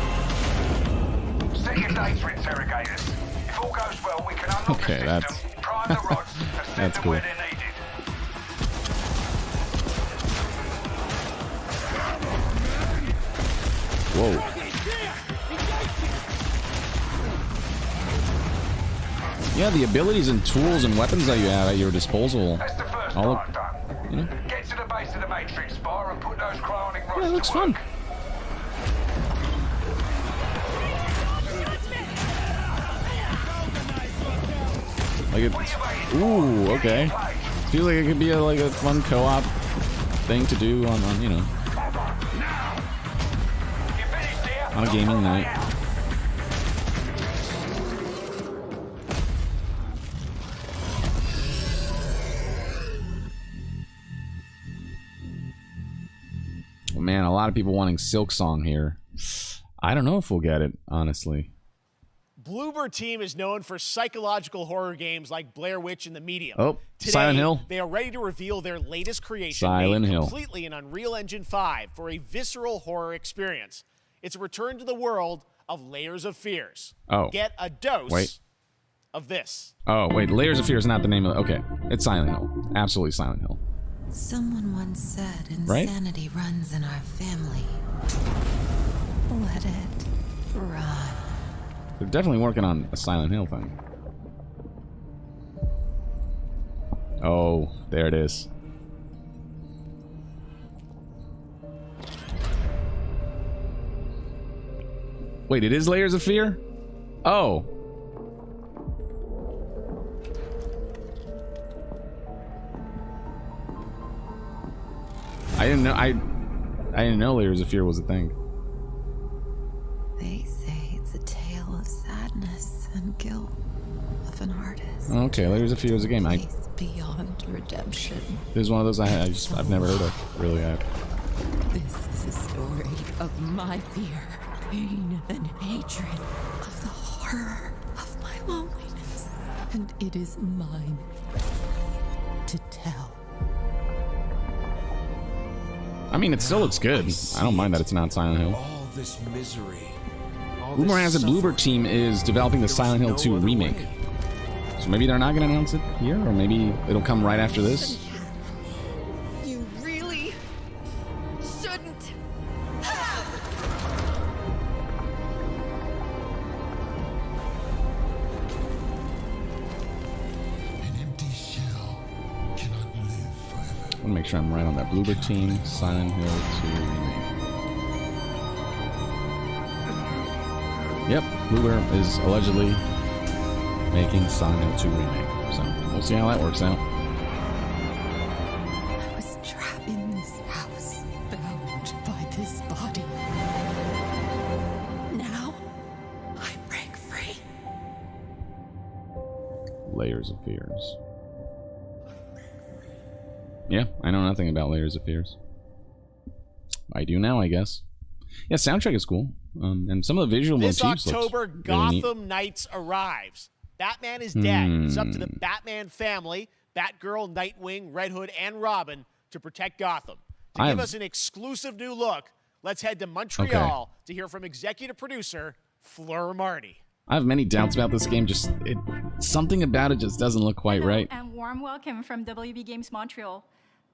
Set your data interrogators. If all goes well, we can unlock Okay, the that's system, prime the rods, and send that's them cool. where they're needed. Whoa. Yeah, the abilities and tools and weapons that you have at your disposal. All of, you know. Get to the base of the Matrix bar and put those cryonic rods Yeah, it looks fun. Like it's, ooh, okay. Feels like it could be like a fun co-op thing to do on you know, on a gaming night. Oh, man, a lot of people wanting Silk Song here. I don't know if we'll get it, honestly. Bloober Team is known for psychological horror games like Blair Witch and The Medium. Oh, Today, Silent Hill. They are ready to reveal their latest creation, Silent made Hill. completely in Unreal Engine 5 for a visceral horror experience. It's a return to the world of Layers of Fears. Oh. Get a dose Wait. of this. Oh, wait, Layers of Fear is not the name of it. Okay, it's Silent Hill. Absolutely Silent Hill. Someone once said Right? insanity runs in our family. Let it run. They're definitely working on a Silent Hill thing. Oh, there it is. Wait, it is Layers of Fear? Oh. I didn't know Layers of Fear was a thing. They say it's a tale of sadness and guilt of an artist. Okay, Layers of Fear was a game. Beyond redemption. This is one of those I've never heard of. Really, This is a story of my fear, pain, and hatred, of the horror of my loneliness. And it is mine to tell. I mean, it still looks good. I don't mind that it's not Silent Hill. All this misery. Rumor has it Bloober Team is developing the Silent Hill 2 remake. So maybe they're not going to announce it here, or maybe it'll come right after this. You really shouldn't I want to make sure I'm right on that. Bloober Team, Silent Hill 2 remake. Yep, Bloober is allegedly making Silent Hill 2 remake. So we'll see how that works out. I was trapped in this house, bound by this body. Now, I break free. Layers of Fears. Yeah, I know nothing about Layers of Fears. I do now, I guess. Yeah, soundtrack is cool. And some of the visual This motifs October, looks really Gotham Knights arrives. Batman is dead. It's up to the Batman family, Batgirl, Nightwing, Red Hood, and Robin to protect Gotham. To give us an exclusive new look, let's head to Montreal to hear from executive producer Fleur Marty. I have many doubts about this game. Just something about it just doesn't look quite right. And warm welcome from WB Games Montreal.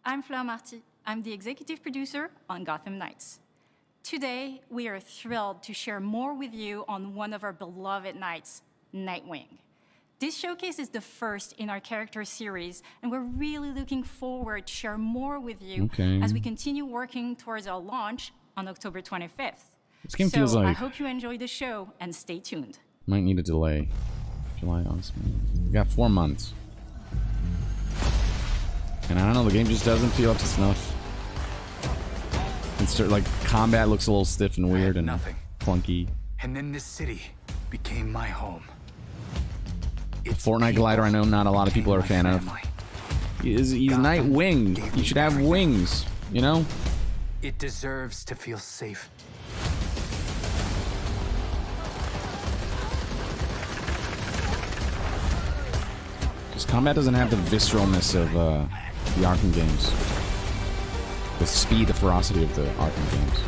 I'm Fleur Marty. I'm the executive producer on Gotham Knights. Today, we are thrilled to share more with you on one of our beloved knights, Nightwing. This showcase is the first in our character series, and we're really looking forward to share more with you as we continue working towards our launch on October 25th. This game feels like I hope you enjoy the show and stay tuned. Might need a delay. July, August. We got 4 months. And I don't know, the game just doesn't feel up to snuff. It's like combat looks a little stiff and weird and clunky. And then this city became my home. Fortnite Glider, I know not a lot of people are a fan of. He's Nightwing. He should have wings, you know? It deserves to feel safe. Because combat doesn't have the visceralness of the Arkham games. The speed, the ferocity of the Arkham games.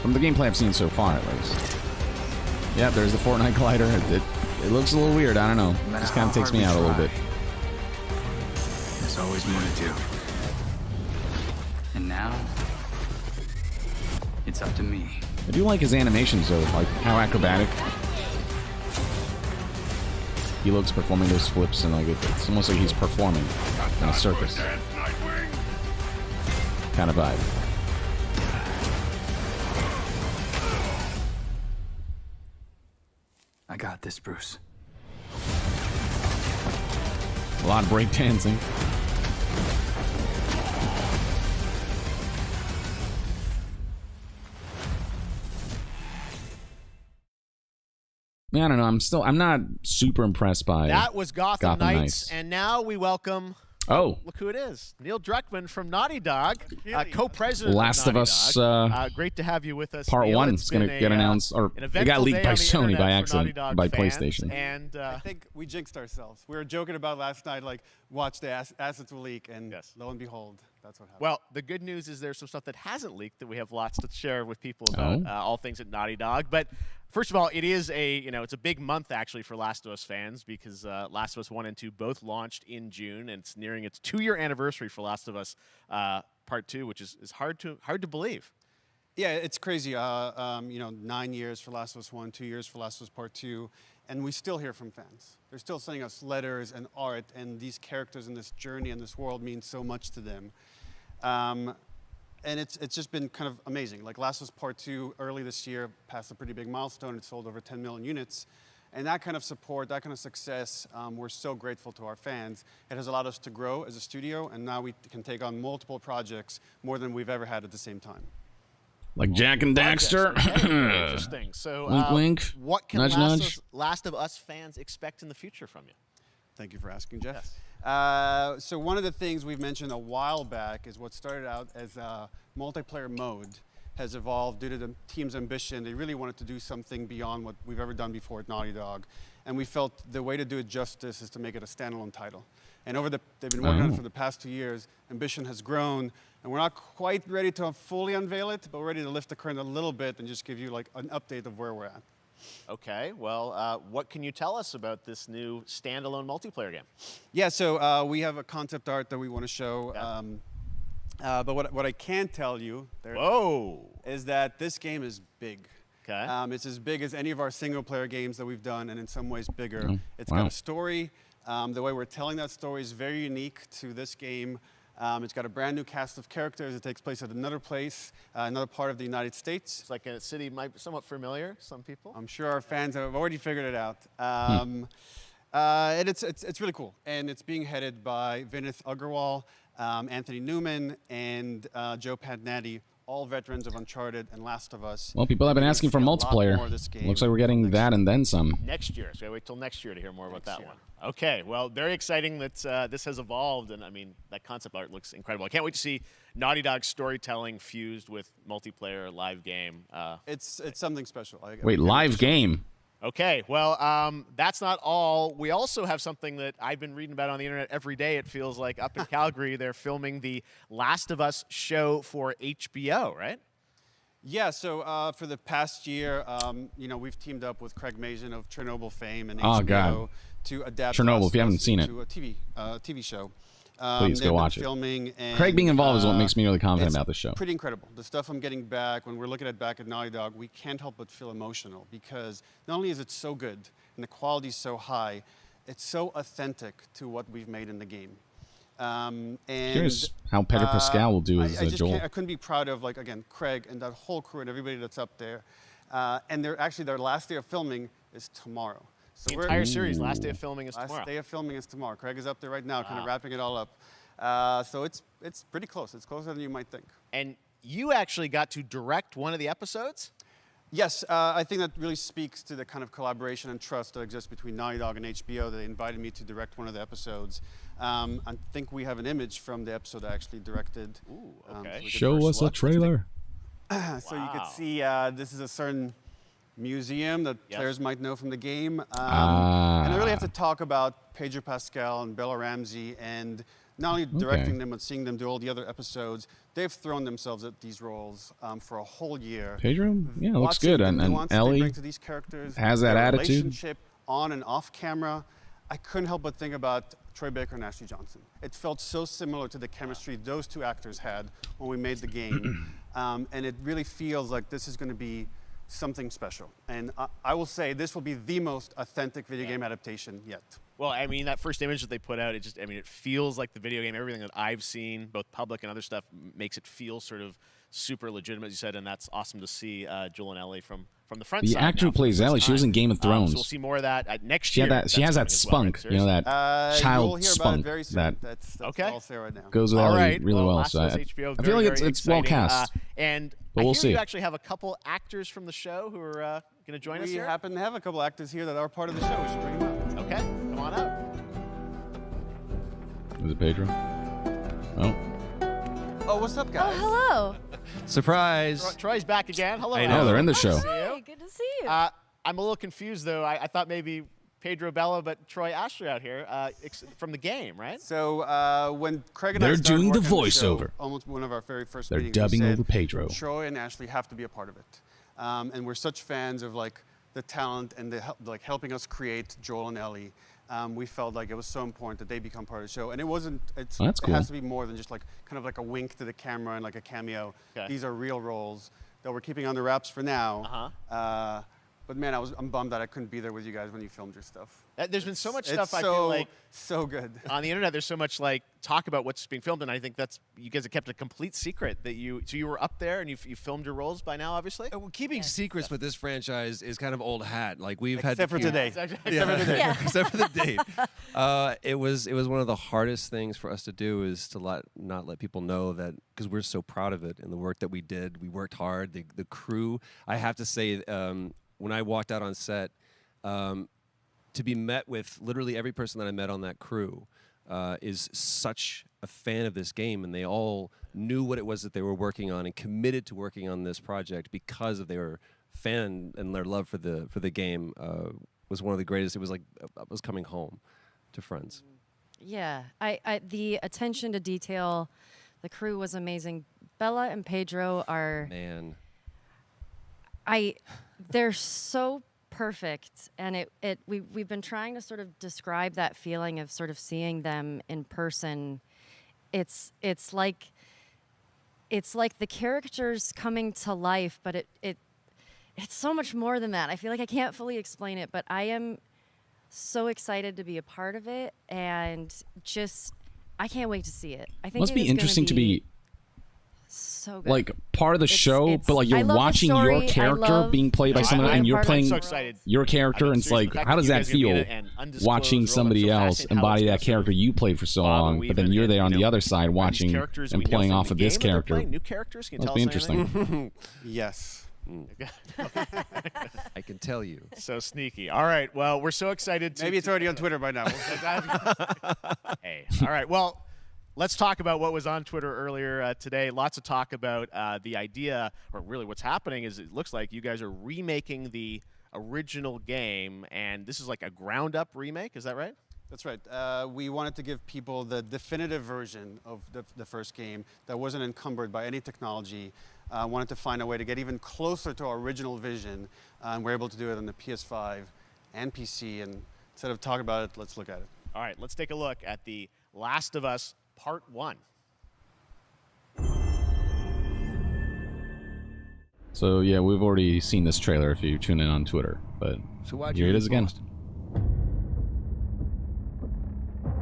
From the gameplay I've seen so far, at least. Yeah, there's the Fortnite Glider. It looks a little weird, I don't know. It just kind of takes me out a little bit. There's always more to do. And now, it's up to me. I do like his animations, though, like how acrobatic. he looks performing those flips, and like it's almost like he's performing in a circus kind of vibe. I got this, Bruce. A lot of breakdancing. I don't know. I'm not super impressed by that was Gotham Knights, and now we welcome. Oh, look who it is! Neil Druckmann from Naughty Dog, co-president. Last of Us. Great to have you with us. Part Neil. 1 is going to get announced, or it got leaked by Sony by accident, by PlayStation. And I think we jinxed ourselves. We were joking about last night, like, watch the assets will leak, and lo and behold, that's what happened. Well, the good news is there's some stuff that hasn't leaked that we have lots to share with people about all things at Naughty Dog. But first of all, it is it's a big month actually for Last of Us fans because Last of Us 1 and 2 both launched in June, and it's nearing its 2-year anniversary for Last of Us Part 2, which is hard to believe. Yeah, it's crazy. 9 years for Last of Us 1, 2 years for Last of Us Part 2, and we still hear from fans. They're still sending us letters and art, and these characters in this journey and this world mean so much to them. And it's just been kind of amazing. Like Last of Us Part 2 early this year passed a pretty big milestone. It sold over 10 million units. And that kind of support, that kind of success, we're so grateful to our fans. It has allowed us to grow as a studio, and now we can take on multiple projects, more than we've ever had at the same time. Like Jack and Daxter. Okay, very interesting. So, wink, wink. What can nudge, Last of Us fans expect in the future from you? Thank you for asking, Jeff. Yes. So one of the things we've mentioned a while back is what started out as a multiplayer mode has evolved due to the team's ambition. They really wanted to do something beyond what we've ever done before at Naughty Dog. And we felt the way to do it justice is to make it a standalone title. And they've been working on it for the past 2 years. Ambition has grown, and we're not quite ready to fully unveil it, but we're ready to lift the curtain a little bit and just give you like an update of where we're at. Okay, well, what can you tell us about this new standalone multiplayer game? Yeah, so we have a concept art that we want to show. But what I can tell you is that this game is big. Okay. It's as big as any of our single-player games that we've done, and in some ways bigger. It's got a story. The way we're telling that story is very unique to this game. It's got a brand new cast of characters. It takes place at another place, another part of the United States. It's like a city might be somewhat familiar to some people. I'm sure our fans have already figured it out. And it's really cool. And it's being headed by Vinith Agarwal, Anthony Newman, and Joe Padnatti, all veterans of Uncharted and Last of Us. Well, people have been asking for multiplayer. Looks like we're getting that and then some. Next year. So we gotta wait till next year to hear more about that one. Okay, well, very exciting that this has evolved, and I mean, that concept art looks incredible. I can't wait to see Naughty Dog's storytelling fused with multiplayer live game. It's something special. Wait, live game? Okay, well, that's not all. We also have something that I've been reading about on the internet every day, it feels like. Up in Calgary, they're filming the Last of Us show for HBO, right? Yeah, so for the past year, we've teamed up with Craig Mazin of Chernobyl fame and HBO to adapt Chernobyl, if you haven't seen it, to a TV show. Please go watch it. Filming and, Craig being involved is what makes me really confident about this show. Pretty incredible. The stuff I'm getting back, when we're looking at back at Naughty Dog, we can't help but feel emotional because not only is it so good and the quality is so high, it's so authentic to what we've made in the game. And curious how Pedro Pascal will do as Joel. I couldn't be proud of, like, again, Craig and that whole crew and everybody that's up there. And their last day of filming is tomorrow. So the entire series, last day of filming is tomorrow. Last day of filming is tomorrow. Craig is up there right now, kind of wrapping it all up. So it's pretty close. It's closer than you might think. And you actually got to direct one of the episodes? Yes, I think that really speaks to the kind of collaboration and trust that exists between Naughty Dog and HBO. They invited me to direct one of the episodes. I think we have an image from the episode I actually directed. Ooh, okay. So show us a trailer. So you could see this is a certain museum that players might know from the game. And I really have to talk about Pedro Pascal and Bella Ramsey, and not only directing them but seeing them do all the other episodes. They've thrown themselves at these roles for a whole year. Pedro, looks good, and Ellie bring to these characters, has that attitude. Relationship on and off camera. I couldn't help but think about Troy Baker and Ashley Johnson. It felt so similar to the chemistry those two actors had when we made the game, and it really feels like this is going to be something special. And I will say this will be the most authentic video game adaptation yet. Well, I mean, that first image that they put out, it feels like the video game. Everything that I've seen, both public and other stuff, makes it feel sort of super legitimate, as you said, and that's awesome to see Joel and Ellie from the front side. The actor who plays Ellie, she was in Game of Thrones. So we'll see more of that next year. She has that spunk, well, you know, that child you'll hear spunk about it very soon. that That's okay. all I'll say right now. goes with Ellie really well. Last So of Us I HBO, feel like very it's well exciting. cast. And But I we'll hear see. you actually have a couple actors from the show who are going to join us We here. happen to have a couple actors here that are part of the show. We should bring them out. Okay, come on out. Is it Pedro? Oh. Oh, what's up, guys? Hello. Surprise. Troy's back again. Hello. I know. Oh, they're in the show. Hey, good to see you. I'm a little confused, though. I thought maybe Pedro Bella, but Troy Ashley out here from the game, right? So when Craig and I They're started doing the working on the show, voiceover. almost one of our very first They're meetings, we dubbing said, over Pedro. Troy and Ashley have to be a part of it, and we're such fans of like the talent and the helping us create Joel and Ellie. We felt like it was so important that they become part of the show, and it wasn't. It's Oh, that's it cool. has to be more than just like kind of like a wink to the camera and like a cameo. Okay. These are real roles that we're keeping under wraps for now. But man, I'm bummed that I couldn't be there with you guys when you filmed your stuff. There's been so much It's stuff I feel like so good on the internet. There's so much like talk about what's being filmed, and I think that's you guys have kept a complete secret that you. So you were up there and you filmed your roles by now, obviously. Well, keeping secrets with this franchise is kind of old hat. Like we've Except had for today. Except for today. Except for the date. It was one of the hardest things for us to do is to not let people know that, because we're so proud of it and the work that we did. We worked hard. The crew. I have to say. When I walked out on set, to be met with literally every person that I met on that crew is such a fan of this game, and they all knew what it was that they were working on and committed to working on this project because of their fan and their love for the game was one of the greatest. It was like I was coming home to friends. Yeah, I the attention to detail, the crew was amazing. Bella and Pedro are they're so perfect, and we've been trying to sort of describe that feeling of sort of seeing them in person. It's like the characters coming to life, but it's so much more than that. I feel like I can't fully explain it, but I am so excited to be a part of it, and I can't wait to see it. I think Must be interesting to be so good. like part of the show, but like you're watching your character being played by someone, and you're playing your character, and it's like, how does that feel? Watching somebody else embody that character you played for so long, but then you're there on the other side watching and playing off of this character. New characters? Can you Must be interesting. Yes. I can tell you. So sneaky. All right. Well, we're so excited. Maybe it's already on Twitter by now. Hey. All right. Well, let's talk about what was on Twitter earlier today. Lots of talk about the idea, or really what's happening is it looks like you guys are remaking the original game, and this is like a ground-up remake. Is that right? That's right. We wanted to give people the definitive version of the first game that wasn't encumbered by any technology. Wanted to find a way to get even closer to our original vision, and we're able to do it on the PS5 and PC. And instead of talking about it, let's look at it. All right, let's take a look at The Last of Us Part 1. So yeah, we've already seen this trailer if you tune in on Twitter, but here it is again.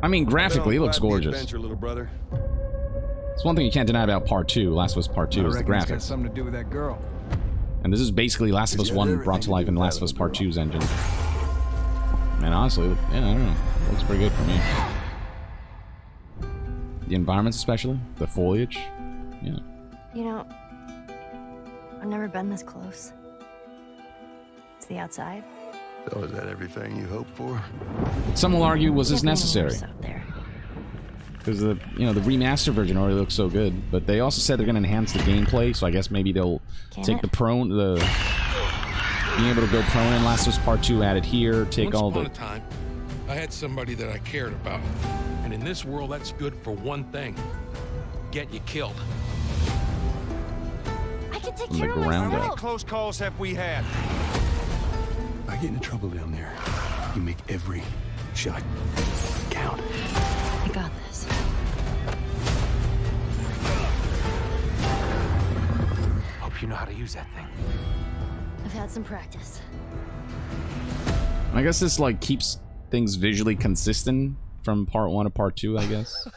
I mean, graphically, it looks gorgeous. Adventure, little brother. It's one thing you can't deny about Part 2, Last of Us Part 2, is the It's got graphics. something to do with that girl. And this is basically Last of Us 1 brought to life in Last of Us Part 2's engine. Man, honestly, yeah, I don't know. It looks pretty good for me. The environments especially, the foliage, yeah. You know, I've never been this close. It's the outside. So is that everything you hoped for? Some will argue, was this necessary? Out there. Because the remaster version already looks so good, but they also said they're going to enhance the gameplay, so I guess maybe they'll take the being able to go prone in Last of Us Part 2 added here, take all the... Once upon a time, I had somebody that I cared about, and in this world, that's good for one thing: get you killed. I can take From care the of ground myself. up. Close calls have we had? I get into trouble down there. You make every shot count. I got this. Hope you know how to use that thing. Of I've had some practice. I guess this like keeps things visually consistent from part 1 to part 2, I guess.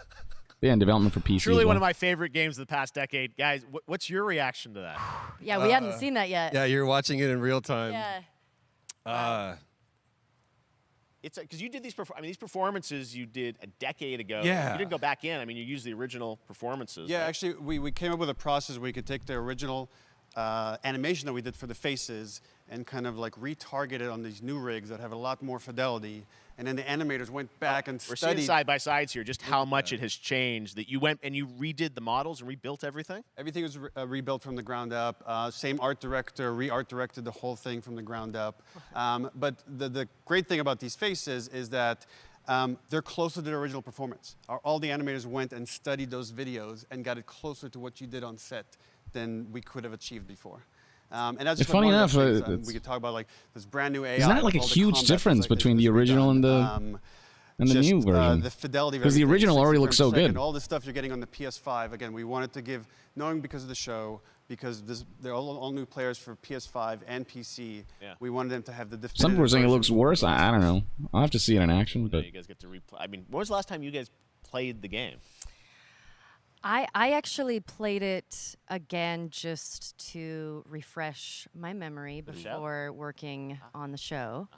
Yeah, and development for PC. Truly as well. one of my favorite games of the past decade. Guys, what's your reaction to that? Yeah, we hadn't seen that yet. Yeah, you're watching it in real time. Yeah. It's because you did these. These performances you did a decade ago. Yeah. You didn't go back in. I mean, you used the original performances. Yeah, right? actually, we came up with a process where you could take the original animation that we did for the faces and kind of like retarget it on these new rigs that have a lot more fidelity. And then the animators went back and We're studied. seeing side by sides here just how much it has changed. That you went and you redid the models and rebuilt everything. Everything was rebuilt from the ground up. Same art director, re-art directed the whole thing from the ground up. But the great thing about these faces is that they're closer to the original performance. All the animators went and studied those videos and got it closer to what you did on set than we could have achieved before. And that's just funny one enough, of the things, we could talk about like this brand new AI. Isn't that like a all the huge combat difference physics between the original and the new version? The fidelity of because the everything, original 60 already frames looks per so second, good. all the stuff you're getting on the PS5. Again, we wanted to give, knowing because of the show, because they're all new players for PS5 and PC. Yeah. We wanted them to have the definitive Some people are saying it looks version. worse. I don't know. I'll have to see it in action. But You guys get to replay. I mean, when was the last time you guys played the game? I actually played it again just to refresh my memory before working on the show.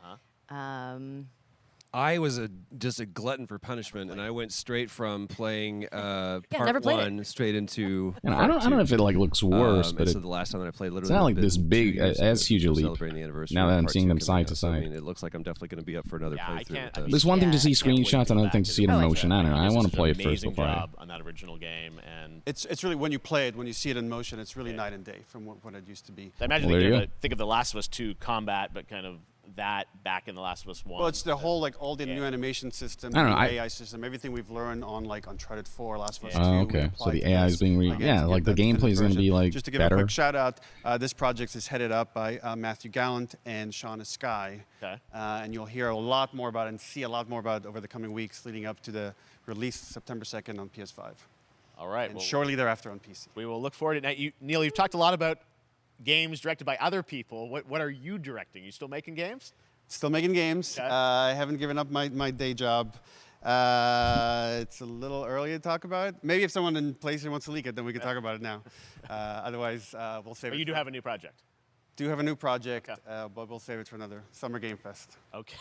I was just a glutton for punishment, and I went straight from playing never part played 1 straight into. And I don't know if it like looks worse, but so the last time that I played, literally, it's not like this big, as huge a leap. Celebrating the anniversary Now of that I'm part seeing 2 them coming side out, to so, I side. mean, it looks like I'm definitely going to be up for another playthrough. There's one thing to see screenshots, another thing to see it in motion. I don't know. I want to play it first Amazing before I. job on that original game, and It's really when you play it, when you see it in motion, it's really night and day from what it used to be. I imagine Well, there you go. think of The Last of Us 2 combat, but kind of that back in The Last of Us 1. Well, it's the whole like all the new animation system, I don't new know, AI system, everything we've learned on like Uncharted 4, Last of Us 2. Oh, we okay. applied So the to AI is this, being again, yeah, to like get the that gameplay is going to be like Just to give better. a quick shout out, this project is headed up by Matthew Gallant and Shauna Sky. Okay. And you'll hear a lot more about it and see a lot more about it over the coming weeks leading up to the release September 2nd on PS5. All right. And shortly thereafter on PC. We will look forward to it. Now, Neil, you've talked a lot about games directed by other people. What are you directing? You still making games? Still making games. Okay. I haven't given up my day job. It's a little early to talk about it. Maybe if someone in PlayStation wants to leak it, then we can talk about it now. Otherwise, we'll save it. But you do have a new project. Do have a new project, but we'll save it for another Summer Game Fest. Okay.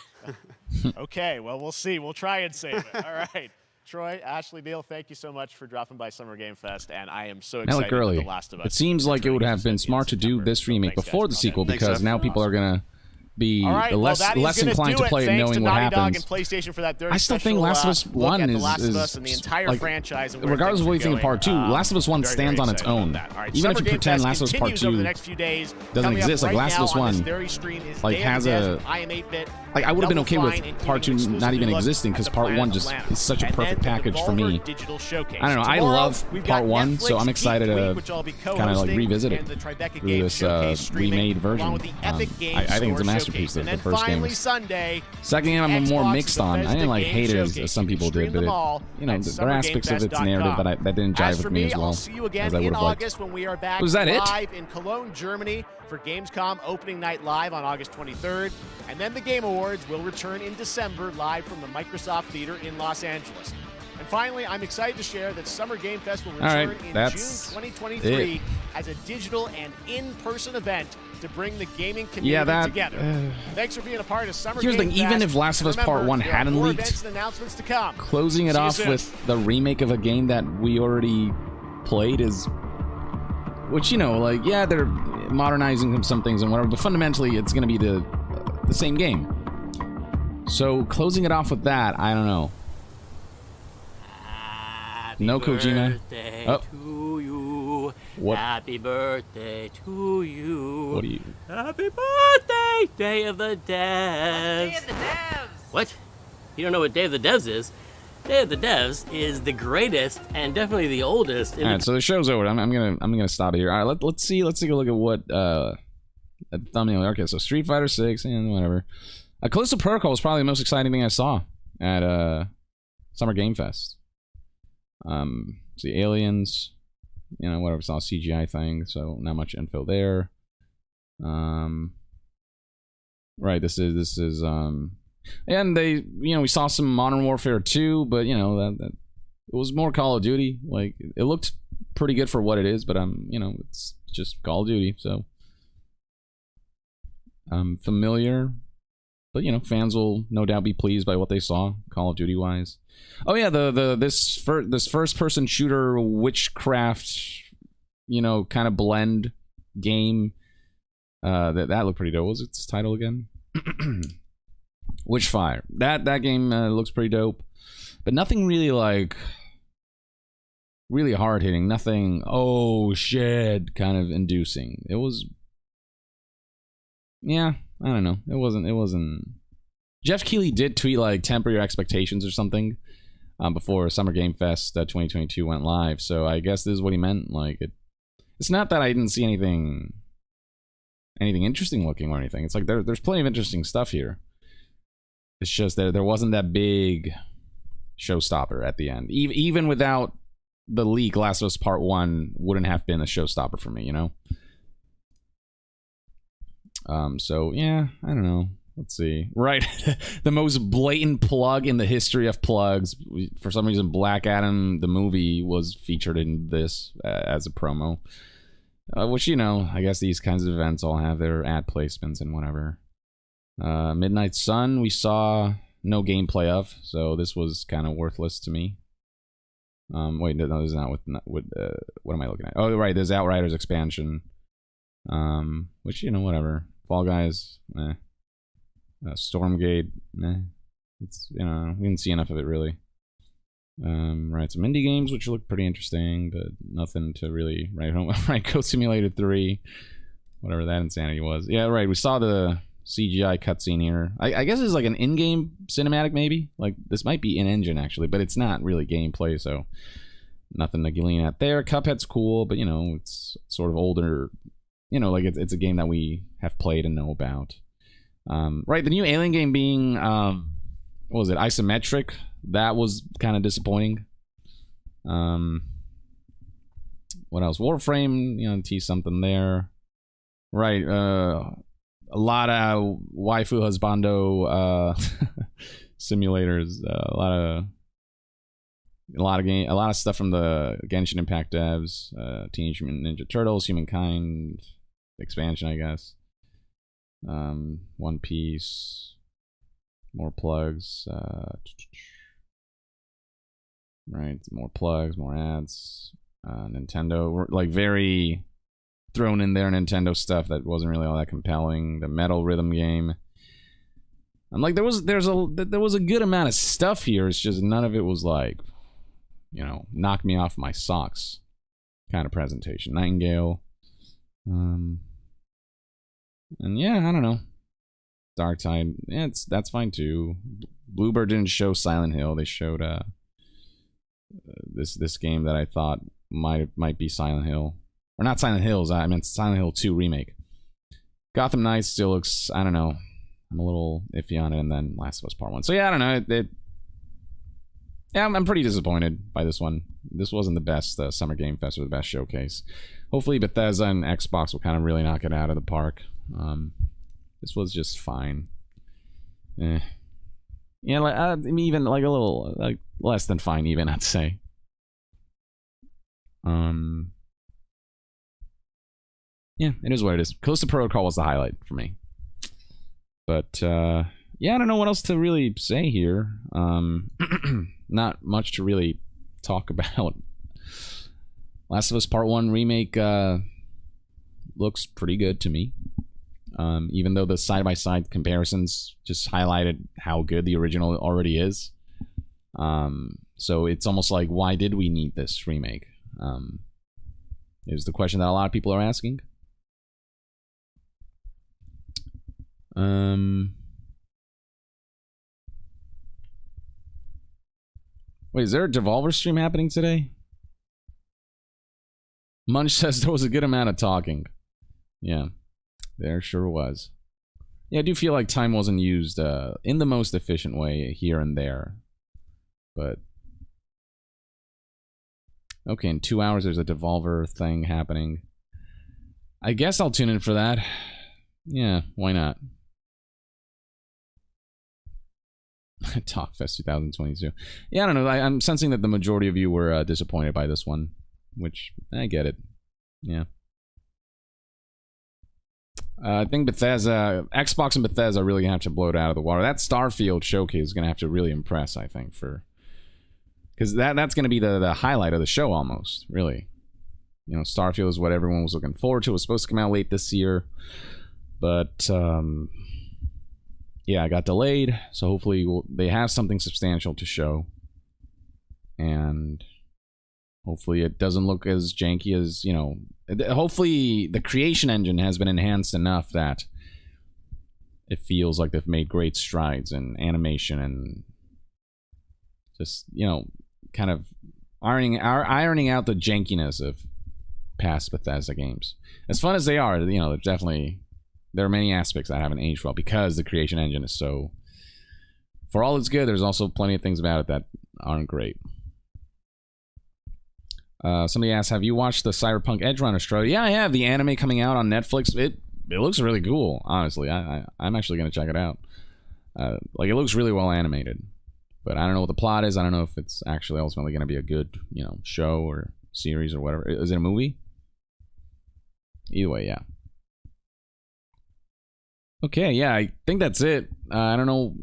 Okay, well, we'll see. We'll try and save it. All right. Troy, Ashley, Neil, thank you so much for dropping by Summer Game Fest, and I am so Now excited look about early. The Last of Us. It seems like it would have been smart to do this remake thanks, before guys. the sequel Thanks, because Seth. now people are gonna be All right, less well, that is less gonna inclined do to play it Thanks knowing to what Naughty Dog happens. and PlayStation for that very I still special, think Last of Us look 1 at The is Last of Us and the entire like, franchise and where regardless of what you things think are of Part 2, going. Last of Us 1 Very, stands very on its excited own. about that. All right, Even if Summer you Game pretend Fest Last of Us Part continues over 2 the next few days. doesn't Coming up exist, like right Last of now Us on this 1 very stream is like Day has of the a Dead, I Am 8-Bit, like I would have been okay Double with Fine, Part 2 including not even exclusively existing because at the Part Planet 1 of just Atlanta. is such a And perfect then the package for me. Devolver Digital Showcase. I don't know. I Tomorrow, love we've got Part 1, so Netflix I'm excited Geek to Week, which I'll be kind of like co-hosting, revisit it and the Tribeca through Games this Showcase streaming, remade version. along with the Epic Games I think it's a Store masterpiece. Showcase. The And then first game finally is. Sunday, Second game, I'm more Xbox mixed on. I Bethesda didn't like Game hate it Showcase. as some You can people did, stream but them all you know, at there are aspects of its narrative that didn't As jive for with me as well. I'll see you again as I in would have liked. August when we are back Was that it? live in Cologne, Germany for Gamescom opening night live on August 23rd. And then the Game Awards will return in December live from the Microsoft Theater in Los Angeles. And finally, I'm excited to share that Summer Game Fest will return in June that's 2023 it. as a digital and in-person event to bring the gaming community together. Thanks for being a part of Summer Here's the Game thing, Fest. even if Last of Us Part Remember, 1 there are hadn't more leaked, events and announcements to come. closing it See you off soon. with the remake of a game that we already played is, which, you know, like, yeah, they're modernizing some things and whatever, but fundamentally it's going to be the same game. So closing it off with that, I don't know. No Kojima. Oh. To you. What? Happy birthday to you. What do you? Happy birthday, Day of the Devs. Day of the Devs. What? You don't know what Day of the Devs is? Day of the Devs is the greatest and definitely the oldest. All right, so the show's over. I'm gonna stop it here. All right, let's take a look at what a thumbnail. Okay, so Street Fighter 6 and whatever. Callisto Protocol was probably the most exciting thing I saw at Summer Game Fest. See aliens, you know, whatever. Saw a CGI thing, so not much info there. Right, this is and they, you know, we saw some Modern Warfare 2, but you know that it was more Call of Duty. Like, it looked pretty good for what it is, but you know, it's just Call of Duty, so familiar, but you know, fans will no doubt be pleased by what they saw Call of Duty wise. Oh yeah, this first person shooter witchcraft, you know, kind of blend game. That looked pretty dope. What was its title again? Witchfire. That game looks pretty dope, but nothing really like really hard hitting. Nothing. Oh shit! Kind of inducing. It was. Yeah, I don't know. It wasn't. Jeff Keighley did tweet like temper your expectations or something before Summer Game Fest 2022 went live. So I guess this is what he meant. Like it's not that I didn't see anything interesting looking or anything. It's like there's plenty of interesting stuff here. It's just that there wasn't that big showstopper at the end. Even without the leak, Last of Us Part 1 wouldn't have been a showstopper for me, you know? So, yeah, I don't know. Let's see. Right. The most blatant plug in the history of plugs. For some reason, Black Adam, the movie, was featured in this as a promo. Which, you know, I guess these kinds of events all have their ad placements and whatever. Midnight Sun, we saw no gameplay of, so this was kind of worthless to me. Wait, no, this is not with what am I looking at? Oh, right, there's Outriders expansion. Which, you know, whatever. Fall Guys, eh. Stormgate, eh. It's, you know, we didn't see enough of it, really. Right, some indie games, which look pretty interesting, but nothing to really write home. Right, Goat Simulator 3, whatever that insanity was. Yeah, right, we saw the CGI cutscene here. I guess it's like an in-game cinematic, maybe? Like, this might be in-engine, actually, but it's not really gameplay, so nothing to glean at there. Cuphead's cool, but, you know, it's sort of older. You know, like, it's a game that we have played and know about. Right, the new Alien game being, what was it, isometric? That was kind of disappointing. What else? Warframe, you know, tease something there. Right, a lot of waifu husbando simulators. A lot of stuff from the Genshin Impact devs. Teenage Mutant Ninja Turtles, Humankind expansion, I guess. One Piece. More plugs. Right, more plugs, more ads. Nintendo, we're like very thrown in there Nintendo stuff that wasn't really all that compelling. The Metal Rhythm game. I'm like, there was a good amount of stuff here. It's just none of it was like, you know, knock me off my socks kind of presentation. Nightingale. And yeah, I don't know. Dark Tide, yeah, that's fine too. Bluebird didn't show Silent Hill. They showed this game that I thought might be Silent Hill. Or not Silent Hills, I meant Silent Hill 2 Remake. Gotham Knights still looks, I don't know. I'm a little iffy on it, and then Last of Us Part 1. So yeah, I don't know. Yeah, I'm pretty disappointed by this one. This wasn't the best Summer Game Fest or the best showcase. Hopefully Bethesda and Xbox will kind of really knock it out of the park. This was just fine. Yeah, like even like a little like less than fine, even I'd say. Yeah, it is what it is. Callisto Protocol was the highlight for me. But yeah, I don't know what else to really say here. Not much to really talk about. Last of Us Part 1 Remake looks pretty good to me. Even though the side-by-side comparisons just highlighted how good the original already is. So it's almost like, why did we need this remake? Is the question that a lot of people are asking. Wait, is there a Devolver stream happening today? Munch says there was a good amount of talking. Yeah, there sure was. Yeah, I do feel like time wasn't used in the most efficient way here and there. But okay, in 2 hours there's a Devolver thing happening. I guess I'll tune in for that. Yeah, why not? Talkfest 2022. Yeah, I don't know. I'm sensing that the majority of you were disappointed by this one, which I get it. Yeah. I think Bethesda, Xbox and Bethesda are really going to have to blow it out of the water. That Starfield showcase is going to have to really impress, I think, because that's going to be the highlight of the show almost, really. You know, Starfield is what everyone was looking forward to. It was supposed to come out late this year, but yeah, it got delayed. So hopefully they have something substantial to show, and hopefully it doesn't look as janky as, you know. Hopefully the creation engine has been enhanced enough that it feels like they've made great strides in animation and just, you know, kind of ironing out the jankiness of past Bethesda games. As fun as they are, you know, there are many aspects that haven't aged well because the creation engine is so, for all it's good, there's also plenty of things about it that aren't great. Somebody asked, have you watched the Cyberpunk Edge Runner show? Yeah, I have. The anime coming out on Netflix. It looks really cool, honestly. I'm actually going to check it out. Like, it looks really well animated. But I don't know what the plot is. I don't know if it's actually ultimately going to be a good, you know, show or series or whatever. Is it a movie? Either way, yeah. Okay, yeah, I think that's it. I don't know.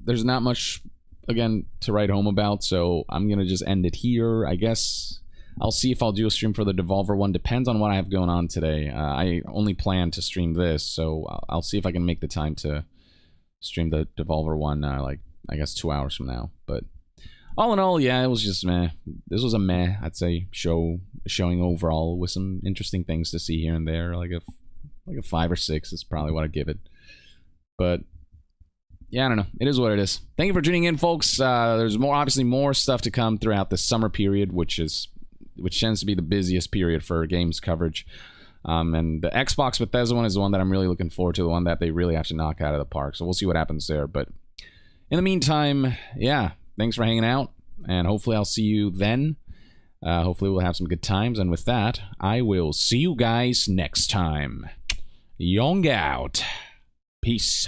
There's not much, again, to write home about, so I'm going to just end it here, I guess. I'll see if I'll do a stream for the Devolver one. Depends on what I have going on today. I only plan to stream this, so I'll see if I can make the time to stream the Devolver one, like, I guess 2 hours from now. But all in all, yeah, it was just meh. This was a meh, I'd say, showing overall with some interesting things to see here and there. Like a 5 or 6 is probably what I'd give it. But yeah, I don't know. It is what it is. Thank you for tuning in, folks. There's obviously more stuff to come throughout the summer period, which tends to be the busiest period for games coverage. And the Xbox Bethesda one is the one that I'm really looking forward to, the one that they really have to knock out of the park. So we'll see what happens there. But in the meantime, yeah, thanks for hanging out, and hopefully I'll see you then. Hopefully we'll have some good times, and with that, I will see you guys next time. Yong out. Peace.